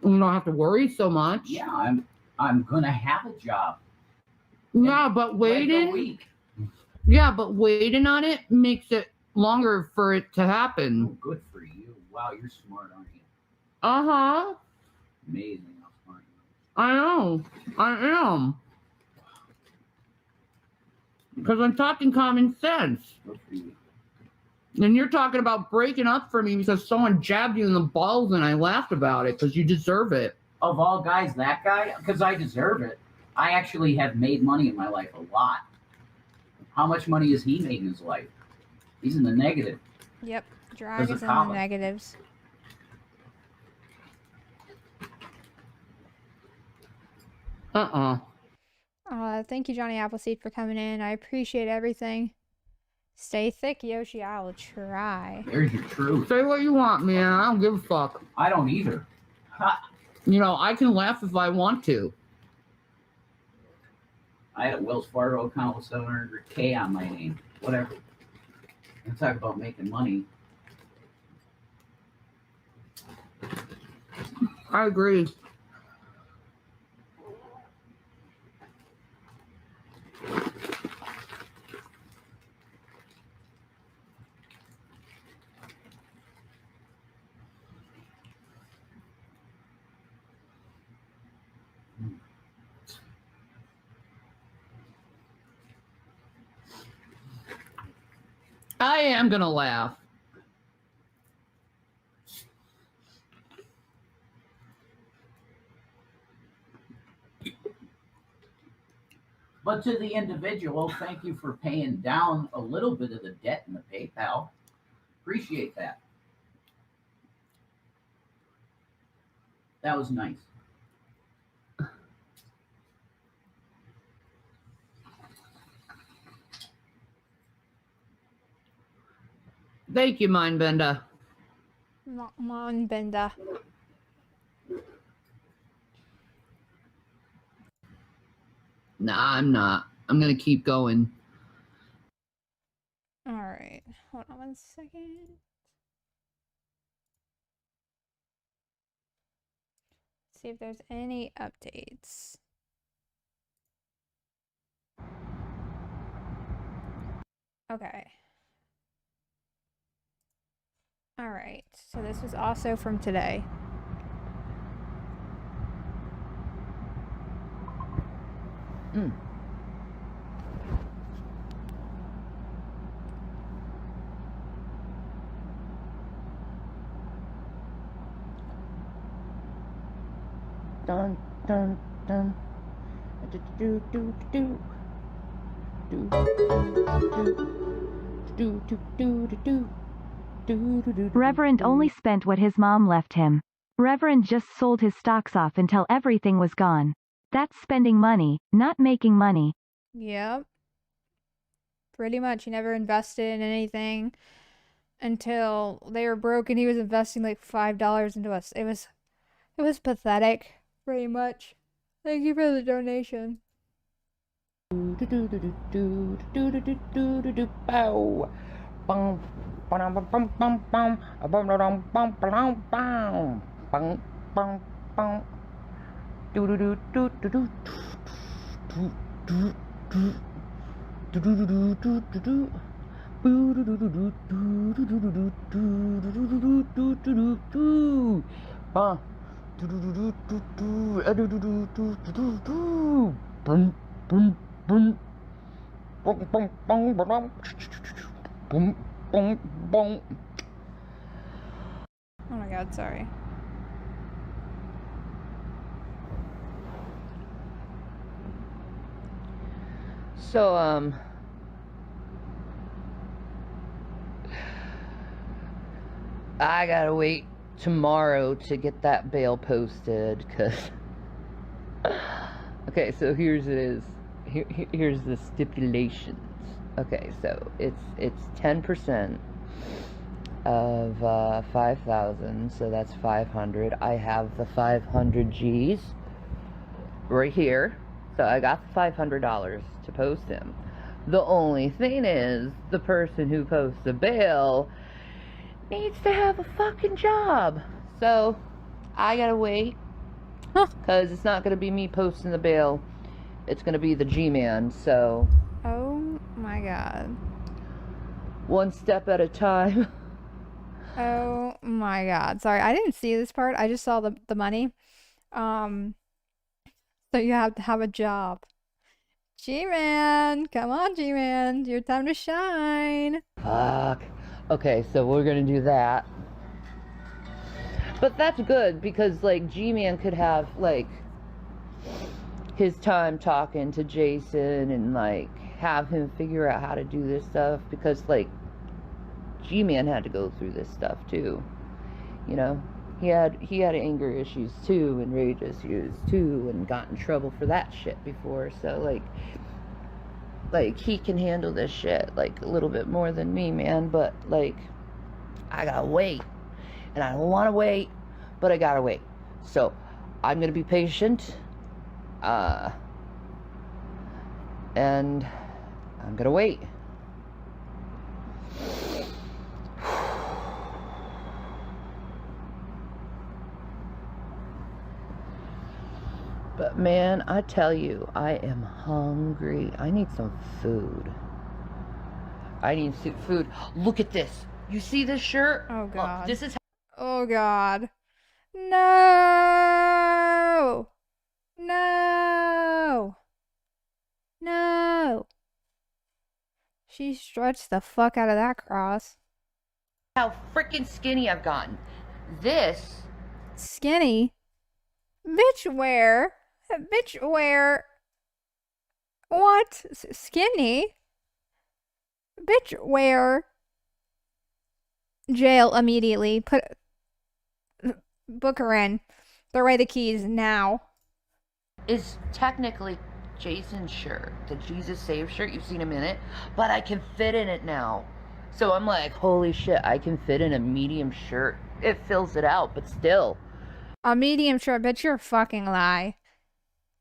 And you don't have to worry so much. Yeah, I'm gonna have a job. Yeah, but waiting. Like a week. Yeah, but waiting on it makes it longer for it to happen. Oh, good for you. Wow, you're smart, aren't you? Uh-huh. Amazing how smart you I know. I am. Because I'm talking common sense. are. Good for you. And you're talking about breaking up for me because someone jabbed you in the balls and I laughed about it because you deserve it. Of all guys, that guy? Because I deserve it. I actually have made money in my life, a lot. How much money has he made in his life? He's in the negative. Yep. Drag There's a is in the column. negatives. Thank you, Johnny Appleseed, for coming in. I appreciate everything. Stay thick, Yoshi. I will try. There's your truth. Say what you want, man. I don't give a fuck. I don't either. Ha. You know, I can laugh if I want to. I had a Wells Fargo account with $700K on my name. Whatever. And talk about making money. I agree. I am gonna laugh. But to the individual, thank you for paying down a little bit of the debt in the PayPal. Appreciate that. That was nice. Thank you, Mindbender. Mindbender. Nah, I'm not. I'm gonna keep going. All right. Hold on 1 second. See if there's any updates. Okay. All right. So this was also from today. Dun dun dun. Do do do do do do do do do do. Reverend only spent what his mom left him. Reverend just sold his stocks off until everything was gone. That's spending money, not making money. Yep. Pretty much. He never invested in anything until they were broke and he was investing like $5 into us. It was pathetic, pretty much. Thank you for the donation. Bow. Bum bum bum bum bum bum bum bum bum bum bum bum bum. Do do do do do do do do do. Do do do do do do do. Boo do do do do do do do do do do do do do. Bum. Do do do do do do. Do do do do do do do. Boom boom boom. Bong bong bong bong. Boom boom boom. Oh my god, sorry. So, I gotta wait tomorrow to get that bail posted, cause okay, so here's the stipulations. Okay, so it's 10% of 5,000, so that's 500. I have the 500 G's right here, so I got the $500 to post him. The only thing is, the person who posts the bail needs to have a fucking job. So I gotta wait, because it's not gonna be me posting the bail. It's gonna be the G-Man. So Oh my god. one step at a time. Oh my god. Sorry, I didn't see this part. I just saw the money. So you have to have a job. G-Man, come on, G-Man, your time to shine. Fuck. Okay, so we're gonna do that. But that's good, because like G-Man could have like his time talking to Jason and like have him figure out how to do this stuff, because like G-Man had to go through this stuff too, you know. He had anger issues too, and rage issues too, and got in trouble for that shit before. So like he can handle this shit like a little bit more than me, man. But like I gotta wait, and I don't want to wait, but I gotta wait. So I'm gonna be patient, and I'm gonna wait. But man, I tell you, I am hungry. I need some food. I need food. Look at this. You see this shirt? Oh God. Look, this is. Oh God. No. No. No. She stretched the fuck out of that cross. How freaking skinny I've gotten. This. Skinny? Bitch, where? Bitch, where? What? Skinny? Bitch, where? Jail immediately. Book her in. Throw away the keys now. Is technically Jason's shirt, the Jesus Save shirt. You've seen him in it, but I can fit in it now. So I'm like, holy shit, I can fit in a medium shirt. It fills it out, but still. A medium shirt, bitch, you're a fucking lie.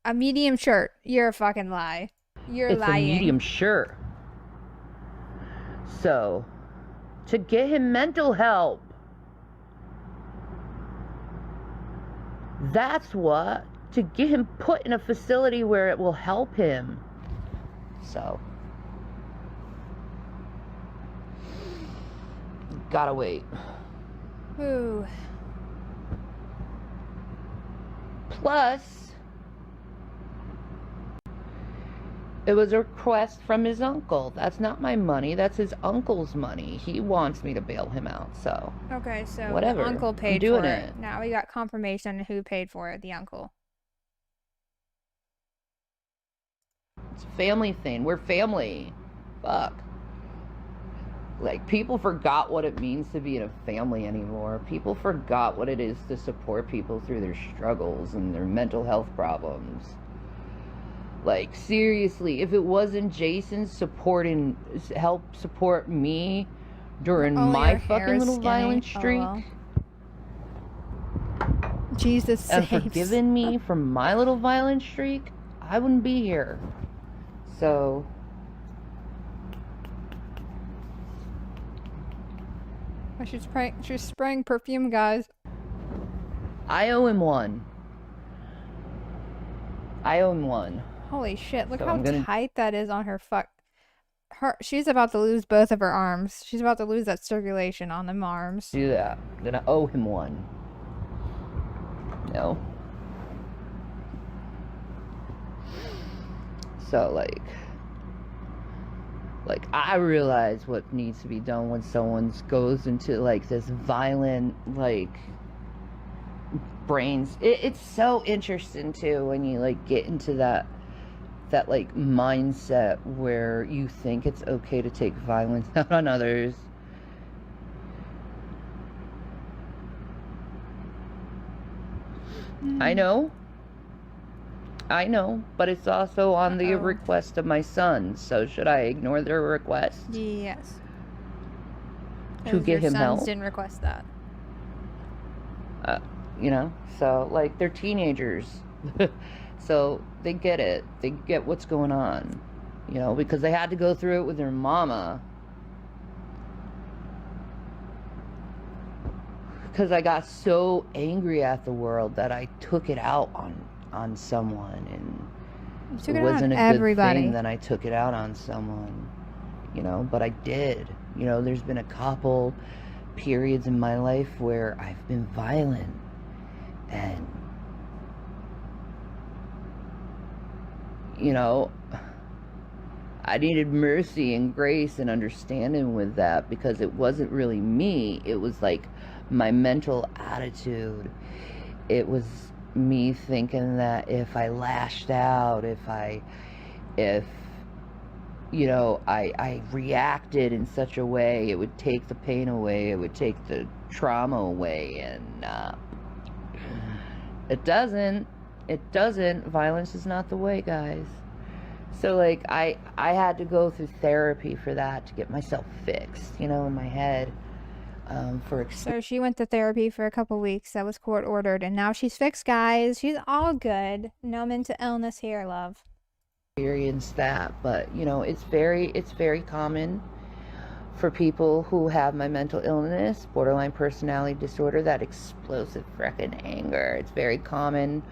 A medium shirt, you're a fucking lie. You're lying. It's a medium shirt. So, to get him mental help. That's what. To get him put in a facility where it will help him. So. Gotta wait. Ooh. Plus, it was a request from his uncle. That's not my money. That's his uncle's money. He wants me to bail him out, so. Okay, so whatever. The uncle paid I'm doing for it. Now we got confirmation who paid for it, the uncle. It's a family thing. We're family. Fuck. Like, people forgot what it means to be in a family anymore. People forgot what it is to support people through their struggles and their mental health problems. Like, seriously, if it wasn't Jason help support me during my fucking little violent streak, Jesus and saves. forgiving me for my little violent streak, I wouldn't be here. So, She's spraying perfume, guys. I owe him one. Holy shit, look So how tight that is on her she's about to lose both of her arms. She's about to lose that circulation on them arms. Do that. Then I owe him one. No. So, like I realize what needs to be done when someone goes into like this violent brains. It's so interesting too when you like get into that like mindset where you think it's okay to take violence out on others. I know, but it's also on the request of my son, so should I ignore their request? Yes. To get him help? Your sons didn't request that. So, like, they're teenagers. So, they get it. They get what's going on. Because they had to go through it with their mama. Because I got so angry at the world that I took it out on someone, and it wasn't a good thing that I took it out on someone, but I did. There's been a couple periods in my life where I've been violent, and I needed mercy and grace and understanding with that, because it wasn't really me. It was like my mental attitude. It was me thinking that if I lashed out, if I reacted in such a way, it would take the pain away, it would take the trauma away, and It doesn't. It doesn't. Violence is not the way, guys. So like I had to go through therapy for that, to get myself fixed, in my head. So she went to therapy for a couple weeks. That was court ordered, and now she's fixed, guys. She's all good. No mental illness here, love. Experience that, but it's very common for people who have my mental illness, borderline personality disorder, that explosive freaking anger. It's very common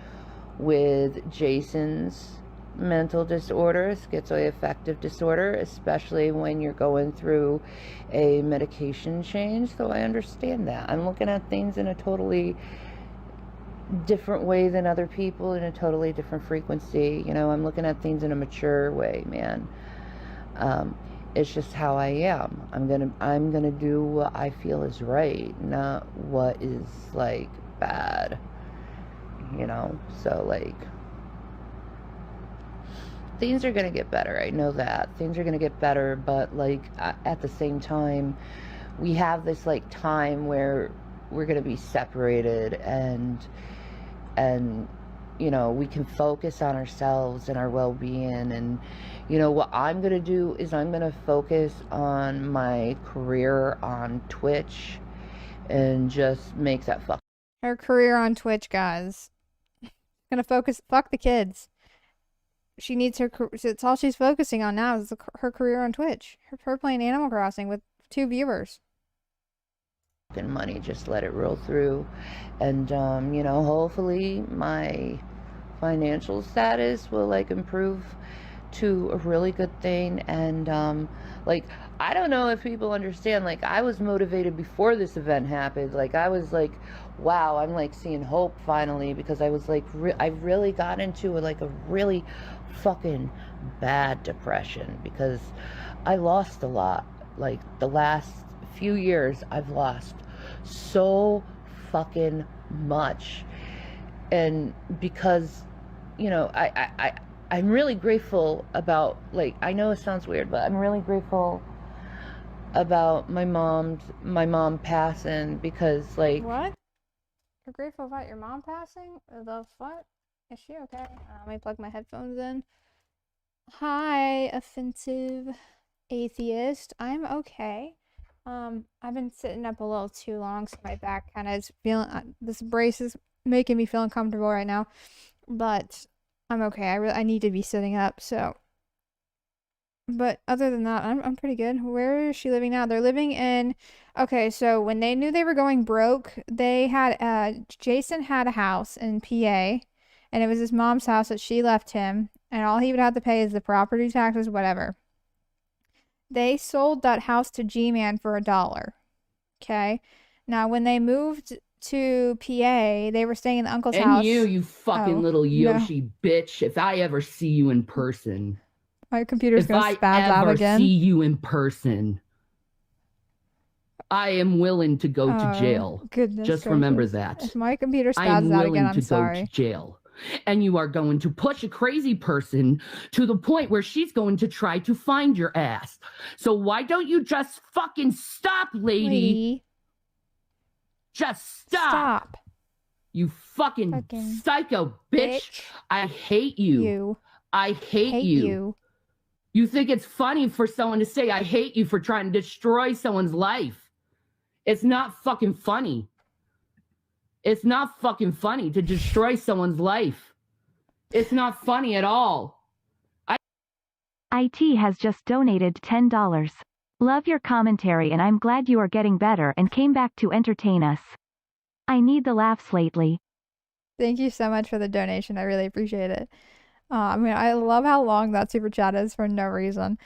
with Jason's mental disorder, schizoaffective disorder, especially when you're going through a medication change. So I understand that. I'm looking at things in a totally different way than other people, in a totally different frequency. I'm looking at things in a mature way, man. It's just how I am. I'm gonna do what I feel is right, not what is like bad. So like, things are gonna get better. I know that things are gonna get better, but like at the same time, we have this like time where we're gonna be separated, and we can focus on ourselves and our well-being. And what I'm gonna do is I'm gonna focus on my career on Twitch and just make that her career on Twitch, guys. Gonna focus. Fuck the kids. She needs her. It's all she's focusing on now is her career on Twitch. Her playing Animal Crossing with 2 viewers. Money, just let it roll through, and hopefully my financial status will like improve to a really good thing. And like, I don't know if people understand, like, I was motivated before this event happened. Like, I was like, wow, I'm like seeing hope finally, because I was like I really got into like a really fucking bad depression, because I lost a lot. Like, the last few years I've lost so fucking much. And because I'm really grateful about, like, I know it sounds weird, but I'm really grateful about my mom passing, because like, what? You're grateful about your mom passing? The fuck? Is she okay? Let me plug my headphones in. Hi, offensive atheist. I'm okay. I've been sitting up a little too long, so my back kind of is feeling. This brace is making me feel uncomfortable right now, but I'm okay. I need to be sitting up. So, but other than that, I'm pretty good. Where is she living now? They're living in. Okay, so when they knew they were going broke, they had Jason had a house in PA, and it was his mom's house that she left him, and all he would have to pay is the property taxes, whatever. They sold that house to G-Man for $1. Okay. Now, when they moved to PA, they were staying in the uncle's house. And you fucking little Yoshi bitch. If I ever see you in person. My computer's going to spaz out again. If I ever see you in person, I am willing to go to jail. Goodness Just gracious. remember that. If my computer spazzes out again, I'm sorry. Go to jail. And you are going to push a crazy person to the point where she's going to try to find your ass. So why don't you just fucking stop, lady? Just stop. You fucking psycho bitch. I hate you. I hate you. You think it's funny for someone to say, I hate you for trying to destroy someone's life. It's not fucking funny. It's not fucking funny to destroy someone's life. It's not funny at all. IT has just donated $10. Love your commentary, and I'm glad you are getting better and came back to entertain us. I need the laughs lately. Thank you so much for the donation. I really appreciate it. I love how long that super chat is for no reason.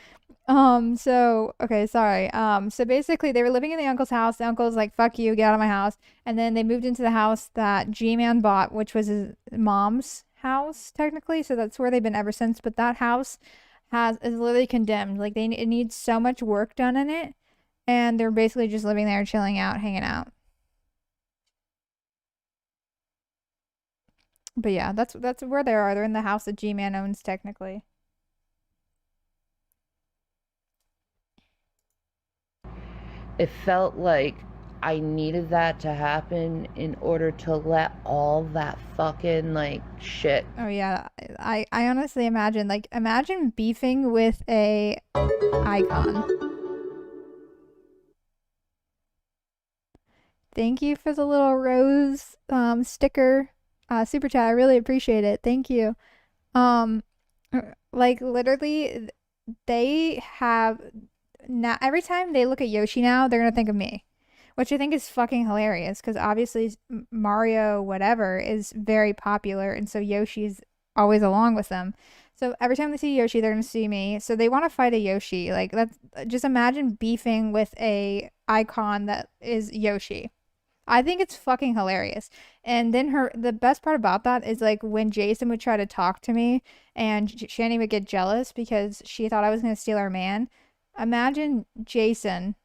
So basically they were living in the uncle's house. The uncle's like, fuck you, get out of my house. And then they moved into the house that G-Man bought, which was his mom's house, technically. So that's where they've been ever since. But that house is literally condemned. Like, it needs so much work done in it. And they're basically just living there, chilling out, hanging out. But yeah, that's where they are. They're in the house that G-Man owns, technically. It felt like I needed that to happen in order to let all that fucking like shit. Oh yeah, I honestly imagine, like, imagine beefing with a icon. Thank you for the little rose sticker super chat. I really appreciate it. Thank you. Like literally they have now every time they look at Yoshi now, they're gonna think of me, which I think is fucking hilarious because obviously Mario whatever is very popular, and so Yoshi's always along with them. So every time they see Yoshi, they're gonna see me. So they want to fight a Yoshi. Like that's just imagine beefing with a icon that is Yoshi. I think it's fucking hilarious. And then the best part about that is like when Jason would try to talk to me and Shanny would get jealous because she thought I was going to steal her man. Imagine Jason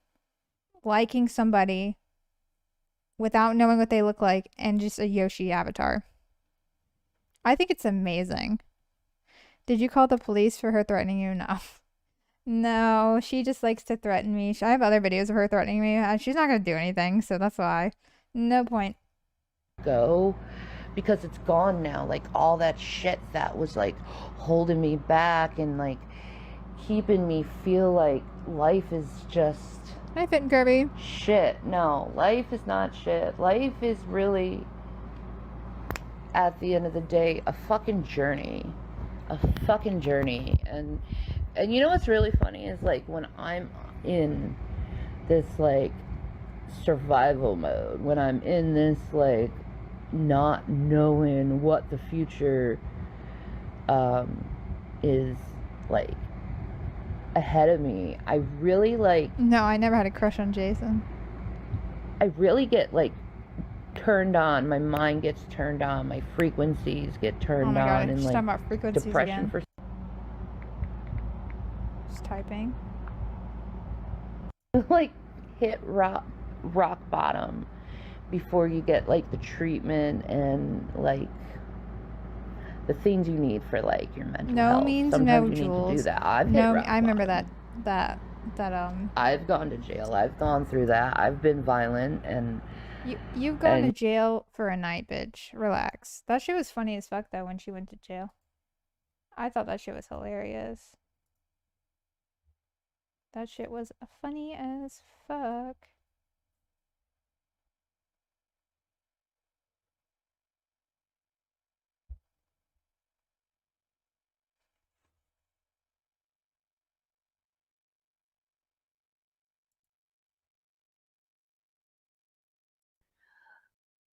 liking somebody without knowing what they look like and just a Yoshi avatar. I think it's amazing. Did you call the police for her threatening you? No. No, she just likes to threaten me. I have other videos of her threatening me. She's not going to do anything, so that's why. No point. Go, because it's gone now. Like all that shit that was like holding me back and like keeping me feel like life is just... Hi, Fit and Kirby. Shit. No, life is not shit. Life is really, at the end of the day, a fucking journey. A fucking journey. And you know what's really funny is like when I'm in this like survival mode, when I'm in this like not knowing what the future is like ahead of me, I really like... No, I never had a crush on Jason. I really get like turned on. My mind gets turned on. My frequencies get turned on. God, and just like talking about frequencies depression again. for... Just typing. like hit rock bottom before you get like the treatment and like the things you need for like your mental health. No means Sometimes no, you Jules. need to do that. I've hit no, rock I remember bottom. that I've gone to jail. I've gone through that. I've been violent and you've gone to jail for a night, bitch. Relax. That shit was funny as fuck though when she went to jail. I thought that shit was hilarious. That shit was funny as fuck.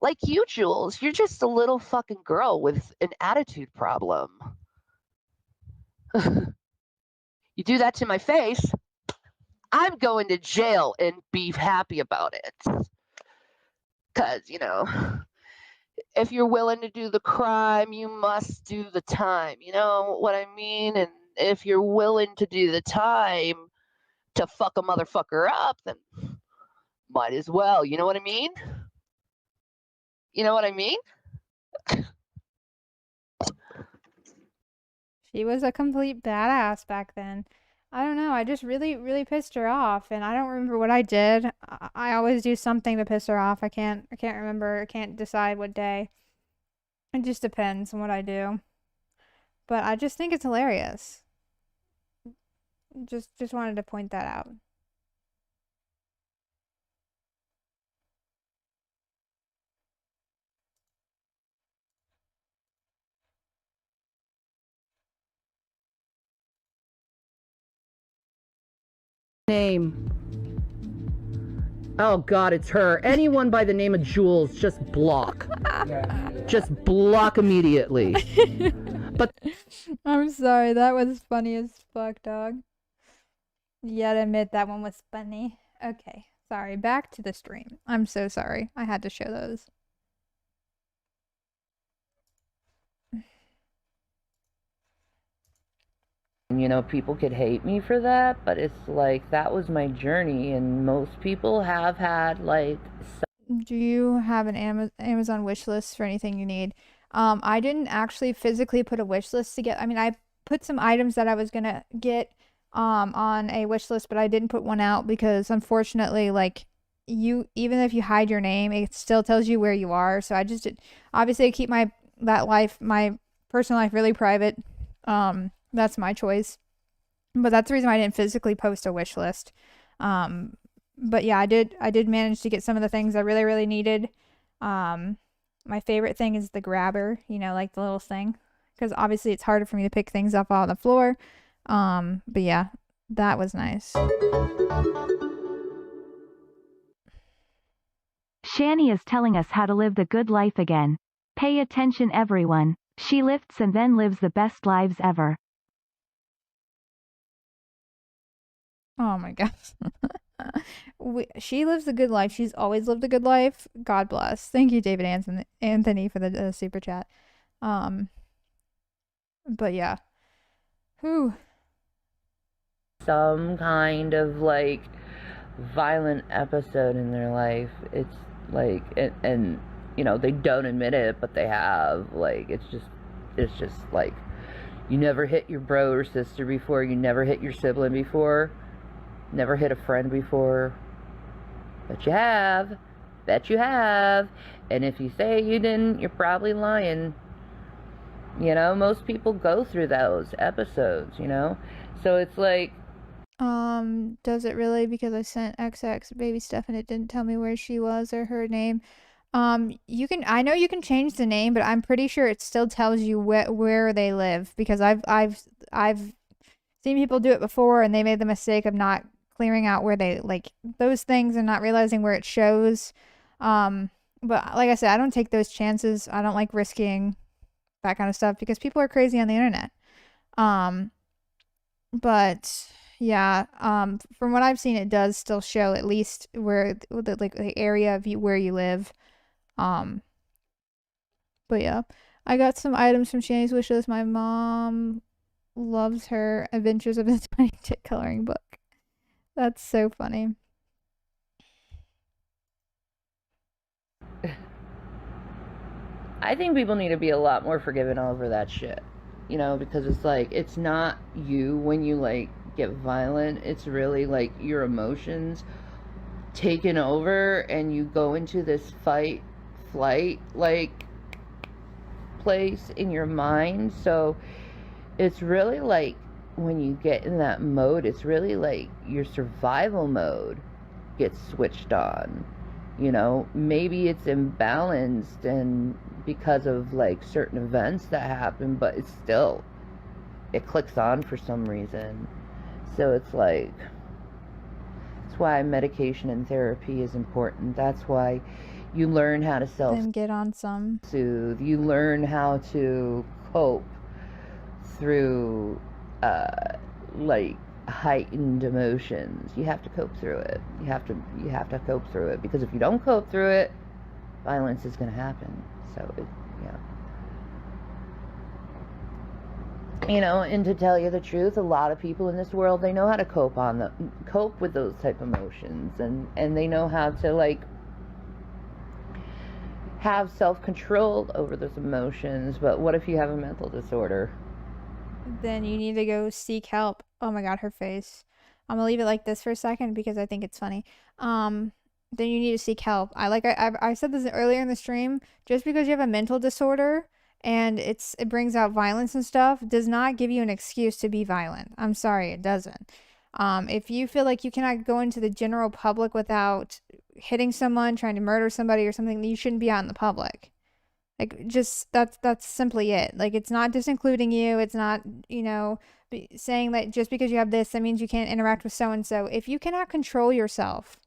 like you, Jules, you're just a little fucking girl with an attitude problem. You do that to my face, I'm going to jail and be happy about it. Because, you know, if you're willing to do the crime, you must do the time. You know what I mean? And if you're willing to do the time to fuck a motherfucker up, then might as well. You know what I mean? You know what I mean? She was a complete badass back then. I don't know. I just really, really pissed her off, and I don't remember what I did. I always do something to piss her off. I can't remember. I can't decide what day. It just depends on what I do. But I just think it's hilarious. Just wanted to point that out. Name. Oh God, it's her. Anyone by the name of Jules, just block. Just block immediately. But I'm sorry, that was funny as fuck, dog. You gotta admit that one was funny. Okay, sorry, back to the stream. I'm so sorry. I had to show those. You know, people could hate me for that, but it's like that was my journey, and most people have had like... Do you have an Amazon wish list for anything you need? I didn't actually physically put a wish list together. I mean, I put some items that I was gonna get on a wish list, but I didn't put one out because unfortunately, like, even if you hide your name, it still tells you where you are. So I just obviously I keep my personal life really private. That's my choice. But that's the reason why I didn't physically post a wish list. But yeah, I did manage to get some of the things I really, really needed. My favorite thing is the grabber, like the little thing, because obviously it's harder for me to pick things up on the floor. But yeah, that was nice. Shanny is telling us how to live the good life again. Pay attention, everyone. She lifts and then lives the best lives ever. Oh my gosh. She lives a good life. She's always lived a good life. God bless. Thank you, David Anthony, for the super chat. But yeah. Whew. Some kind of like violent episode in their life. It's like, and they don't admit it, but they have. Like, it's just like, you never hit your bro or sister before. You never hit your sibling before. Never hit a friend before. But you have. Bet you have. And if you say you didn't, you're probably lying. Most people go through those episodes, So it's like... Does it really? Because I sent XX baby stuff and it didn't tell me where she was or her name. I know you can change the name, but I'm pretty sure it still tells you where they live, because I've seen people do it before and they made the mistake of not clearing out where they, like, those things and not realizing where it shows. But like I said, I don't take those chances. I don't like risking that kind of stuff because people are crazy on the internet. But yeah, from what I've seen, it does still show at least where the area of where you live. But yeah, I got some items from Shanny's wish list. My mom loves her Adventures of a Tiny Chick coloring book. That's so funny. I think people need to be a lot more forgiving over that shit. Because it's like, it's not you when you like get violent. It's really like your emotions taken over and you go into this fight, flight, like place in your mind. So it's really like, when you get in that mode, it's really like your survival mode gets switched on. Maybe it's imbalanced and because of like certain events that happen, but it clicks on for some reason. So it's like, that's why medication and therapy is important. That's why you learn how to get on some soothe. You learn how to cope through like heightened emotions. You have to cope through it. You have to cope through it, because if you don't cope through it, violence is going to happen. So and to tell you the truth, a lot of people in this world, they know how to cope with those type of emotions, and they know how to like have self-control over those emotions. But what if you have a mental disorder? Then you need to go seek help. Oh my god, her face. I'm gonna leave it like this for a second because I think it's funny. Then you need to seek help. I said this earlier in the stream. Just because you have a mental disorder and it brings out violence and stuff does not give you an excuse to be violent. I'm sorry, it doesn't. If you feel like you cannot go into the general public without hitting someone, trying to murder somebody or something, you shouldn't be out in the public. Like, just that's simply it. Like, it's not disincluding you. It's not, saying that just because you have this, that means you can't interact with so-and-so. If you cannot control yourself,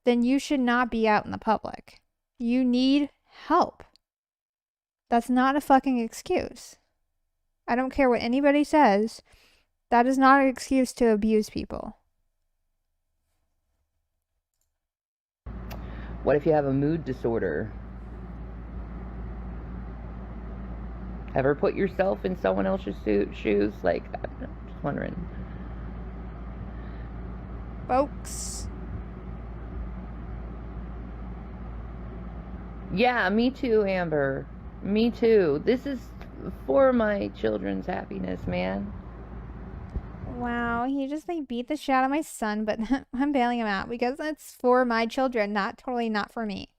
then you should not be out in the public. You need help. That's not a fucking excuse. I don't care what anybody says. That is not an excuse to abuse people. What if you have a mood disorder? Ever put yourself in someone else's shoes? Like, I'm just wondering. Folks. Yeah, me too, Amber. Me too. This is for my children's happiness, man. Wow, he just like beat the shit out of my son, but I'm bailing him out because it's for my children, not for me.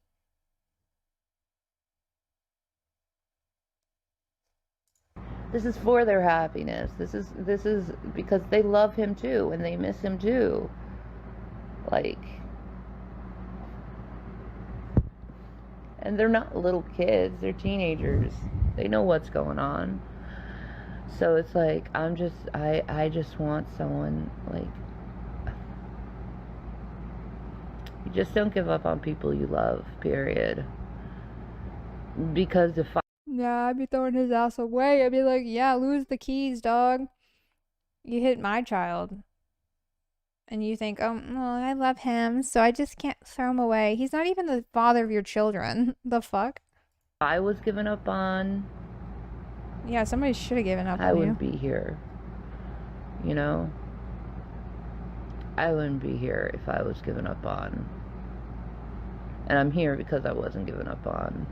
This is for their happiness. This is because they love him too and they miss him too. Like, and they're not little kids, they're teenagers. They know what's going on. So it's like, I just want someone, like, you just don't give up on people you love, period. Because if Yeah, I'd be throwing his ass away. I'd be like, yeah, lose the keys, dog. You hit my child. And you think, oh, well, I love him, so I just can't throw him away. He's not even the father of your children. The fuck? I was given up on, yeah, somebody should have given up on you. I wouldn't be here. You know? I wouldn't be here if I was given up on. And I'm here because I wasn't given up on.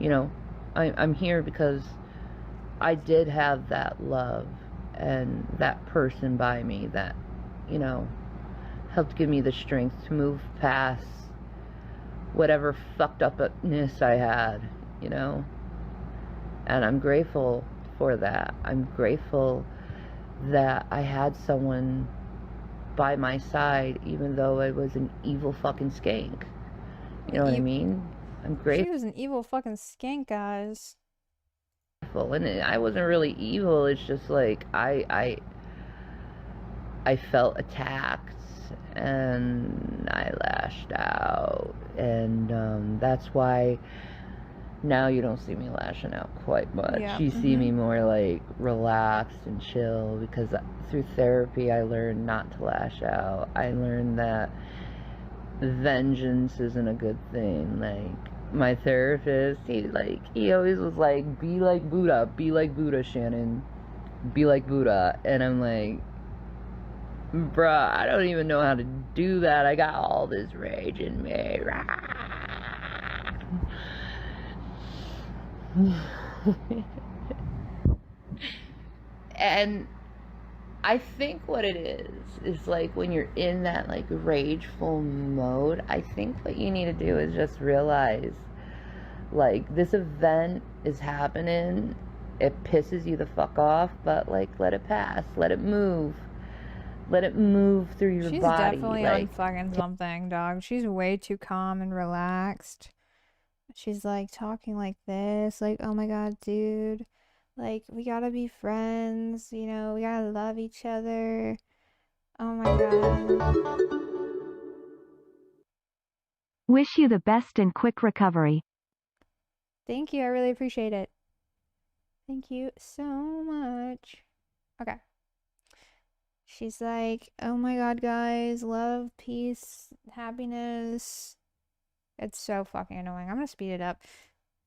You know? I'm here because I did have that love and that person by me that, you know, helped give me the strength to move past whatever fucked upness I had, you know? And I'm grateful for that. I'm grateful that I had someone by my side, even though I was an evil fucking skank. You know what I mean? I'm grateful. She was an evil fucking skank, guys. And I wasn't really evil. It's just like I felt attacked and I lashed out, and that's why now you don't see me lashing out quite much. Yeah. You see me more like relaxed and chill, because through therapy I learned not to lash out. I learned that vengeance isn't a good thing. Like, my therapist, he always was like, be like Buddha, Shannon, be like Buddha. And I'm like, bruh, I don't even know how to do that. I got all this rage in me. And I think what it is like when you're in that like rageful mode, I think what you need to do is just realize, like, this event is happening, it pisses you the fuck off, but like, let it pass, let it move through your body. She's definitely on fucking something, dog. She's way too calm and relaxed. She's like talking like this, like, oh my god, dude, like, we gotta be friends, you know, we gotta love each other. Oh my god. Wish you the best and quick recovery. Thank you, I really appreciate it. Thank you so much. Okay. She's like, oh my god, guys, love, peace, happiness. It's so fucking annoying. I'm gonna speed it up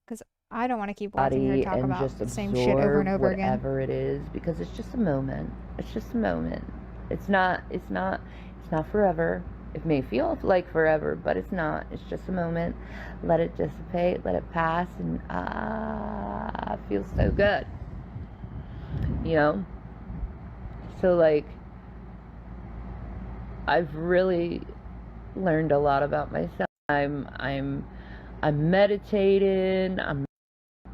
because I don't want to keep watching her talk about the same shit over and over again. Whatever it is, because it's just a moment. It's just a moment. It's not forever. It may feel like forever, but it's not. It's just a moment. Let it dissipate, let it pass, and it feels so good. You know? So like, I've really learned a lot about myself. I'm meditating.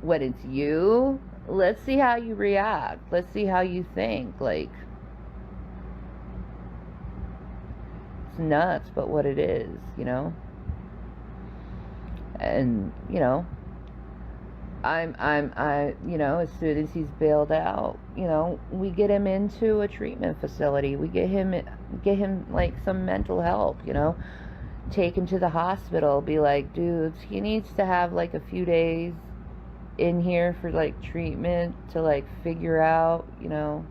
When it's you, let's see how you react. Let's see how you think. Like, it's nuts, but what it is, you know? And, you know, you know, as soon as he's bailed out, you know, we get him into a treatment facility. We get him like some mental help, you know, take him to the hospital, be like, dude, he needs to have like a few days in here for like treatment to like figure out, you know,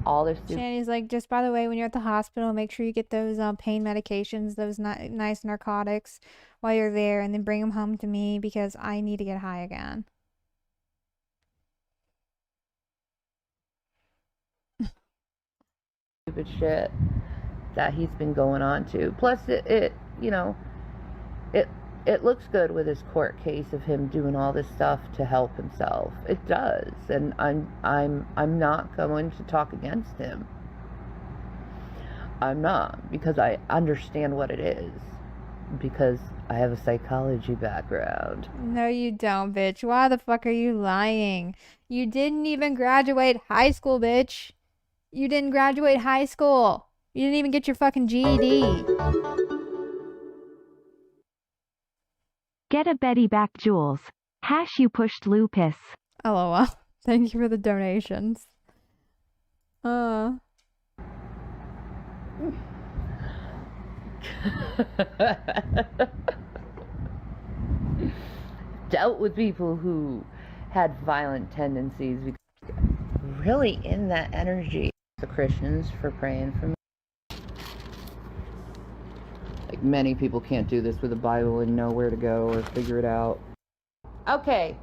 all this. Shanny's like, just by the way, when you're at the hospital, make sure you get those pain medications, those nice narcotics while you're there, and then bring them home to me because I need to get high again. Stupid shit that he's been going on to. Plus it you know, it looks good with his court case of him doing all this stuff to help himself. It does, and I'm not going to talk against him. I'm not, because I understand what it is. Because I have a psychology background. No, you don't, bitch. Why the fuck are you lying? You didn't even graduate high school, bitch. You didn't graduate high school. You didn't even get your fucking GED. Get a Betty back, Jules. # you pushed Lupus. LOL. Thank you for the donations. Dealt with people who had violent tendencies. Really in that energy. The Christians for praying for me. Like, many people can't do this with a Bible and know where to go or figure it out. Okay,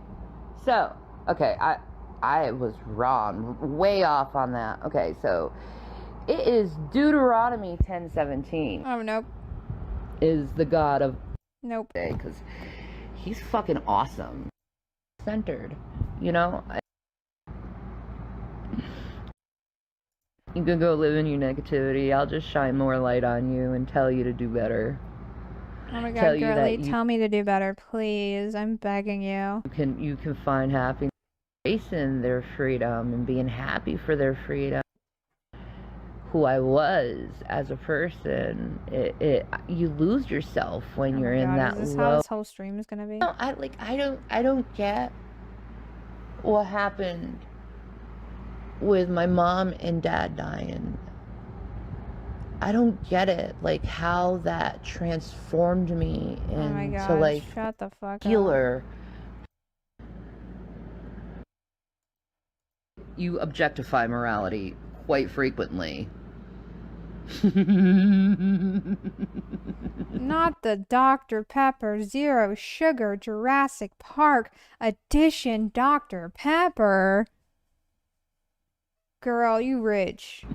so, I was wrong, way off on that. Okay, so it is Deuteronomy 10:17. Oh, nope. Is the God of Nope. because he's fucking awesome. Centered, you know? You can go live in your negativity. I'll just shine more light on you and tell you to do better. Oh my god, girlie, tell me to do better, please. I'm begging you. You can find happiness in their freedom and being happy for their freedom. Who I was as a person, you lose yourself when you're in that is this low. how this whole stream is gonna be? No, I don't get what happened with my mom and dad dying. I don't get it, like how that transformed me into oh my god, like shut the fuck healer. You objectify morality quite frequently. Not the Dr. Pepper Zero Sugar Jurassic Park Edition Dr. Pepper. Girl, you rich.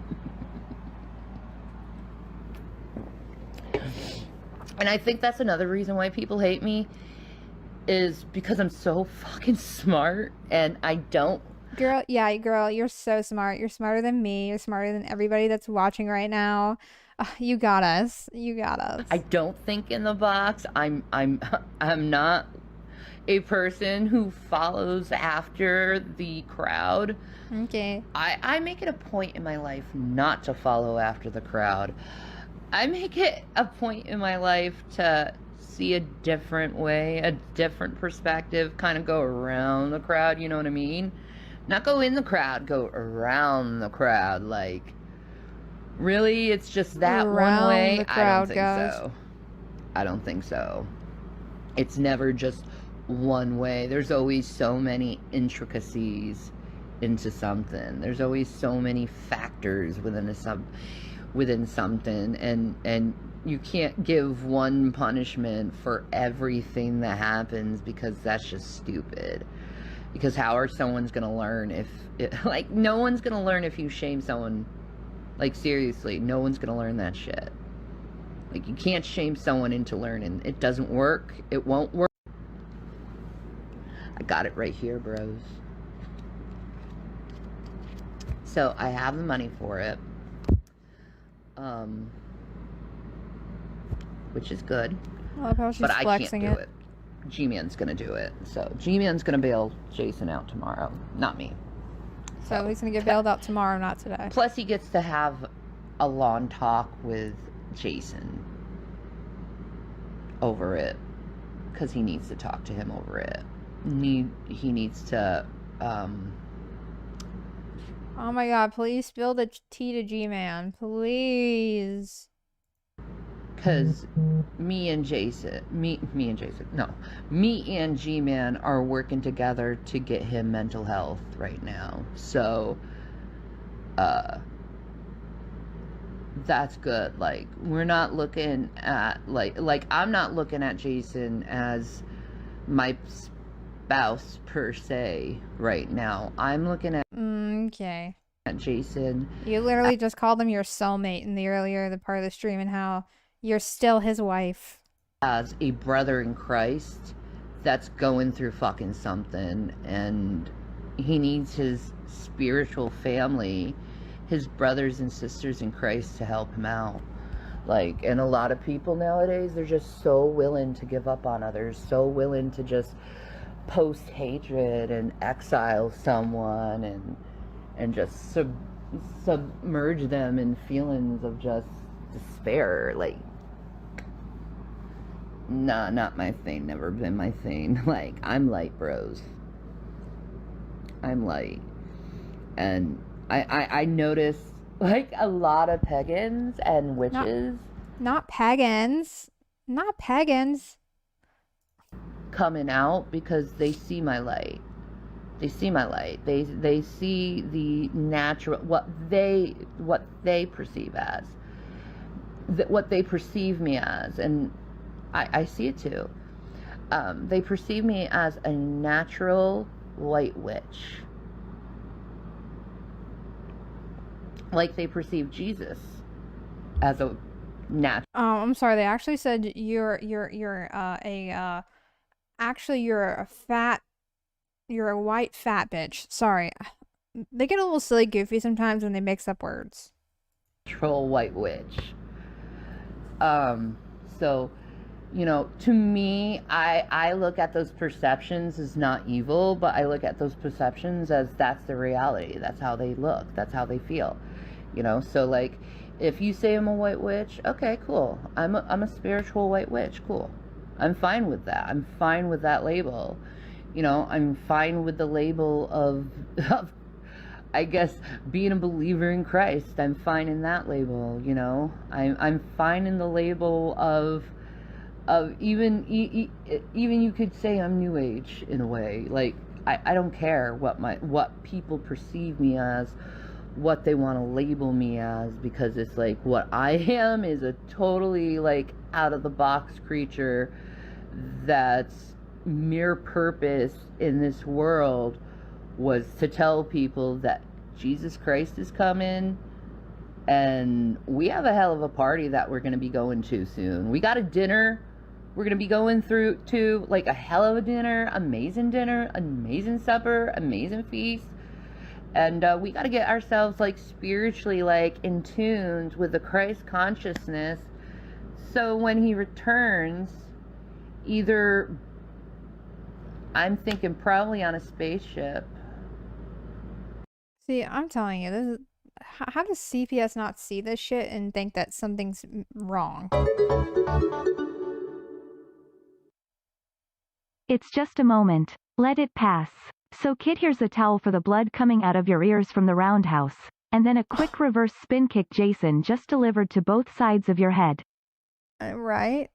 And I think that's another reason why people hate me, is because I'm so fucking smart and I don't. Girl, yeah, girl, you're so smart. You're smarter than me. You're smarter than everybody that's watching right now. You got us. You got us. I don't think in the box. I'm not a person who follows after the crowd. Okay. I make it a point in my life not to follow after the crowd. I make it a point in my life to see a different way, a different perspective, kind of go around the crowd, you know what I mean? Not go in the crowd, go around the crowd. Like, really? It's just that around one way? The crowd I don't think goes. so. I don't think so. It's never just one way. There's always so many intricacies into something. There's always so many factors within something, and you can't give one punishment for everything that happens, because that's just stupid. Because how are someone's gonna learn if like, no one's gonna learn if you shame someone. Like, seriously, no one's gonna learn that shit. Like, you can't shame someone into learning. It doesn't work. It won't work. I got it right here, bros. So I have the money for it, which is good. I love how she's but I flexing can't do it. G-Man's gonna do it. So G-Man's gonna bail Jason out tomorrow, not me. So he's gonna get bailed out tomorrow, not today. Plus, he gets to have a long talk with Jason over it, because he needs to talk to him over it. He needs to. Oh my god! Please spill the tea to G-Man, please. Because me and G-Man are working together to get him mental health right now. So, that's good. Like, we're not looking at, like I'm not looking at Jason as my spouse per se right now. I'm looking at Okay. Jason. You literally just called him your soulmate in the earlier part of the stream, and how you're still his wife. As a brother in Christ that's going through fucking something, and he needs his spiritual family, his brothers and sisters in Christ to help him out. Like, and a lot of people nowadays, they're just so willing to give up on others, so willing to just post hatred and exile someone and just submerge them in feelings of just despair. Like, nah, not my thing, never been my thing. Like, I'm light, bros. I'm light. And I notice, like, a lot of pagans and witches. Not pagans. Not pagans. Coming out because they see my light. They see my light. They see the natural, what they perceive as, what they perceive me as, and I see it too. They perceive me as a natural light witch, like they perceive Jesus as a natural. I'm sorry. They actually said you're a white fat bitch. Sorry. They get a little silly goofy sometimes when they mix up words. Natural white witch. So, you know, to me, I look at those perceptions as not evil, but I look at those perceptions as that's the reality. That's how they look. That's how they feel. You know, so like, if you say I'm a white witch, okay, cool. I'm a spiritual white witch, cool. I'm fine with that. I'm fine with that label. You know, I'm fine with the label of I guess, being a believer in Christ. I'm fine in that label, you know. I'm fine in the label of even you could say I'm New Age in a way. Like, I don't care what people perceive me as, what they want to label me as, because it's like what I am is a totally like out of the box creature that's mere purpose in this world was to tell people that Jesus Christ is coming, and we have a hell of a party that we're going to be going to soon. We got a dinner we're going to be going through to, like, a hell of a dinner, amazing supper, amazing feast. And we got to get ourselves, like, spiritually, like, in tune with the Christ consciousness. So when he returns, either, I'm thinking probably on a spaceship. See, I'm telling you, this is, how does CPS not see this shit and think that something's wrong? It's just a moment. Let it pass. So kid, here's a towel for the blood coming out of your ears from the roundhouse, and then a quick reverse spin kick Jason just delivered to both sides of your head. Right?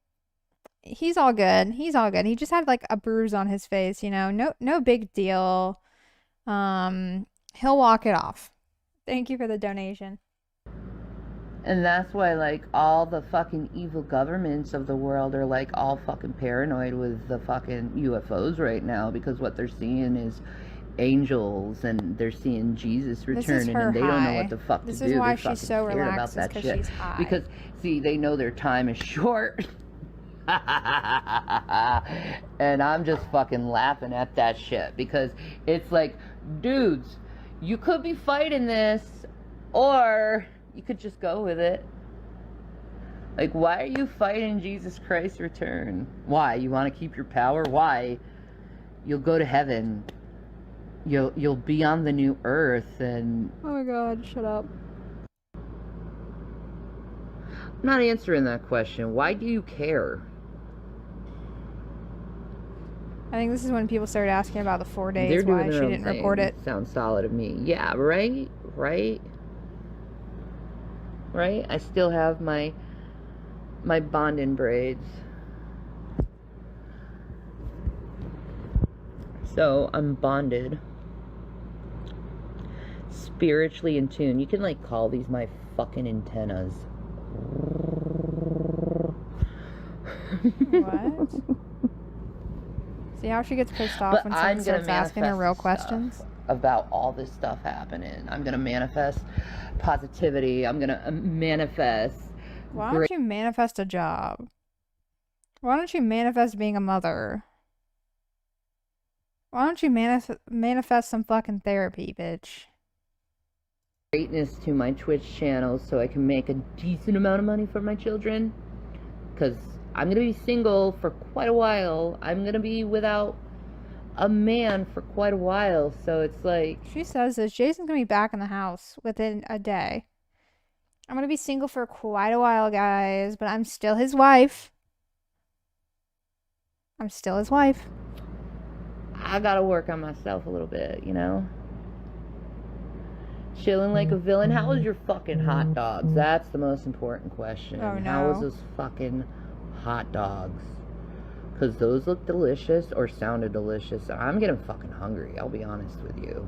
He's all good. He's all good. He just had like a bruise on his face, you know. No big deal. He'll walk it off. Thank you for the donation. And that's why, like, all the fucking evil governments of the world are, like, all fucking paranoid with the fucking UFOs right now, because what they're seeing is angels, and they're seeing Jesus returning, and they don't know what the fuck to do. This is why they're she's so scared relaxed, about that because shit. she's high. Because, see, they know their time is short. And I'm just fucking laughing at that shit, because it's like, dudes, you could be fighting this, or you could just go with it. Like, why are you fighting Jesus Christ's return? Why? You want to keep your power? Why? You'll go to heaven. You'll be on the new earth, and... Oh my god, shut up. I'm not answering that question. Why do you care? I think this is when people started asking about the 4 days, They're doing why she their own didn't thing. report it. Sounds solid to me. Yeah, right? I still have my bonding braids. So I'm bonded. Spiritually in tune. You can, like, call these my fucking antennas. What? See how she gets pissed off when someone starts asking her real questions? About all this stuff happening. I'm gonna manifest positivity. I'm gonna manifest. Why don't you manifest a job? Why don't you manifest being a mother? Why don't you manifest some fucking therapy, bitch? greatness to my Twitch channel so I can make a decent amount of money for my children. Because I'm going to be single for quite a while. I'm going to be without a man for quite a while. So it's like... She says this. Jason's going to be back in the house within a day. I'm going to be single for quite a while, guys. But I'm still his wife. I'm still his wife. I got to work on myself a little bit, you know? Chilling like a villain. How was your fucking hot dogs? That's the most important question. Oh, no. How was those fucking hot dogs? Because those look delicious or sounded delicious. I'm getting fucking hungry, I'll be honest with you.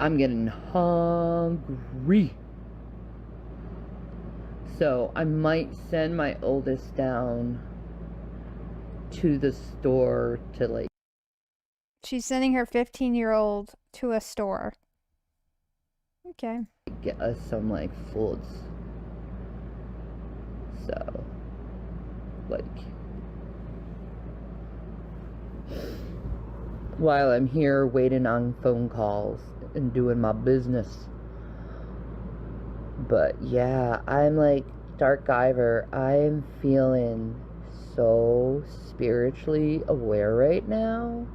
I'm getting hungry. So I might send my oldest down to the store to like... She's sending her 15-year-old to a store. Okay. Get us some like foods. So, like, while I'm here waiting on phone calls and doing my business. But yeah, I'm like Dark Guyver. I'm feeling so spiritually aware right now.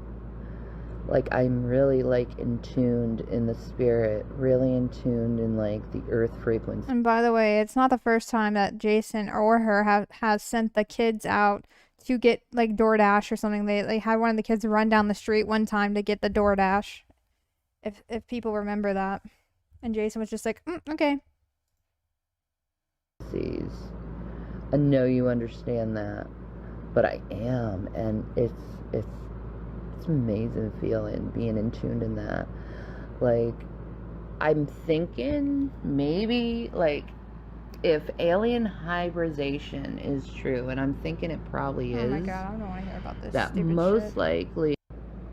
Like, I'm really, like, in tuned in the spirit, really in tuned in, like, the earth frequency. And by the way, it's not the first time that Jason or her has sent the kids out to get, like, DoorDash or something. They had one of the kids run down the street one time to get the DoorDash, if people remember that. And Jason was just like, okay. I know you understand that, but I am, and it's amazing feeling being in tuned in that. Like, I'm thinking maybe like if alien hybridization is true, and I'm thinking it probably is. Oh my god, I don't want to hear about this. That most likely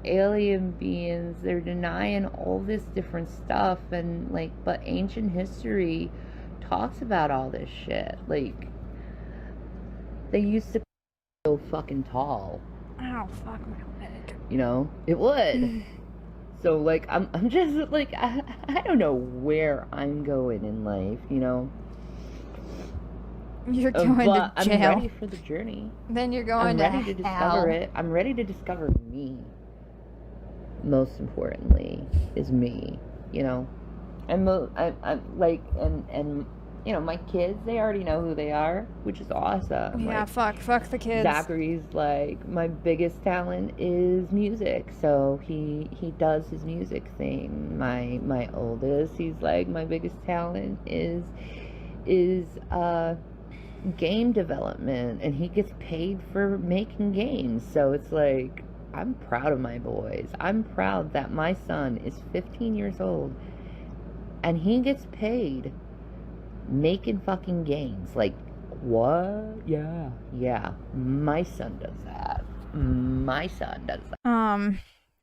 alien beings, they're denying all this different stuff, and like, but ancient history talks about all this shit. Like, they used to be so fucking tall. Ow, fuck my head. You know, it would. So, like, I'm just, like, I don't know where I'm going in life, you know. You're going to jail. I'm ready for the journey. Then you're going I'm ready to discover it. I'm ready to discover me. Most importantly, is me, you know. I'm like, and you know, my kids, they already know who they are, which is awesome. Yeah, like, fuck the kids. Zachary's like, my biggest talent is music, so he does his music thing. My oldest, he's like, my biggest talent is game development, and he gets paid for making games. So it's like, I'm proud of my boys. I'm proud that my son is 15 years old and he gets paid making fucking games. Like, what? Yeah, my son does that.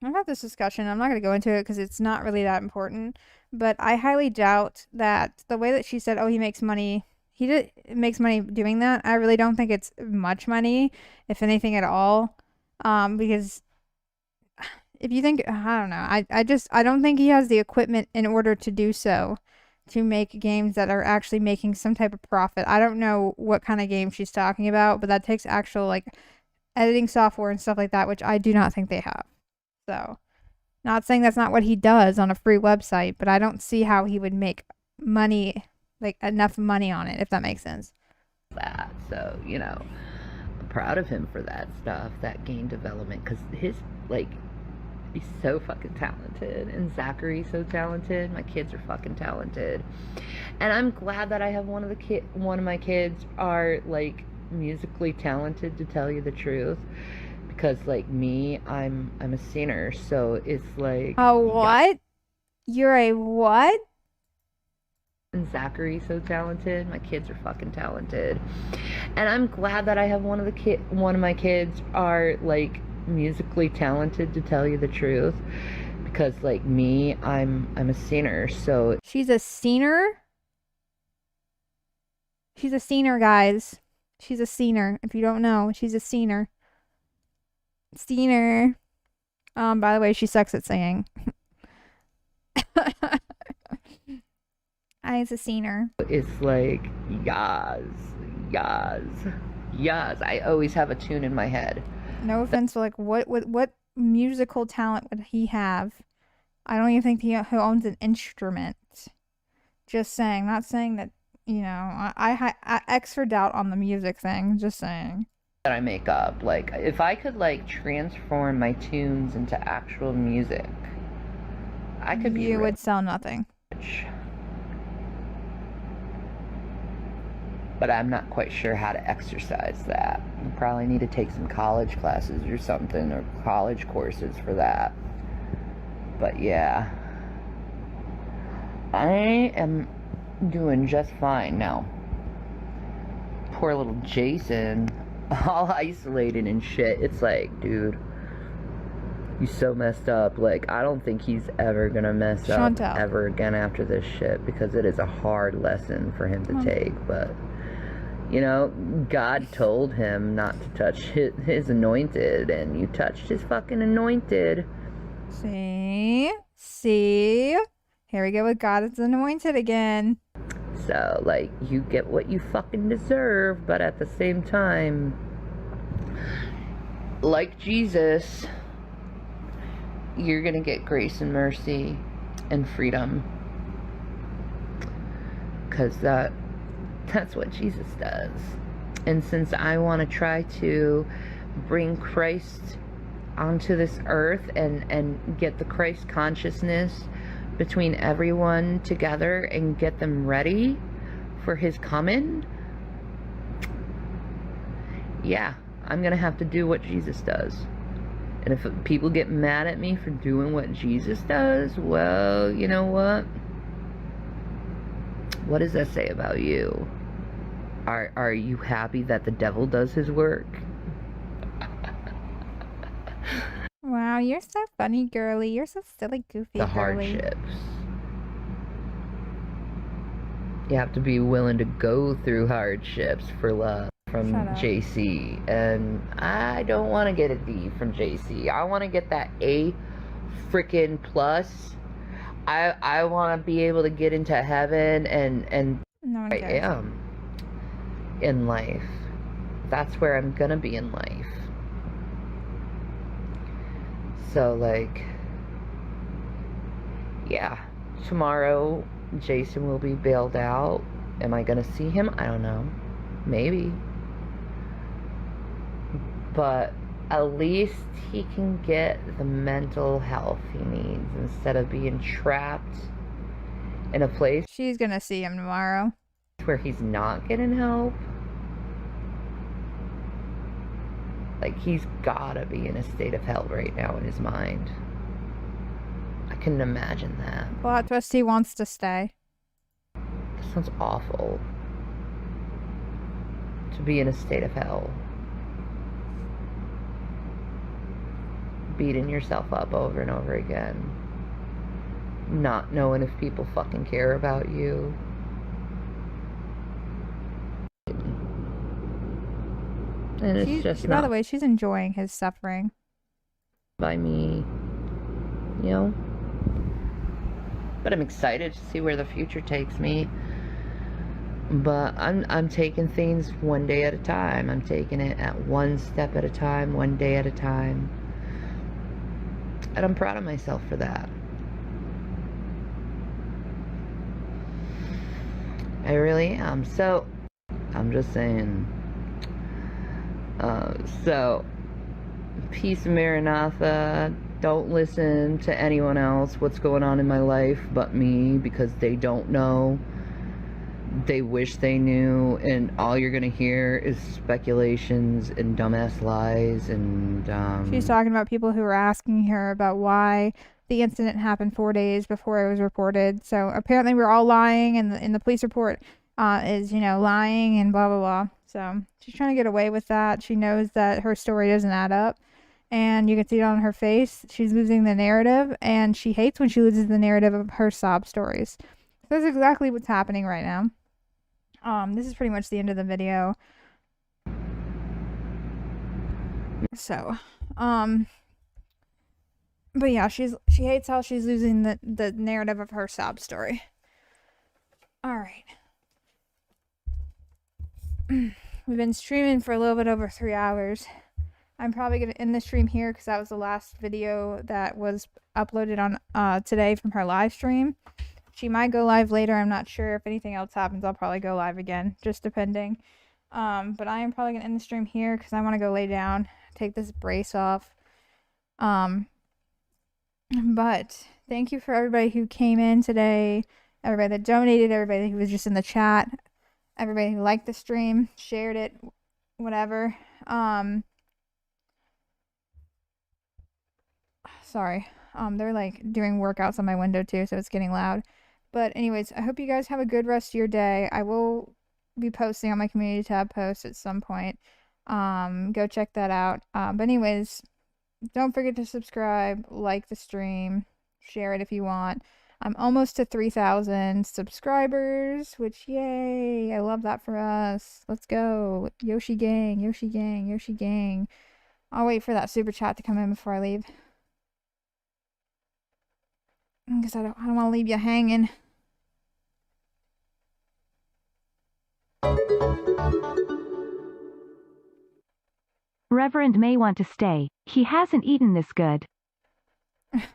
I've had this discussion. I'm not going to go into it because it's not really that important, but I highly doubt that the way that she said, oh, he makes money doing that. I really don't think it's much money, if anything at all. Because if you think, I don't know, I don't think he has the equipment in order to do so, to make games that are actually making some type of profit. I don't know what kind of game she's talking about, but that takes actual, like, editing software and stuff like that, which I do not think they have. So, not saying that's not what he does on a free website, but I don't see how he would make money, like, enough money on it, if that makes sense. So, you know, I'm proud of him for that stuff, that game development, because his, like, he's so fucking talented, and Zachary's so talented. My kids are fucking talented, and I'm glad that I have one of my kids are, like, musically talented, to tell you the truth, because, like, me, I'm a singer, so it's like, a what? Yeah. You're a what? And Zachary's so talented. My kids are fucking talented, and I'm glad that I have one of my kids are, like, musically talented, to tell you the truth, because, like, me, I'm a singer. So she's a singer. She's a singer, guys. She's a singer. If you don't know, she's a singer. By the way, she sucks at singing. I just seen her. It's like, yas, yas, yas. I always have a tune in my head. No offense, but like, what musical talent would he have? I don't even think he owns an instrument. Just saying, not saying that, you know, I extra doubt on the music thing. Just saying. That I make up. Like, if I could, like, transform my tunes into actual music, I could be You rich. would sell nothing. But I'm not quite sure how to exercise that. I probably need to take some college classes or something, or college courses for that. But yeah, I am doing just fine now. Poor little Jason, all isolated and shit. It's like, dude, he's so messed up. Like, I don't think he's ever gonna mess up ever again after this shit, because it is a hard lesson for him to take. But you know, God told him not to touch his anointed, and you touched his fucking anointed. See? Here we go with God is anointed again. So, like, you get what you fucking deserve, but at the same time, like Jesus, you're gonna get grace and mercy and freedom. Because that's what Jesus does. And since I want to try to bring Christ onto this earth and get the Christ consciousness between everyone together and get them ready for his coming, yeah, I'm gonna have to do what Jesus does. And if people get mad at me for doing what Jesus does, well, you know what? What does that say about you? Are you happy that the devil does his work? Wow, you're so funny, girly. You're so silly, goofy, The girly. hardships. You have to be willing to go through hardships for love from JC. And I don't want to get a D from JC. I want to get that A freaking plus. I want to be able to get into heaven and no one I cares. am in life. That's where I'm gonna be in life. So, like, yeah, tomorrow Jason will be bailed out. Am I gonna see him? I don't know. Maybe. But at least he can get the mental health he needs instead of being trapped in a place. She's gonna see him tomorrow. Where he's not getting help. Like, he's gotta be in a state of hell right now in his mind. I couldn't imagine that. Plot twist, he wants to stay. That sounds awful. To be in a state of hell. Beating yourself up over and over again. Not knowing if people fucking care about you. And it's just by the way, she's enjoying his suffering. By me, you know. But I'm excited to see where the future takes me. But I'm taking things one day at a time. I'm taking it at one step at a time, one day at a time. And I'm proud of myself for that. I really am. So, I'm just saying. So, peace Maranatha. Don't listen to anyone else what's going on in my life but me, because they don't know. They wish they knew, and all you're gonna hear is speculations and dumbass lies. And she's talking about people who were asking her about why the incident happened 4 days before it was reported. So apparently we're all lying, and in the police report is, you know, lying and blah blah blah. So she's trying to get away with that. She knows that her story doesn't add up, and you can see it on her face. She's losing the narrative, and she hates when she loses the narrative of her sob stories. So that's exactly what's happening right now. This is pretty much the end of the video. So, But yeah, she hates how she's losing the narrative of her sob story. All right. We've been streaming for a little bit over 3 hours. I'm probably going to end the stream here because that was the last video that was uploaded on today from her live stream. She might go live later. I'm not sure. If anything else happens, I'll probably go live again, just depending. But I am probably going to end the stream here because I want to go lay down, take this brace off. But thank you for everybody who came in today, everybody that donated, everybody who was just in the chat, everybody who liked the stream, shared it, whatever. Sorry. They're like doing workouts on my window too, so it's getting loud. But anyways, I hope you guys have a good rest of your day. I will be posting on my community tab post at some point. Go check that out. But anyways, don't forget to subscribe, like the stream, share it if you want. I'm almost to 3,000 subscribers, which, yay, I love that for us. Let's go. Yoshi gang, Yoshi gang, Yoshi gang. I'll wait for that super chat to come in before I leave. Because I don't want to leave you hanging. Reverend may want to stay. He hasn't eaten this good.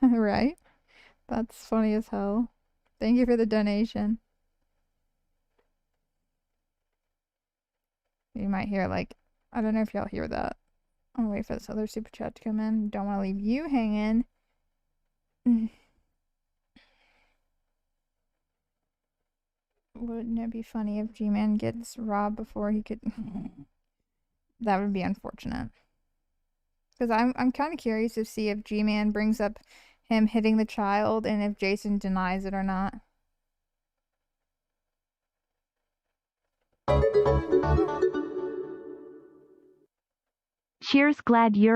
Right? That's funny as hell. Thank you for the donation. You might hear like, I don't know if y'all hear that. I'll wait for this other super chat to come in. Don't want to leave you hanging. Wouldn't it be funny if G-Man gets robbed before he could... That would be unfortunate. Because I'm kind of curious to see if G-Man brings up him hitting the child and if Jason denies it or not. Cheers, glad you're